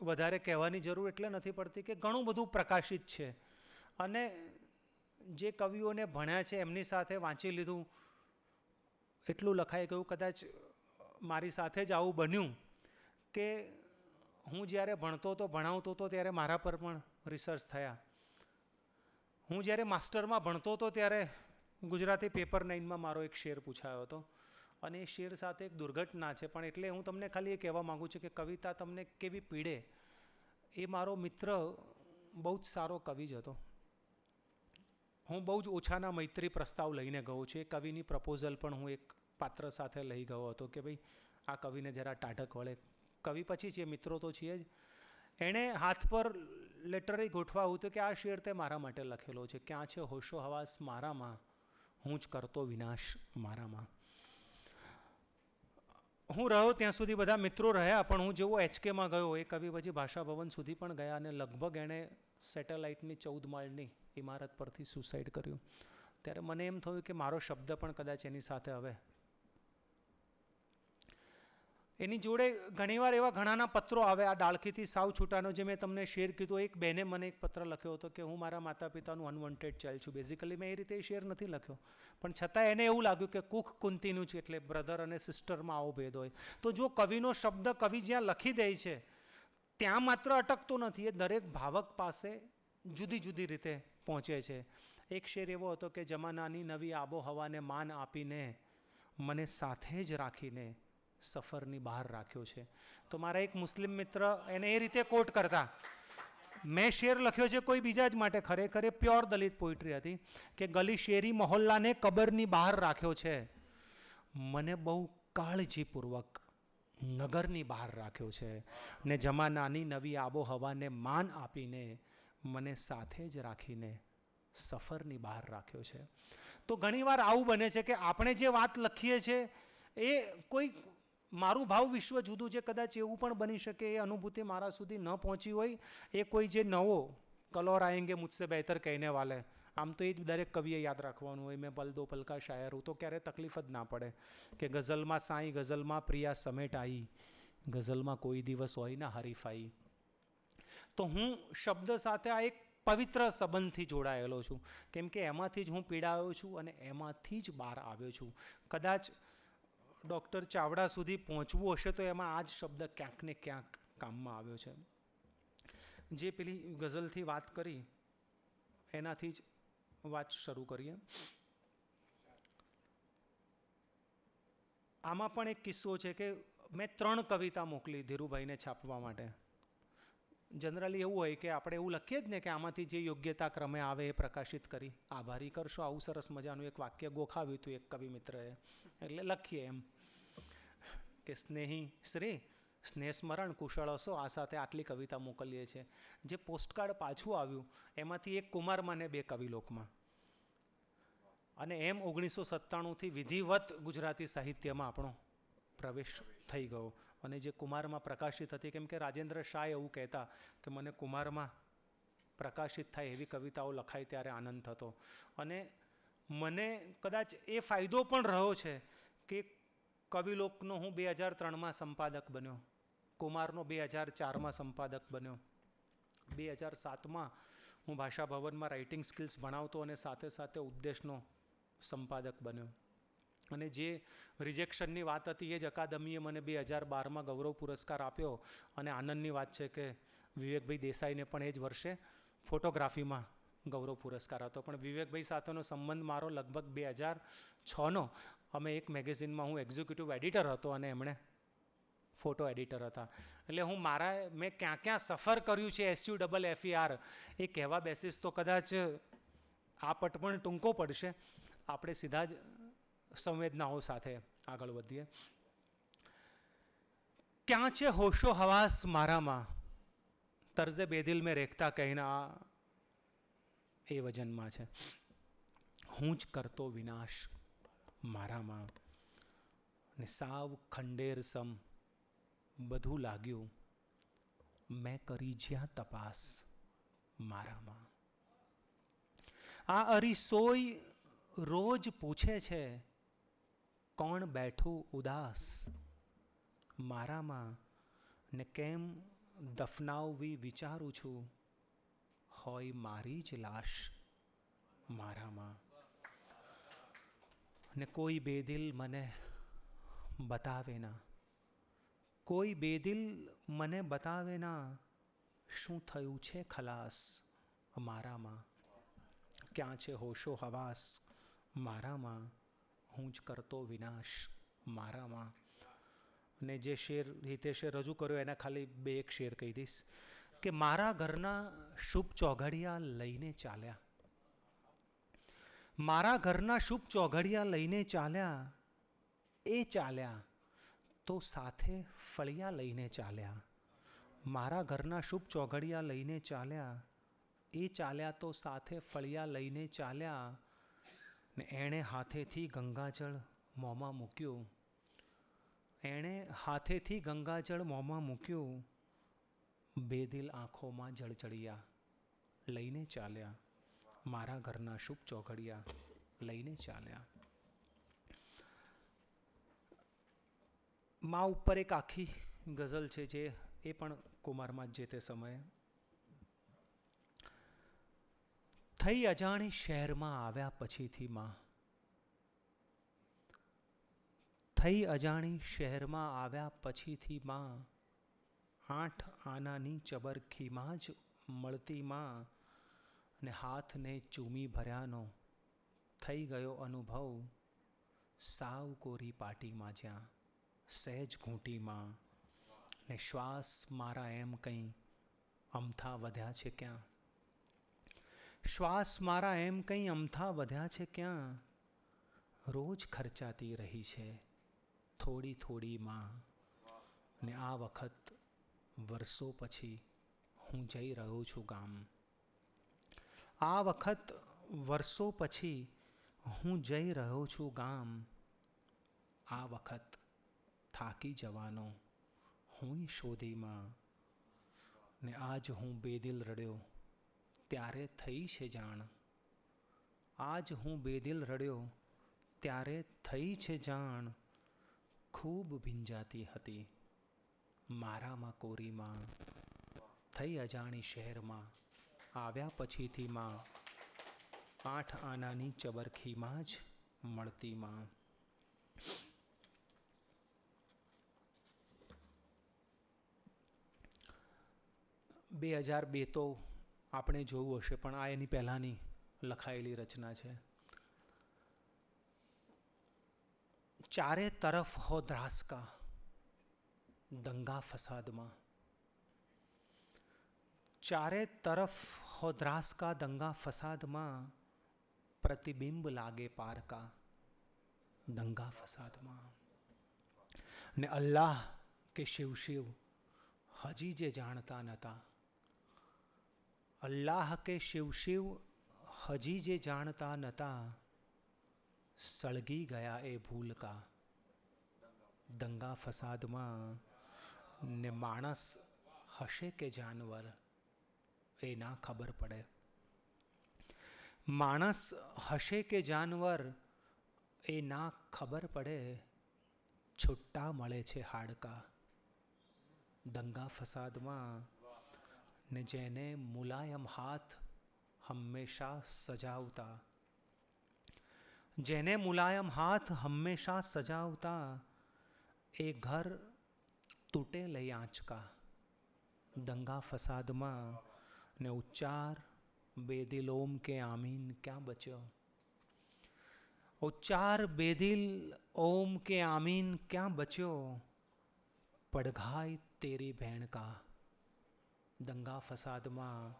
વધારે કહેવાની જરૂર એટલે નથી પડતી કે ઘણું બધું પ્રકાશિત છે, અને જે કવિઓને ભણ્યા છે એમની સાથે વાંચી લીધું એટલું લખાઈ ગયું. કદાચ મારી સાથે જ આવું બન્યું કે હું જ્યારે ભણાવતો હતો ત્યારે મારા પર પણ રિસર્ચ થયા. હું જ્યારે માસ્ટરમાં ભણતો હતો ત્યારે ગુજરાતી પેપર 9માં મારો એક શેર પૂછાયો હતો, અને એ શેર સાથે એક દુર્ઘટના છે. પણ એટલે હું તમને ખાલી એ કહેવા માગું છું કે કવિતા તમને કેવી પીડે. એ મારો મિત્ર બહુ જ સારો કવિ જ હતો. હું બહુ જ ઓછાના મૈત્રી પ્રસ્તાવ લઈને ગયો છું. એ કવિની પ્રપોઝલ પણ હું એક પાત્ર સાથે લઈ ગયો હતો કે ભાઈ આ કવિને જરા ટાઢક વળે. કવિ પછી છે, મિત્રો તો છીએ જ. એણે હાથ પર લેટરે ગોઠવાયું હતું કે આ શેર તે મારા માટે લખેલો છે. ક્યાં છે હોશો હવાસ મારામાં, હું જ કરતો વિનાશ મારામાં. હું રહ્યો ત્યાં સુધી બધા મિત્રો રહ્યા, પણ હું જેવો HKમાં ગયો એ કવિ પછી ભાષા ભવન સુધી પણ ગયા અને લગભગ એણે સેટેલાઇટની 14 માળની ઇમારત પરથી સુસાઇડ કર્યું. ત્યારે મને એમ થયું કે મારો શબ્દ પણ કદાચ એની સાથે હવે. એની જોડે ઘણીવાર એવા ઘણાના પત્રો આવે, આ ડાળખીથી સાવ છૂટાનો જે મેં તમને શેર કીધું. એક બહેને મને એક પત્ર લખ્યો હતો કે હું મારા માતા પિતાનું અનવોન્ટેડ ચાઇલ્ડ છું. બેઝિકલી મેં એ રીતે એ શેર નથી લખ્યો, પણ છતાં એને એવું લાગ્યું કે કુખ કુંતીનું છે, એટલે બ્રધર અને સિસ્ટરમાં આવો ભેદ હોય. તો જો કવિનો શબ્દ કવિ જ્યાં લખી દે છે ત્યાં માત્ર અટકતો નથી, એ દરેક ભાવક પાસે જુદી જુદી રીતે પહોંચે છે. એક શેર એવો હતો કે જમાનાની નવી આબોહવાને માન આપીને મને સાથે જ રાખીને સફરની બહાર રાખ્યો છે. તો મારા એક મુસ્લિમ મિત્ર એને એ રીતે કોટ કરતા, મેં શેર લખ્યો છે કોઈ બીજા જ માટે, ખરેખર એ પ્યોર દલિત પોઇટ્રી હતી કે ગલી શેરી મહોલ્લાને કબરની બહાર રાખ્યો છે, મને બહુ કાળજીપૂર્વક નગરની બહાર રાખ્યો છે, ને જમાનાની નવી આબોહવાને માન આપીને મને સાથે જ રાખીને સફરની બહાર રાખ્યો છે. તો ઘણીવાર આવું બને છે કે આપણે જે વાત લખીએ છીએ એ કોઈ મારું ભાવ વિશ્વ જુદું છે, કદાચ એવું પણ બની શકે એ અનુભૂતિ મારા સુધી ન પહોંચી હોય. એ કોઈ જે નવો કલોર આએંગે મુझसे બેહતર કહેને વાલે, આમ તો એ જ દરેક કવિએ યાદ રાખવાનું હોય. મેં પલ દો પલ કા શાયર હું, તો ક્યારેય તકલીફ જ ના પડે કે ગઝલમાં સાંઈ, ગઝલમાં પ્રિયા સમેટ આવી, ગઝલમાં કોઈ દિવસ હોય ના હરીફાઈ. તો હું શબ્દ સાથે આ એક પવિત્ર સંબંધથી જોડાયેલો છું, કેમ કે એમાંથી જ હું પીડાયો છું અને એમાંથી જ બહાર આવ્યો છું. કદાચ ડૉક્ટર ચાવડા સુધી પહોંચવું હશે તો એમાં આ જ શબ્દ ક્યાંક ને ક્યાંક કામમાં આવ્યો છે. જે પેલી ગઝલથી વાત કરી એનાથી જ વાત શરૂ કરીએ. આમાં પણ એક કિસ્સો છે કે મેં 3 કવિતા મોકલી ધીરુભાઈને છાપવા માટે. જનરલી એવું હોય કે આપણે એવું લખીએ જ ને કે આમાંથી જે યોગ્યતા ક્રમે આવે એ પ્રકાશિત કરી આભારી કરશો. આવું સરસ મજાનું એક વાક્ય ગોખાવ્યું હતું એક કવિ મિત્રએ, એટલે લખીએ એમ કે સ્નેહી શ્રી, સ્નેહ સ્મરણ કુશળ હશો, આ સાથે આટલી કવિતા મોકલીએ છીએ. જે પોસ્ટકાર્ડ પાછું આવ્યું એમાંથી એક કુમારમાંને 2 કવિલોકમાં, અને એમ 1997થી વિધિવત ગુજરાતી સાહિત્યમાં આપણો પ્રવેશ થઈ ગયો. અને જે કુમારમાં પ્રકાશિત હતી, કેમ કે રાજેન્દ્ર શાહ એવું કહેતા કે મને કુમારમાં પ્રકાશિત થાય એવી કવિતાઓ લખાય ત્યારે આનંદ થતો. અને મને કદાચ એ ફાયદો પણ રહ્યો છે કે કવિલોકનો હું 2003માં સંપાદક બન્યો, કુમારનો 2004માં સંપાદક બન્યો, 2007માં હું ભાષા ભવનમાં રાઇટિંગ સ્કિલ્સ ભણાવતો અને સાથે સાથે ઉદ્દેશનો સંપાદક બન્યો. અને જે રિજેક્શનની વાત હતી એ જ અકાદમીએ મને 2012માં ગૌરવ પુરસ્કાર આપ્યો. અને આનંદની વાત છે કે વિવેકભાઈ દેસાઈને પણ એ જ વર્ષે ફોટોગ્રાફીમાં ગૌરવ પુરસ્કાર હતો. પણ વિવેકભાઈ સાથેનો સંબંધ મારો લગભગ 2006નો. અમે એક મેગેઝિનમાં હું એક્ઝિક્યુટિવ એડિટર હતો અને એમણે ફોટો એડિટર હતા. એટલે મેં ક્યાં ક્યાં સફર કર્યું છે SUFFER એ કહેવા બેસીશ તો કદાચ આ પટ પણ ટૂંકો પડશે. આપણે સીધા જ સંવેદનાઓ સાથે આગળ વધીએ. ક્યાં છે હોશો હવાસ મારામાં, તર્જે બેદિલ મેં રેખતા કહેના એ વજનમાં છે. હું જ કરતો વિનાશ મારામાં, ને સાવ ખંડેર સમ બધું લાગ્યું, મેં કરી જ્યાં તપાસ મારામાં. આ અરીસોઈ રોજ પૂછે છે કોણ બેઠું ઉદાસ મારામાં, ને કેમ દફનાવવી વિચારું છું, હોય મારી જ લાશ મારામાં. ને કોઈ બેદિલ મને બતાવે ના, કોઈ બેદિલ મને બતાવે ના, શું થયું છે ખલાસ મારામાં. ક્યાં છે હોશો હવાસ મારામાં, હું જ કરતો વિનાશ મારામાં. અને જે શેર હિતેશે રજૂ કર્યો એના ખાલી 2 શેર કહી દઈશ કે મારા ઘરના શુભ ચોઘડિયા લઈને ચાલ્યા, મારા ઘરના શુભ ચોઘડિયા લઈને ચાલ્યા, એ ચાલ્યા તો સાથે ફળિયા લઈને ચાલ્યા. મારા ઘરના શુભ ચોઘડિયા લઈને ચાલ્યા, એ ચાલ્યા તો સાથે ફળિયા લઈને ચાલ્યા, ને એણે હાથેથી ગંગાજળ મોંમાં મૂક્યું, એણે હાથેથી ગંગાજળ મોંમાં મૂક્યું, બેદિલ આંખોમાં જળ ચડ્યા, લઈને ચાલ્યા મારા ઘરના શુભ ચોઘડિયા, લઈને ચાલ્યા. મા ઉપર એક આખી ગઝલ છે, જે એ પણ કુમારમાં જે તે સમયે. થઈ અજાણી શહેરમાં આવ્યા પછીથી માં, થઈ અજાણી શહેરમાં આવ્યા પછીથી માં, 8 આનાની ચબરખીમાં જ મળતી માં, ને હાથને ચૂમી ભર્યાનો થઈ ગયો અનુભવ, સાવ કોરી પાટીમાં જ્યાં સહેજ ઘૂંટીમાં, ને શ્વાસ મારા એમ કંઈ અમથા વધ્યા છે ક્યાં, શ્વાસ મારા એમ કંઈ અમથા વધ્યા છે ક્યાં, રોજ ખર્ચાતી રહી છે થોડી થોડી માં, ને આ વખત વર્ષો પછી હું જઈ રહ્યો છું ગામ, આ વખત વર્ષો પછી હું જઈ રહ્યો છું ગામ, આ વખત થાકી જવાનો હું શોધીમાં, ને આજ હું બેદિલ રડ્યો ત્યારે થઈ છે જાણ, આજ હું બેદિલ રડ્યો ત્યારે થઈ છે જાણ, ખૂબ ભીંજાતી હતી મારામાં કોરીમાં, થઈ અજાણી શહેરમાં આવ્યા પછીથી માં, 8 આનાની ચબરખીમાં જ મળતી માં. 2002 તો આપણે જોયું હશે, પણ આ એની પહેલાંની લખાયેલી રચના છે. ચારે તરફ હો ધ્રાસકા દંગા ફસાદમાં, ચારે તરફ હો ધ્રાસકા દંગા ફસાદમાં, પ્રતિબિંબ લાગે પારકા દંગા ફસાદમાં, ને અલ્લાહ કે શિવ શિવ હજી જે જાણતા નહોતા, અલ્લાહ કે શિવ શિવ હજી જે જાણતા નહોતા, સળગી ગયા એ ભૂલકા દંગા ફસાદમાં, ને માણસ હશે કે જાનવર એ ના ખબર પડે, માણસ હશે કે જાનવર એ ના ખબર પડે, છુટ્ટા મળે છે હાડકા દંગા ફસાદમાં, ને જેને મુલાયમ હાથ હંમેશા સજાવતા, જેને મુલાયમ હાથ હંમેશા સજાવતા, એ ઘર તૂટે લઈ આંચકા દંગા ફસાદમાં, ને ઉચ્ચાર બેદિલ ઓમ કે આમીન ક્યાં બચ્યો, ઉચ્ચાર બેદિલ ઓમ કે આમીન ક્યાં બચ્યો, પડઘાય તેરી બહેણ કા દંગા ફસાદમાં,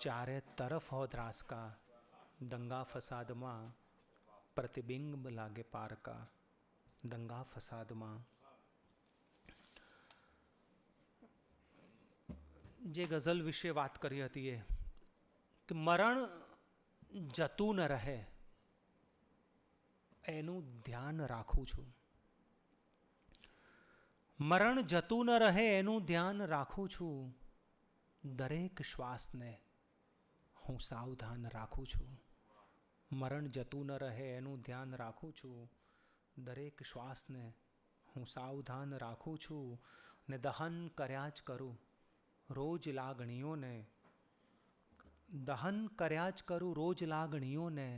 ચારે તરફ હો ધ્રાસકા દંગા ફસાદમાં, પ્રતિબિંબ લાગે પારકા દંગા ફસાદમાં. જે ગઝલ વિશે વાત કરી હતી એ કે મરણ જતું ન રહે એનું ધ્યાન રાખું છું, મરણ જતું ન રહે એનું ધ્યાન રાખું છું, દરેક શ્વાસને હું સાવધાન રાખું છું, મરણ જતું ન રહે એનું ધ્યાન રાખું છું, દરેક શ્વાસને હું સાવધાન રાખું છું, ને દહન કર્યા જ કરું રોજ લાગણીઓને, દહન કર્યા જ કરું રોજ લાગણીઓને,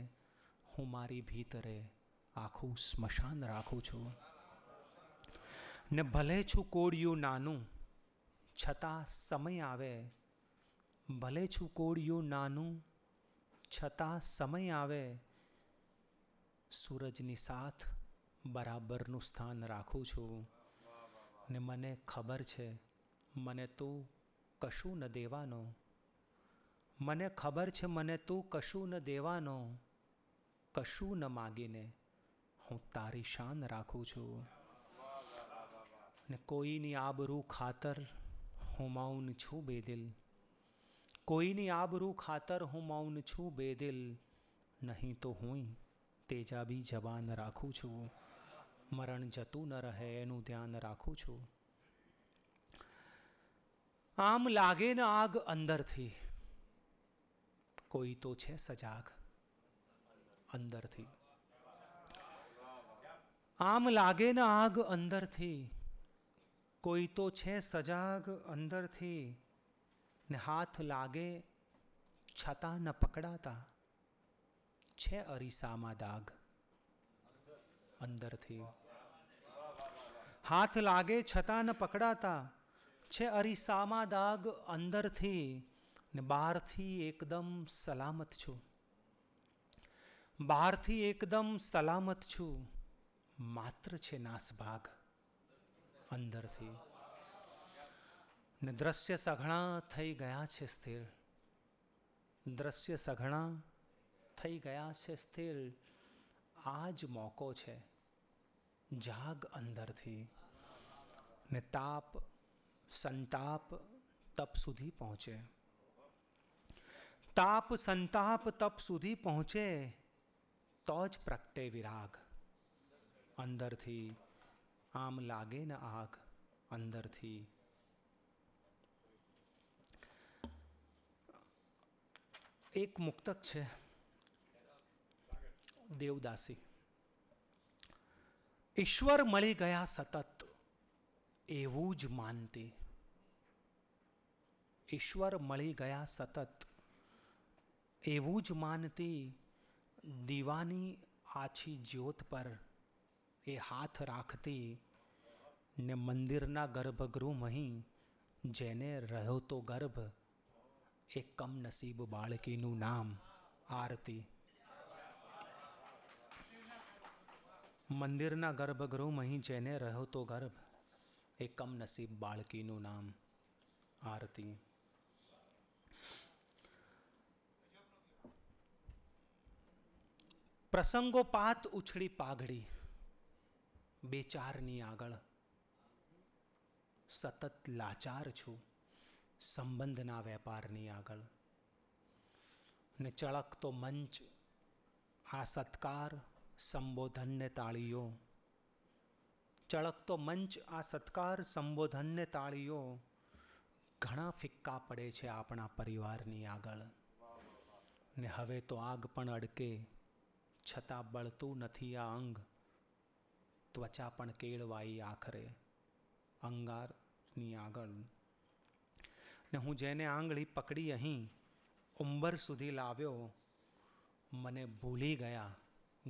હું મારી ભીતરે આખું સ્મશાન રાખું છું, ને ભલે છું કોળિયું નાનું છતાં સમય આવે, ભલે છું કોળિયું નાનું છતાં સમય આવે, સૂરજની સાથ બરાબરનું સ્થાન રાખું છું, ને મને ખબર છે મને તું કશું ન દેવાનો, મને ખબર છે મને તું કશું ન દેવાનો, કશું ન માગીને હું તારી શાન રાખું છું, ને કોઈની આબરૂ ખાતર હું મૌન છું બેદિલ, કોઈની આબરૂ ખાતર હું મૌન છું બેદિલ, નહીં તો હું તેજાબી જબાન રાખું છું, મરણ જતું ન રહે એનું ધ્યાન રાખું છું. આમ લાગે ને આગ અંદરથી, કોઈ તો છે સજાગ અંદરથી. આમ લાગે ને આગ અંદરથી, કોઈ તો છે સજાગ અંદરથી, ને હાથ લાગે છતાં ન પકડાતા, છે અરીસામાં દાગ અંદરથી. હાથ લાગે છતાં ન પકડાતા, છે અરીસામાં દાગ અંદરથી, ને બહારથી એકદમ સલામત છું. બહારથી એકદમ સલામત છું, માત્ર છે નાસભાગ અંદરથી. ને દ્રશ્ય સઘળા થઈ ગયા છે સ્થિર, દ્રશ્ય સઘળા થઈ ગયા છે સ્થિર, આ જ મોકો છે જાગ અંદરથી. ને તાપ સંતાપ તપ સુધી પહોંચે, તાપ સંતાપ તપ સુધી પહોંચે, તો જ પ્રગટે વિરાગ અંદરથી. આમ લાગે ને આગ અંદરથી. એક મુક્તક છે દેવદાસી. ઈશ્વર મળી ગયા સતત એવું જ માનતી, ઈશ્વર મળી ગયા સતત એવું જ માનતી, દીવાની આછી જ્યોત પર એ હાથ રાખતી, ને મંદિરના ગર્ભગૃહમાં જેને રહ્યો તો ગર્ભ, એ કમનસીબ બાળકીનું નામ આરતી. મંદિરના ગર્ભગૃહમાં જેને રહ્યો તો ગર્ભ, એ કમનસીબ બાળકીનું નામ આરતી. પ્રસંગોપાત ઉછળી પાઘડી બે ચારની આગળ, સતત લાચાર છું સંબંધના વેપારની આગળ. ને ચળકતો મંચ આ સત્કાર સંબોધનને તાળીઓ, ચળકતો મંચ આ સત્કાર સંબોધનને તાળીઓ, ઘણા ફિક્કા પડે છે આપણા પરિવારની આગળ. ને હવે તો આગ પણ અડકે છતાં બળતું નથી આ અંગ, ત્વચા પણ કેળવાઈ આખરે અંગારની આગળ. ને હું જેને આંગળી પકડી અહીં ઉંબર સુધી લાવ્યો, મને ભૂલી ગયા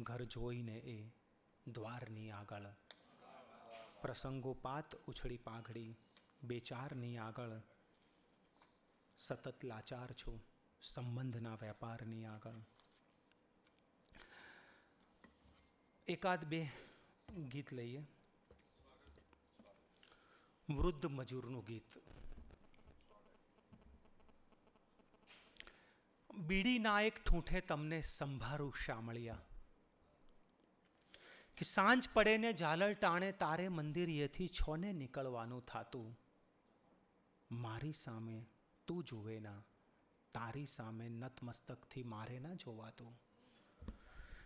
ઘર જોઈને એ દ્વારની આગળ. પ્રસંગોપાત ઉછળી પાઘડી બે ચારની આગળ, સતત લાચાર છું સંબંધના વેપારની આગળ. એકાદ બે ગીત લઈએ. વૃદ્ધ મજૂરનું ગીત. બીડીના એક ઠૂંઠે તમને સંભારું શામળિયા, કે સાંજ પડે ને ઝાલર ટાણે તારે મંદિરેથી છોને નીકળવાનું થાતું, મારી સામે તું જુએ ના, તારી સામે નતમસ્તકથી મારે ના જોવાતું.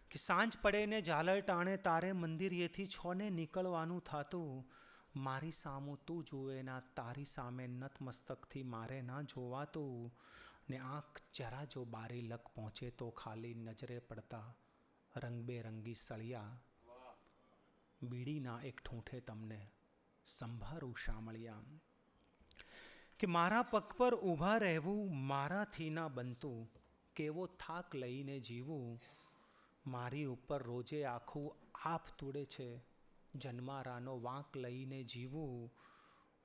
કે સાંજ પડે ને ઝાલર ટાણે તારે મંદિરેથી છોને નીકળવાનું થાતું, મારી સામું તું જુએ ના, તારી સામે નતમસ્તકથી મારે ના જોવાતું. ને આંખ જરા જો બારી લક પહોંચે તો ખાલી નજરે પડતા રંગબેરંગી સળિયા, બીડીના એક ઠૂંઠે તમને સંભારું શામળિયા. કે મારા પગ પર ઊભા રહેવું મારાથી ના બનતું, કેવો થાક લઈને જીવું, મારી ઉપર રોજે આખું આપ તૂડે છે, જન્મારાનો વાંક લઈને જીવું.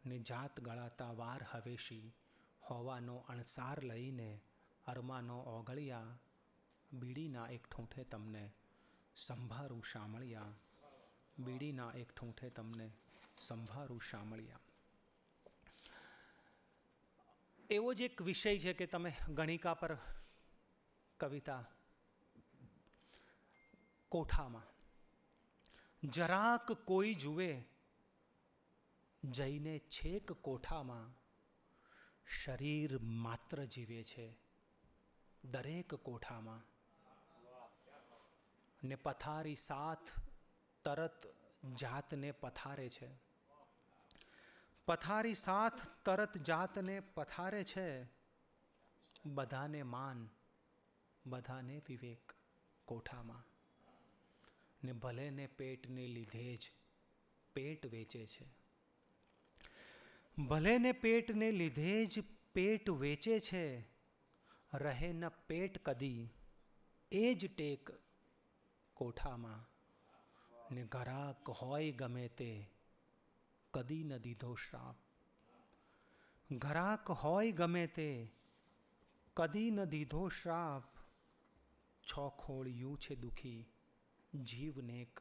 ને જાત ગળાતા વાર હવેશી હોવાનો અણસાર લઈને અરમાનો ઓગળિયા, બીડીના એક ઠૂંઠે તમને સંભારું શામળિયા, બીડીના એક ઠૂંઠે તમને સંભારું શામળિયા. એવો જ એક વિષય છે કે તમે ગણિકા પર કવિતા, કોઠામાં જરાક કોઈ જુએ જઈને છેક કોઠામાં, શરીર માત્ર જીવે છે દરેક કોઠામાં. ને પથારી સાથ તરત જાતને પથારે છે. પથારી સાથ તરત જાતને પથારે છે. બધાને માન, બધાને વિવેક કોઠામાં. ને ભલે ને પેટને લીધે જ પેટ વેચે છે. ભલે ને પેટને લીધે જ પેટ વેચે છે. રહે ન પેટ કદી એ જ ટેક કોઠામાં. ને ઘરાક હોય ગમે તે કદી ન દીધો શ્રાપ. ઘરાક હોય ગમે તે કદી ન દીધો શ્રાપ. છોખોળિયું છે દુખી જીવનેક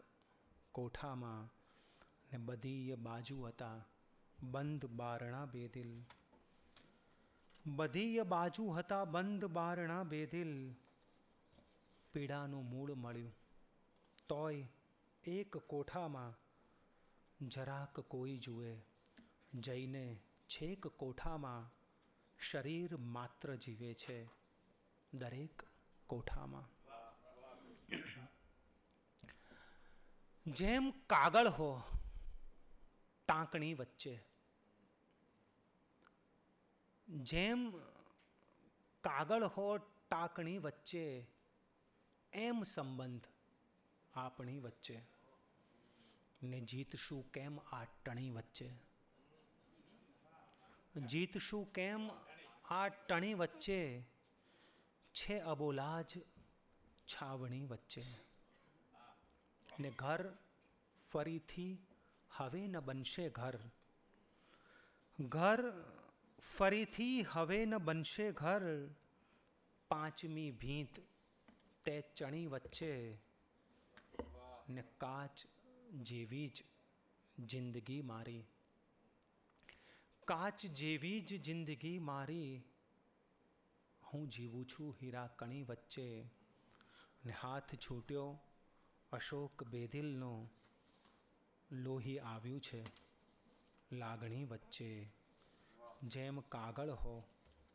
કોઠામાં. ને બધી બાજુ હતા બંધ બારણા બેદિલ. બધી બાજુ હતા બંધ બારણા બેદિલ. પીડાનું મૂળ મળ્યું તોય એક કોઠામાં. જરાક કોઈ જુએ જઈને છેક કોઠામાં. શરીર માત્ર જીવે છે દરેક કોઠામાં. જેમ કાગળ હો ટાંકણી વચ્ચે. જેમ કાગળ હો ટાંકણી વચ્ચે. એમ સંબંધ આપણી વચ્ચે. ને જીતશું કેમ આ ટણી વચ્ચે. જીતશું કેમ આ ટણી વચ્ચે. છે અબોલા જ છાવણી વચ્ચે. ને ઘર ફરીથી હવે ન બનશે ઘર. ઘર ફરીથી હવે ન બનશે ઘર. પાંચમી ભીંત તે ચણી વચ્ચે. ને કાચ જેવી જ જિંદગી મારી. કાચ જેવી જ જિંદગી મારી. હું જીવું છું હીરા કણી વચ્ચે. ને હાથ છૂટ્યો અશોક બેદિલનો. લોહી આવ્યું છે લાગણી વચ્ચે. જેમ કાગળ હો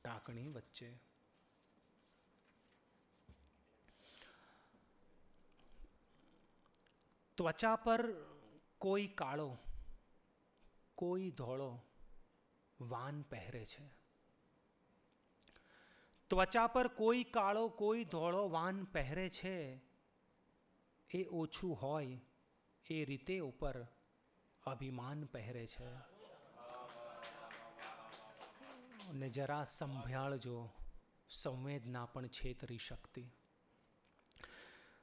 ટાંકણી વચ્ચે. ત્વચા પર કોઈ કાળો કોઈ ધોળો વાન પહેરે છે. ત્વચા પર કોઈ કાળો કોઈ ધોળો વાન પહેરે છે. એ ઓછું હોય એ રીતે ઉપર અભિમાન પહેરે છે. ને જરા સંભાળજો સંવેદના પણ છેતરી શકતી.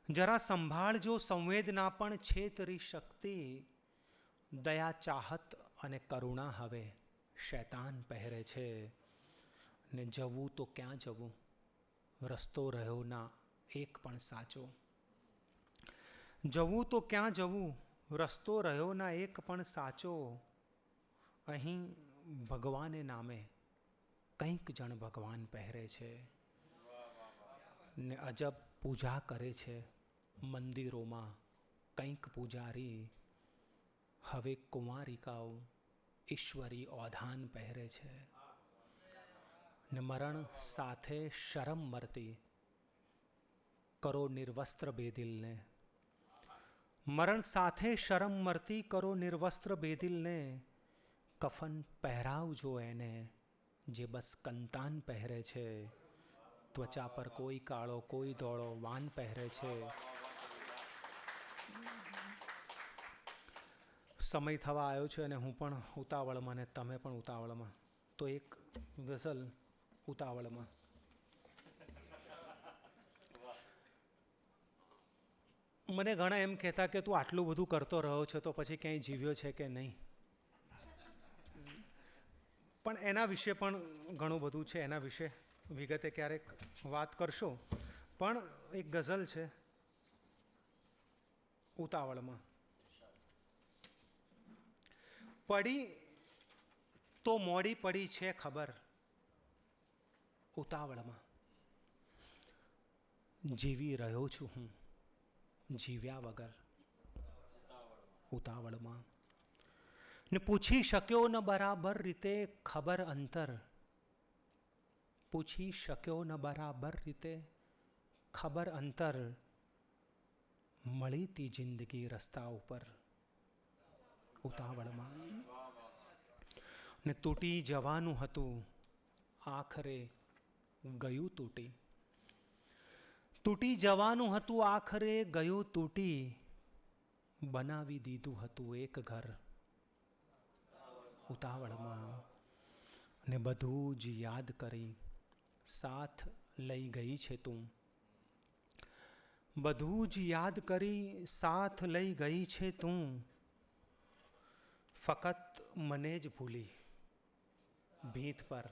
જરા સંભાળજો સંવેદના પણ છેતરી શકતી. દયા ચાહત અને કરુણા હવે શૈતાન પહેરે છે. ને જવું તો ક્યાં જવું રસ્તો રહ્યો ના એક પણ સાચો. જવું તો ક્યાં જવું રસ્તો રહ્યો ના એક પણ સાચો. અહીં ભગવાને નામે કંઈક જણ ભગવાન પહેરે છે. ને અજબ પૂજા કરે છે મંદિરોમાં કંઈક પૂજારી. હવે કુંવારિકાઓ ઈશ્વરી ઓધાન પહેરે છે. ને મરણ સાથે શરમ મરતી કરો નિર્વસ્ત્ર બેદિલને. મરણ સાથે શરમ મરતી કરો નિર્વસ્ત્ર બેદિલને. કફન પહેરાવજો એને જે બસ કંતાન પહેરે છે. ત્વચા પર કોઈ કાળો કોઈ ધોળો વાન પહેરે છે. સમય થવા આવ્યો છે અને હું પણ ઉતાવળમાં ને તમે પણ ઉતાવળમાં. તો એક ગઝલ ઉતાવળમાં. મને ઘણા એમ કહેતા કે તું આટલું બધું કરતો રહ્યો છે તો પછી ક્યાંય જીવ્યો છે કે નહીં. પણ એના વિશે પણ ઘણું બધું છે. એના વિશે વિગતે ક્યારેક વાત કરશો. પણ એક ગઝલ છે ઉતાવળમાં. પડી તો મોડી પડી છે ખબર ઉતાવળમાં. જીવી રહ્યો છું હું જીવ્યા વગર ઉતાવળમાં. ને પૂછી શક્યો ન બરાબર રીતે ખબર અંતર. પૂછી શક્યો ન બરાબર રીતે ખબર અંતર. મળી તી જિંદગી રસ્તા ઉપર ઉતાવળમાં. ને તૂટી જવાનું હતું, આખરે ગયું તૂટી. તૂટી જવાનું હતું, આખરે ગયું તૂટી. બનાવી દીધું હતું એક ઘર ઉતાવળમાં. ને બધું જ યાદ કરી સાથ લઈ ગઈ છે તું. બધું જ યાદ કરી સાથ લઈ ગઈ છે તું. ફકત મને જ ભૂલી ભીંત પર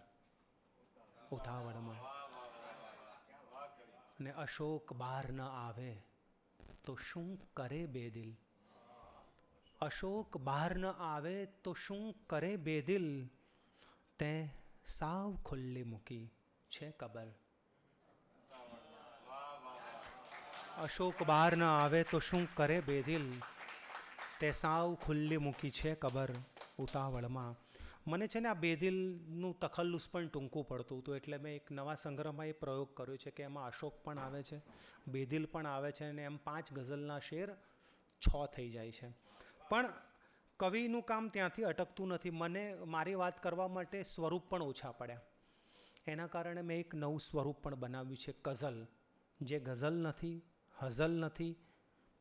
ઉતાવળમાં. ને અશોક બહાર ન આવે તો શું કરે બેદિલ. અશોક બહાર ન આવે તો શું કરે બેદિલ. તે સાવ ખુલ્લી મૂકી છે કબર. અશોક બહાર ન આવે તો શું કરે બેદિલ. તે સાવ ખુલ્લી મૂકી છે કબર ઉતાવળમાં. મને છે ને આ બેદિલનું તખલ્લુસ પણ ટૂંકું પડતું હતું, એટલે મેં એક નવા સંગ્રહમાં એ પ્રયોગ કર્યો છે કે એમાં અશોક પણ આવે છે, બેદિલ પણ આવે છે, અને એમ 5 ગઝલના શેર 6 થઈ જાય છે. પણ કવિનું કામ ત્યાંથી અટકતું નથી. મને મારી વાત કરવા માટે સ્વરૂપ પણ ઓછા પડ્યા. એના કારણે મેં એક નવું સ્વરૂપ પણ બનાવ્યું છે, ગઝલ. જે ગઝલ નથી, હઝલ નથી,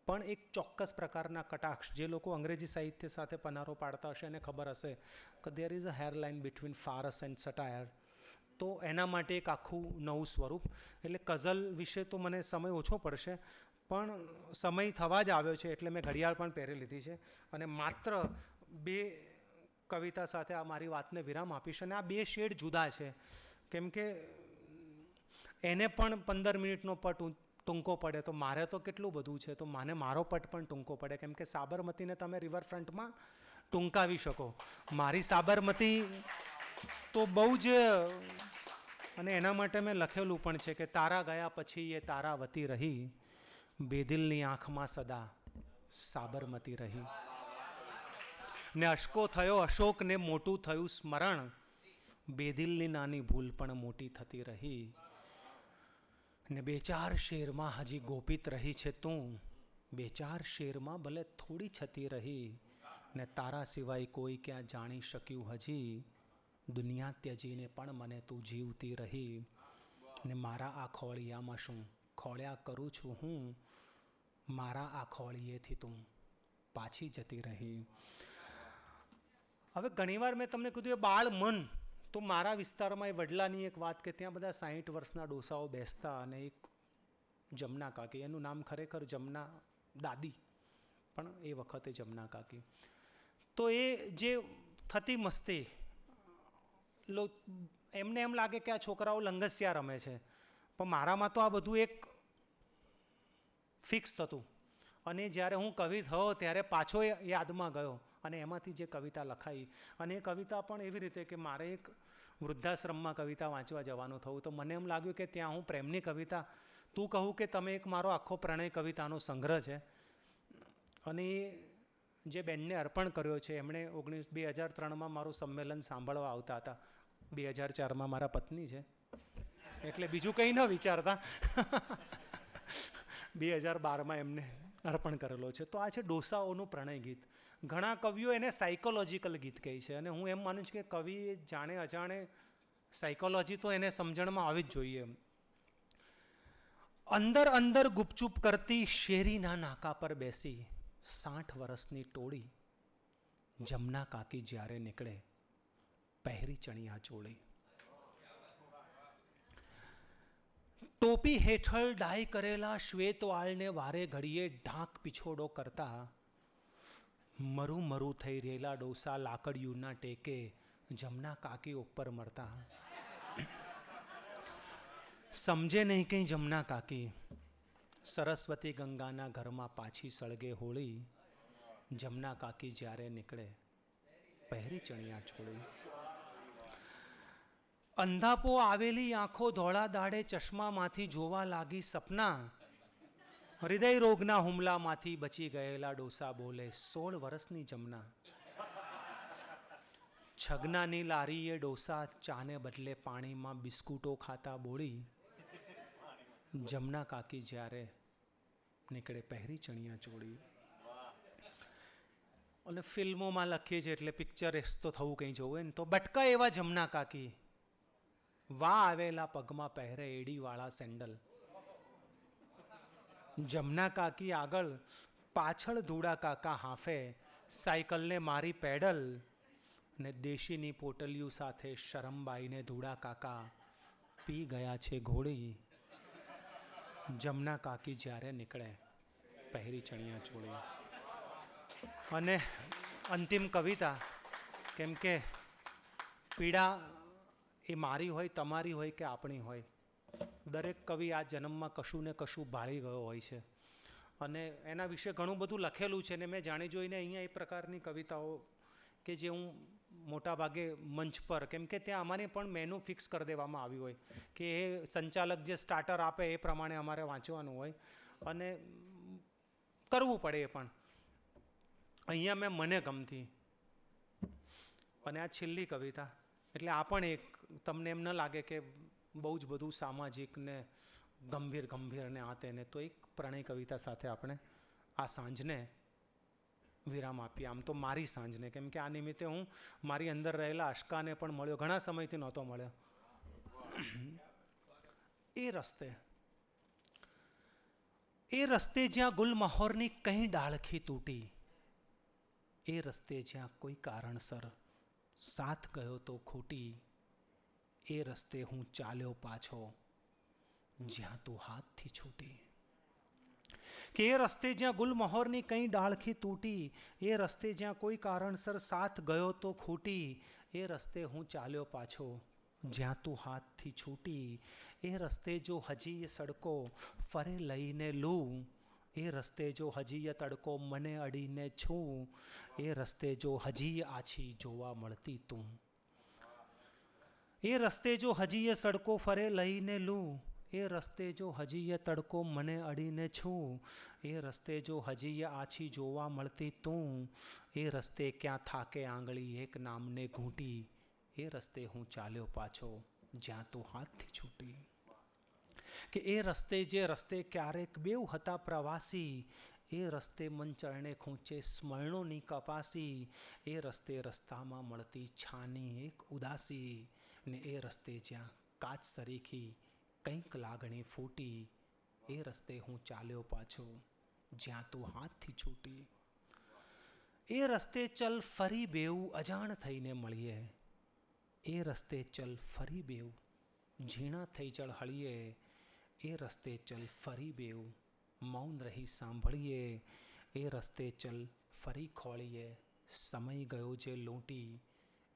પણ એક ચોક્કસ પ્રકારના કટાક્ષ. જે લોકો અંગ્રેજી સાહિત્ય સાથે પનારો પાડતા હશે એને ખબર હશે કે there is a hairline between farce and satire. તો એના માટે એક આખું નવું સ્વરૂપ. એટલે ગઝલ વિશે તો મને સમય ઓછો પડશે, પણ સમય થવા જ આવ્યો છે એટલે મેં ઘડિયાળ પણ પહેરી લીધી છે. અને માત્ર 2 કવિતા સાથે આ મારી વાતને વિરામ આપીશ. અને આ 2 શેડ જુદા છે, કેમ કે એને પણ 15 મિનિટનો પટ ટૂંકો પડે તો મારે તો કેટલું બધું છે, તો માને મારો પટ પણ ટૂંકો પડે, કેમ કે સાબરમતીને તમે રિવરફ્રન્ટમાં ટૂંકાવી શકો. મારી સાબરમતી તો બહુ જ, અને એના માટે મેં લખેલું પણ છે કે તારા ગયા પછી એ તારાવતી રહી, બેદિલની આંખમાં સદા સાબરમતી રહી. ને અશકો થયો અશોકને મોટું થયું સ્મરણ, બેદિલની નાની ભૂલ પણ મોટી થતી રહી. ને 2-4 શેરમાં હજી ગોપિત રહી છે તું. 2-4 શેરમાં ભલે થોડી છતી રહી. ને તારા સિવાય કોઈ ક્યાં જાણી શક્યું હજી, દુનિયા ત્યજીને પણ મને તું જીવતી રહી. ને મારા આ ખોળિયામાં શું ખોળ્યા કરું છું હું, મારા આ ખોળિયેથી તું પાછી જતી રહી. હવે ઘણીવાર મેં તમને કીધું એ બાળ મન, તો મારા વિસ્તારમાં એ વડલાની એક વાત કે ત્યાં બધા 60 વર્ષના ડોસાઓ બેસતા, અને એક જમના કાકી, એનું નામ ખરેખર જમના દાદી, પણ એ વખતે જમના કાકી. તો એ જે થતી મસ્તી, એમને એમ લાગે કે આ છોકરાઓ લંગસિયા રમે છે, પણ મારામાં તો આ બધું એક ફિક્સ થતું. અને જ્યારે હું કવિ થયો ત્યારે પાછો યાદમાં ગયો અને એમાંથી જે કવિતા લખાઈ. અને એ કવિતા પણ એવી રીતે કે મારે એક વૃદ્ધાશ્રમમાં કવિતા વાંચવા જવાનું થયું, તો મને એમ લાગ્યું કે ત્યાં હું પ્રેમની કવિતા, તું કહું કે તમે એક મારો આખો પ્રણય કવિતાનો સંગ્રહ છે. અને જે બેનને અર્પણ કર્યો છે, એમણે 2003માં મારું સંમેલન સાંભળવા આવતા હતા. 2004માં મારા પત્ની છે, એટલે બીજું કંઈ ન વિચારતા. 2012માં એમને અર્પણ કરેલો છે. તો આ છે ડોસાઓનું પ્રણય ગીત. ઘણા કવિઓ એને સાયકોલોજીકલ ગીત કહે છે, અને હું એમ માનું છું કે કવિ જાણે અજાણે સાયકોલોજી તો એને સમજણમાં આવી જ જોઈએ. અંદર અંદર ગુપચુપ કરતી શેરીના નાકા પર બેસી 60 વર્ષની ટોળી, જમના કાકી જ્યારે નીકળે પહેરી ચણિયા ચોળી. ટોપી હેઠળ ડાય કરેલા શ્વેત વાળને વારે ઘડીએ ઢાંક પીછોડો કરતા, મરું મરું થઈ રહેલા ડોસા લાકડીઓના ટેકે જમના કાકી ઉપર મરતા. સમજે નહીં કંઈ જમના કાકી, સરસ્વતી ગંગાના ઘરમાં પાછી સળગે હોળી, જમના કાકી જ્યારે નીકળે પહેરી ચણિયા ચોળી. અંધાપો આવેલી આંખો ધોળા દાડે ચશ્મામાંથી જોવા લાગી સપના, હૃદય રોગના હુમલામાંથી બચી ગયેલા ડોસા બોલે 16 વર્ષની જમના. છગનાની લારીએ ડોસા ચાને બદલે પાણીમાં બિસ્કુટો ખાતા બોળી, જમના કાકી જ્યારે નીકળે પહેરી ચણિયા ચોળી. અને ફિલ્મોમાં લખીએ છીએ એટલે પિક્ચરેસ તો થવું કંઈ જોવું ને. તો બટકા એવા જમના કાકી, વા આવેલા પગમાં પહેરે એડીવાળા સેન્ડલ. જમના કાકી આગળ, પાછળ ધૂળા કાકા હાંફે, સાયકલને મારી પેડલ, ને દેશીની પોટલિયું સાથે શરમબાઈને ધૂળા કાકા પી ગયા છે ઘોડી. જમના કાકી જ્યારે નીકળે પહેરી ચણિયા ચોળી. અને અંતિમ કવિતા, કેમ કે પીડા એ મારી હોય, તમારી હોય કે આપણી હોય, દરેક કવિ આ જન્મમાં કશું ને કશું ભાળી ગયો હોય છે અને એના વિશે ઘણું બધું લખેલું છે. ને મેં જાણી જોઈને અહીંયા એ પ્રકારની કવિતાઓ કે જે હું મોટા ભાગે મંચ પર, કેમ કે ત્યાં અમારે પણ મેનુ ફિક્સ કરી દેવામાં આવ્યું હોય કે એ સંચાલક જે સ્ટાર્ટર આપે એ પ્રમાણે અમારે વાંચવાનું હોય અને કરવું પડે. એ પણ અહીંયા મેં મને ગમતી, અને આ છેલ્લી કવિતા, એટલે આ પણ એક, તમને એમ ન લાગે કે બહુ જ બધું સામાજિક ને ગંભીર ગંભીર ને આ તેને, તો એક પ્રણય કવિતા સાથે આપણે આ સાંજને વિરામ આપીએ. આમ તો મારી સાંજને, કેમ કે આ નિમિત્તે હું મારી અંદર રહેલા અશ્કાને પણ મળ્યો, ઘણા સમયથી નહોતો મળ્યો. એ રસ્તે જ્યાં ગુલમહોરની કઈ ડાળખી તૂટી, એ રસ્તે જ્યાં કોઈ કારણસર સાથ ગયો તો ખોટી, એ રસ્તે હું ચાલ્યો પાછો જ્યાં તું હાથથી છૂટી. કે એ રસ્તે જ્યાં ગુલમહોરની કઈ ડાળખી તૂટી, એ રસ્તે જ્યાં કોઈ કારણસર સાથ ગયો તો ખોટી, એ રસ્તે હું ચાલ્યો પાછો જ્યાં તું હાથથી છૂટી. એ રસ્તે જો હજી એ સડકો ફરે લઈને લૂ, એ રસ્તે જો હજી એ તડકો મને અડીને છું, એ રસ્તે જો હજી આછી જોવા મળતી તું. એ રસ્તે જો હજી એ સડકો ફરે લઈને લૂ, એ રસ્તે જો હજી એ તડકો મને અડીને છું, એ રસ્તે જો હજી એ આછી જોવા મળતી તું, એ રસ્તે ક્યાં થાકે આંગળી એક નામને ઘૂંટી, એ રસ્તે હું ચાલ્યો પાછો જ્યાં તું હાથથી છૂટી. કે એ રસ્તે જે રસ્તે ક્યારેક બેઉ હતા પ્રવાસી, એ રસ્તે મન ચરણે ખૂંચે સ્મરણોની કપાસી, એ રસ્તે રસ્તામાં મળતી છાની એક ઉદાસી, ને એ રસ્તે જ્યાં કાચ સરીખી કંઈક લાગણી ફૂટી, એ રસ્તે હું ચાલ્યો પાછો જ્યાં તું હાથથી છૂટી. એ રસ્તે ચલ ફરી બેઉ અજાણ થઈને મળીએ, એ રસ્તે ચલ ફરી બેઉ ઝીણા થઈ ચળહળીએ, એ રસ્તે ચલ ફરી બેઉ મૌન રહી સાંભળીએ, એ રસ્તે ચલ ફરી ખોળીએ સમય ગયો જે લૂંટી,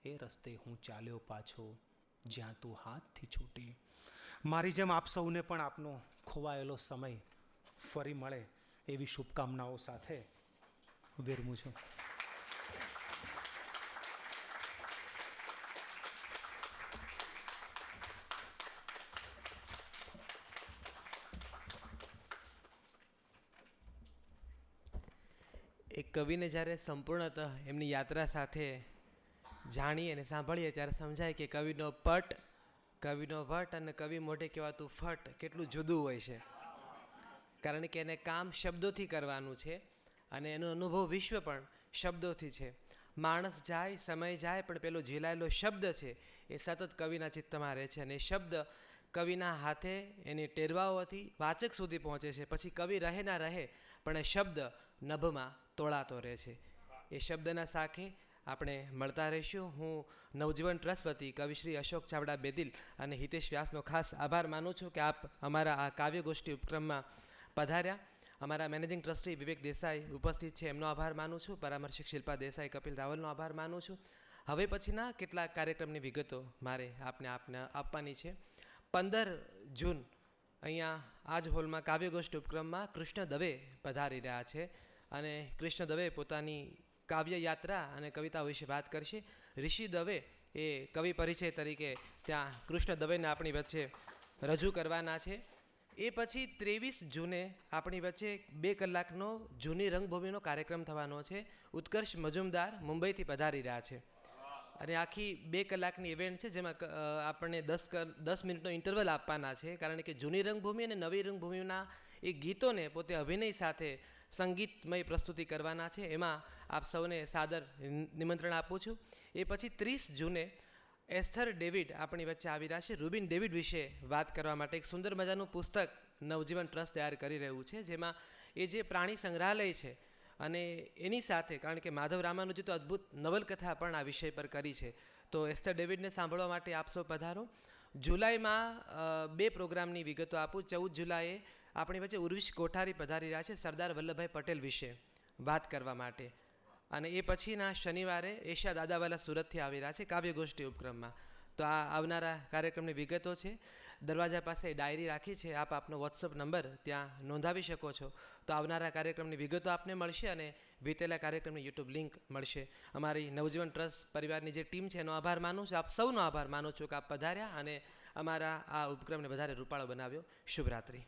એ રસ્તે હું ચાલ્યો પાછો જ્યાં તું હાથથી છૂટી. મારી જેમ આપ સૌને પણ આપનો ખોવાયેલો સમય ફરી મળે એવી શુભકામનાઓ સાથે વિરમું છું. એક કવિને જ્યારે સંપૂર્ણતઃ એમની યાત્રા સાથે જાણીએ અને સાંભળીએ ત્યારે સમજાય કે કવિનો પટ, કવિનો વટ અને કવિ મોઢે કહેવાતું ફટ કેટલું જુદું હોય છે. કારણ કે એને કામ શબ્દોથી કરવાનું છે અને એનો અનુભવ વિશ્વ પણ શબ્દોથી છે. માણસ જાય, સમય જાય, પણ પેલો ઝીલાયેલો શબ્દ છે એ સતત કવિના ચિત્તમાં રહે છે અને એ શબ્દ કવિના હાથે એની ટેરવાઓથી વાચક સુધી પહોંચે છે. પછી કવિ રહે ના રહે પણ એ શબ્દ નભમાં તોળાતો રહે છે. એ શબ્દના સાખે આપણે મળતા રહીશું. હું નવજીવન ટ્રસ્ટ વતી કવિશ્રી અશોક ચાવડા બેદિલ અને હિતેશ વ્યાસનો ખાસ આભાર માનું છું કે આપ અમારા આ કાવ્ય ગોષ્ઠી ઉપક્રમમાં પધાર્યા. અમારા મેનેજિંગ ટ્રસ્ટી વિવેક દેસાઈ ઉપસ્થિત છે, એમનો આભાર માનું છું. પરામર્શક શિલ્પા દેસાઈ, કપિલ રાવલનો આભાર માનું છું. હવે પછીના કેટલાક કાર્યક્રમની વિગતો મારે આપને આપવાની છે. 15 જૂન અહીંયા આ જ હોલમાં કાવ્યગોષ્ઠી ઉપક્રમમાં કૃષ્ણ દવે પધારી રહ્યા છે અને કૃષ્ણ દવે પોતાની કાવ્ય યાત્રા અને કવિતાઓ વિશે વાત કરશે. ઋષિ દવે એ કવિ પરિચય તરીકે ત્યાં કૃષ્ણ દવેને આપણી વચ્ચે રજૂ કરવાના છે. એ પછી 23 જૂને આપણી વચ્ચે 2 કલાકનો જૂની રંગભૂમિનો કાર્યક્રમ થવાનો છે. ઉત્કર્ષ મજુમદાર મુંબઈથી પધારી રહ્યા છે અને આખી 2 કલાકની ઇવેન્ટ છે જેમાં આપણને 10 મિનિટનો ઇન્ટરવલ આપવાના છે. કારણ કે જૂની રંગભૂમિ અને નવી રંગભૂમિના એ ગીતોને પોતે અભિનય સાથે સંગીતમય પ્રસ્તુતિ કરવાના છે. એમાં આપ સૌને સાદર નિમંત્રણ આપું છું. એ પછી 30 જૂને એસ્થર ડેવિડ આપણી વચ્ચે આવી રહ્યા છે. રૂબિન ડેવિડ વિશે વાત કરવા માટે એક સુંદર મજાનું પુસ્તક નવજીવન ટ્રસ્ટ તૈયાર કરી રહ્યું છે, જેમાં એ જે પ્રાણી સંગ્રહાલય છે અને એની સાથે, કારણ કે માધવ રામાનુજી તો અદ્ભુત નવલકથા પણ આ વિષય પર કરી છે, તો એસ્થર ડેવિડને સાંભળવા માટે આપ સૌ પધારો. જુલાઈમાં 2 પ્રોગ્રામની વિગતો આપું. 14 જુલાઈએ આપણી વચ્ચે ઉર્વિશ કોઠારી પધારી રહ્યા છે સરદાર વલ્લભભાઈ પટેલ વિશે વાત કરવા માટે. અને એ પછીના શનિવારે એશિયા દાદાવાલા સુરતથી આવી રહ્યા છે કાવ્યગોષ્ઠી ઉપક્રમમાં. તો આ આવનારા કાર્યક્રમની વિગતો છે. દરવાજા પાસે ડાયરી રાખી છે, આપ આપનો વોટ્સઅપ નંબર ત્યાં નોંધાવી શકો છો. તો આવનારા કાર્યક્રમની વિગતો આપને મળશે અને વીતેલા કાર્યક્રમની યુટ્યુબ લિંક મળશે. અમારી નવજીવન ટ્રસ્ટ પરિવારની જે ટીમ છે એનો આભાર માનું છું, આપ સૌનો આભાર માનું છું કે આપ પધાર્યા અને અમારા આ ઉપક્રમને વધારે રૂપાળો બનાવ્યો. શુભરાત્રિ.